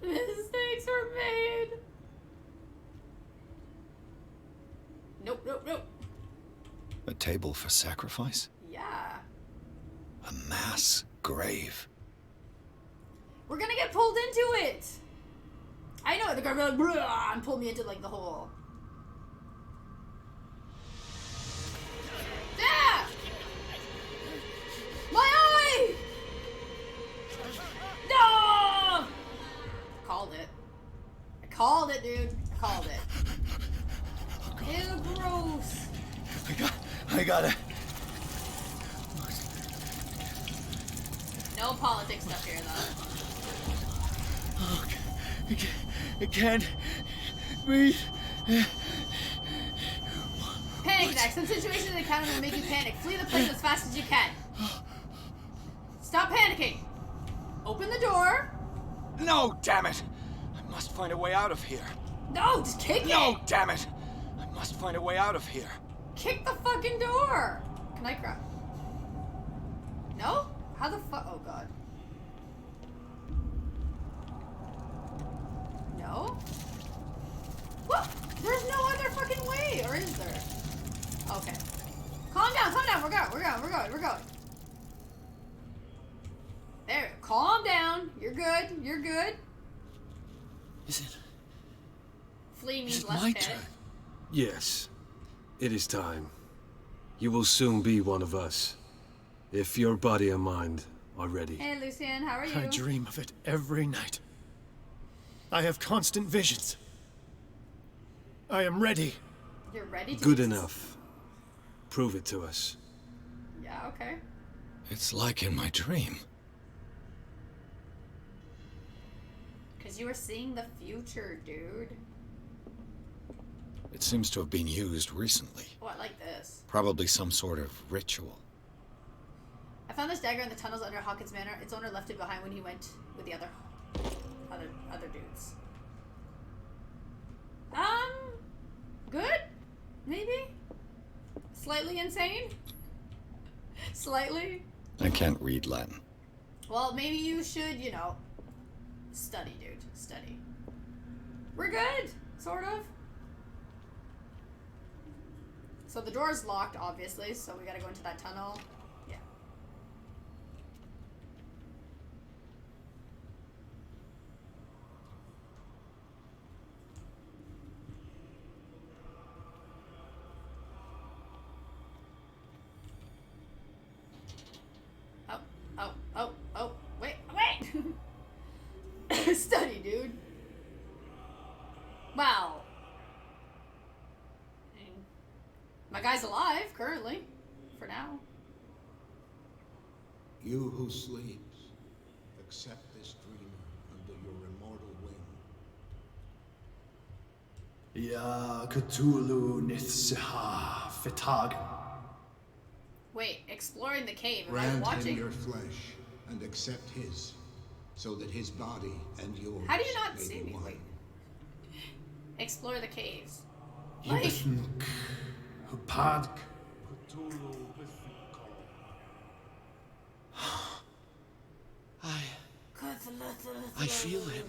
Mistakes were made. Nope, nope, nope. A table for sacrifice? Yeah. A mass grave. We're gonna get pulled into it. I know, they're gonna be like, "Bruh," and pull me into, like, the hole. Yeah! My eye! No! Called it. I called it, dude. I called it. Ew, gross. I gotta. No politics stuff here, though. Oh, I can't breathe. Panic attacks. Some situations in the encounter will make you panic. Flee the place as fast as you can. Stop panicking. Open the door. No, damn it! I must find a way out of here. No, just kick it. No, damn it! I must find a way out of here. Kick the fucking door. Can I grab? No? How the fuck? Oh god. No? What? There's no other fucking way, or is there? Okay. Calm down, calm down. We're going. There, calm down. You're good. Is it? Flee means Is it less my panic. turn? Yes. It is time. You will soon be one of us. If your body and mind are ready. Hey, Lucian, how are you? I dream of it every night. I have constant visions. I am ready. You're ready to Good be- enough. Prove it to us. Yeah, okay. It's like in my dream. Because you were seeing the future, dude. It seems to have been used recently. Oh, I like this. Probably some sort of ritual. I found this dagger in the tunnels under Hawkins Manor. Its owner left it behind when he went with the other dudes. Good? Maybe? Slightly insane? Slightly? I can't read Latin. Well, maybe you should, you know, study, dude. Study. We're good, sort of. So the door's locked, obviously, so we gotta go into that tunnel. Yeah. guy's alive, currently. For now. You who sleeps, accept this dreamer under your immortal wing. Ya Cthulhu Nithsiha Fitag. Wait, exploring the cave. Am I Grant watching? him your flesh and accept his, so that his body and yours. How do you not may see be me? one. Wait. Explore the caves. Like, Yibthink Hupadk. I feel him.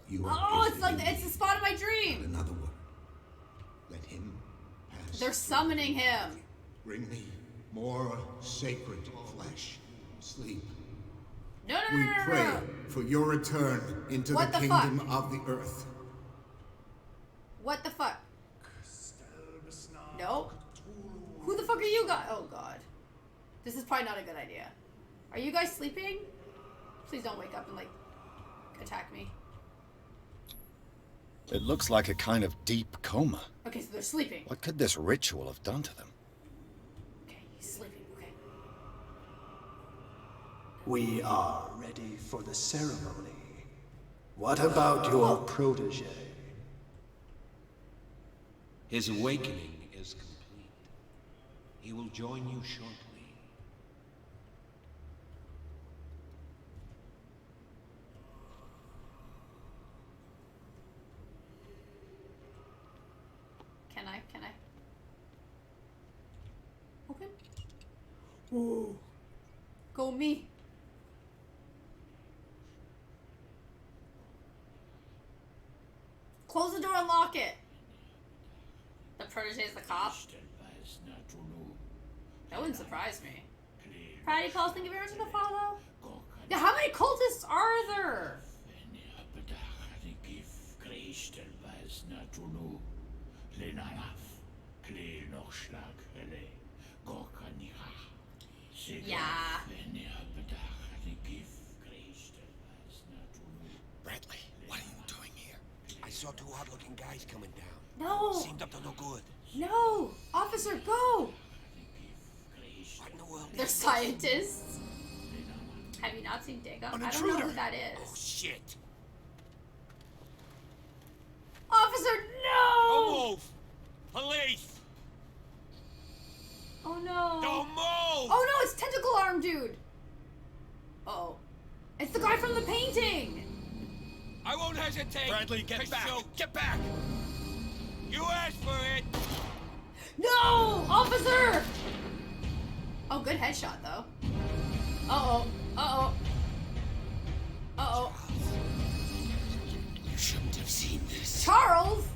You are oh, it's like it's the spot of my dream. another one. Let him pass. They're summoning him. Bring me more sacred flesh. Sleep. No, no, We no, no, pray no. for your return into What the the kingdom of the earth. What the fuck? No. Who the fuck are you guys? Oh god. This is probably not a good idea. Are you guys sleeping? Please don't wake up and like attack me. It looks like a kind of deep coma. Okay, so they're sleeping. What could this ritual have done to them? Okay, he's sleeping. Okay. We are ready for the ceremony. What about your protege? His awakening is complete. He will join you shortly. Can I? Open? Ooh. Go me. Close the door and lock it. The protege is the cop? That wouldn't surprise me. Patty calls, thank you very much for the follow. Yeah, how many cultists are there? Yeah. Bradley, what are you doing here? I saw two odd-looking guys coming down. No. Seemed up to no good. No! Officer, go! What in the world? They're scientists. Have you not seen Dago? I don't know who that is. Oh, shit. Officer, no! Don't move! Police! Oh no! Don't move! Oh no, it's Tentacle Arm Dude! Uh-oh. It's the guy from the painting! I won't hesitate! Bradley, get back! Get back! You asked for it! No! Officer! Oh, good headshot, though. Uh-oh. Uh-oh. Uh-oh. You shouldn't have seen this. Charles!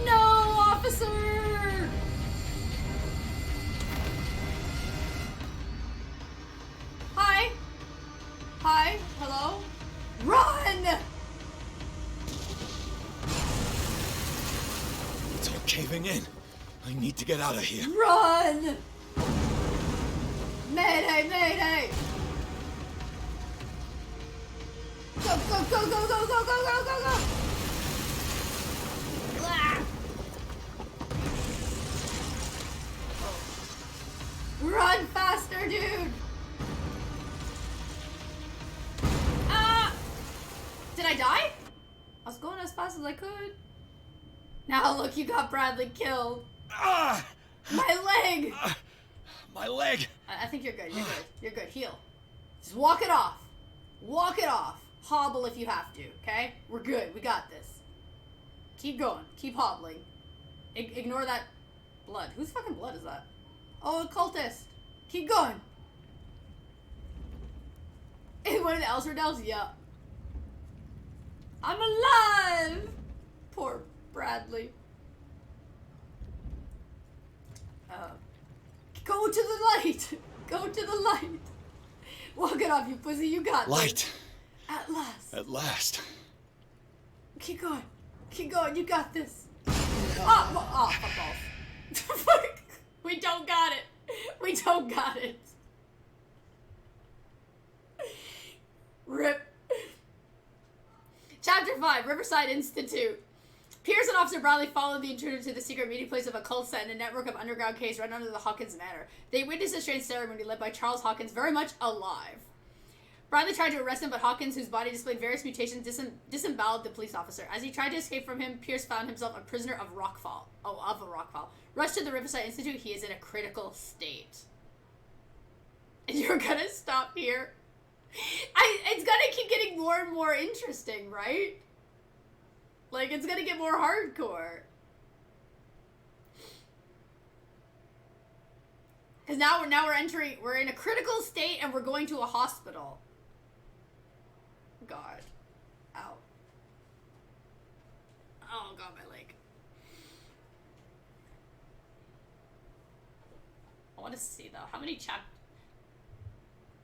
No, officer! Hi. Hi. Hello? Run! It's all caving in. I need to get out of here. Run! Mayday, mayday! Go, go, go, go, go, go, go, go, go, go! Ah! Run faster, dude! Ah! Did I die? I was going as fast as I could. Now look, you got Bradley killed. Ah! My leg! My leg! I think you're good. You're good. You're good. Heal. Just walk it off. Walk it off. Hobble if you have to, okay? We're good. We got this. Keep going. Keep hobbling. Ignore that blood. Whose fucking blood is that? Oh, a cultist. Keep going. One of the Elserdels? Yeah. I'm alive! Poor Bradley. Go to the light! Go to the light! Walk it off, you pussy. You got Light. this. At last. At last. Keep going. Keep going. You got this. Oh, fuck off. We don't got it. We don't got it. Rip. Chapter 5, Riverside Institute. Pierce and Officer Bradley followed the intruder to the secret meeting place of a cult set in a network of underground caves right under the Hawkins Manor. They witnessed a strange ceremony led by Charles Hawkins, very much alive. Bradley tried to arrest him, but Hawkins, whose body displayed various mutations, disemboweled the police officer. As he tried to escape from him, Pierce found himself a prisoner of a rockfall. Rushed to the Riverside Institute, he is in a critical state. And you're gonna stop here? It's gonna keep getting more and more interesting, right? Like, it's gonna get more hardcore. Because now we're in a critical state and we're going to a hospital. God. Ow. Oh, God, my leg. I want to see, though. How many chapters?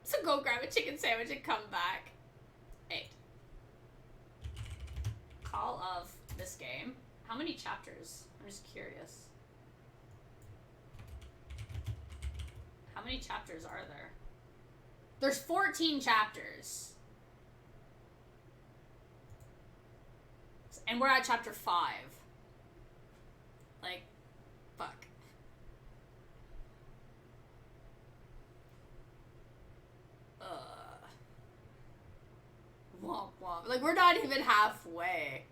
So go grab a chicken sandwich and come back. 8. Call of this game. How many chapters? I'm just curious. How many chapters are there? There's 14 chapters. And we're at chapter 5. Like, fuck. Womp womp. Like, we're not even halfway.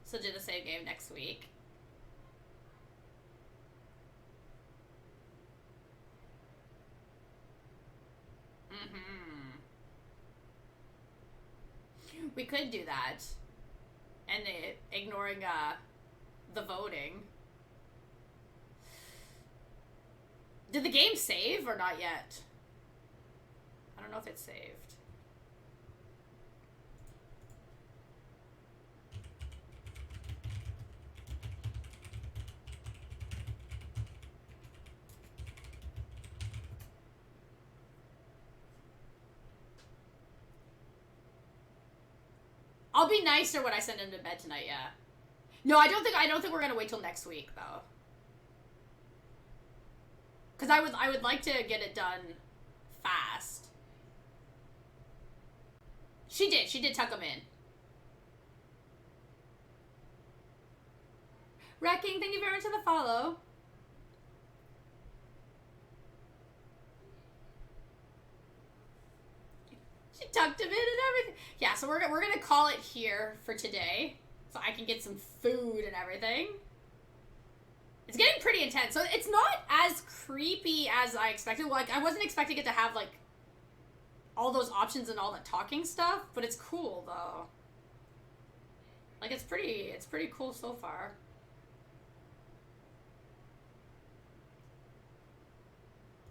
So do the same game next week. We could do that. And ignoring the voting. Did the game save or not yet? I don't know if it's saved. I'll be nicer when I send him to bed tonight, yeah. No, I don't think we're gonna wait till next week though. Cause I would like to get it done fast. She did tuck him in. Wrecking, thank you very much for the follow. She tucked him in and everything. Yeah, so we're gonna call it here for today, so I can get some food and everything. It's getting pretty intense. So it's not as creepy as I expected. Like, I wasn't expecting it to have like all those options and all that talking stuff, but it's cool though. Like, it's pretty cool so far.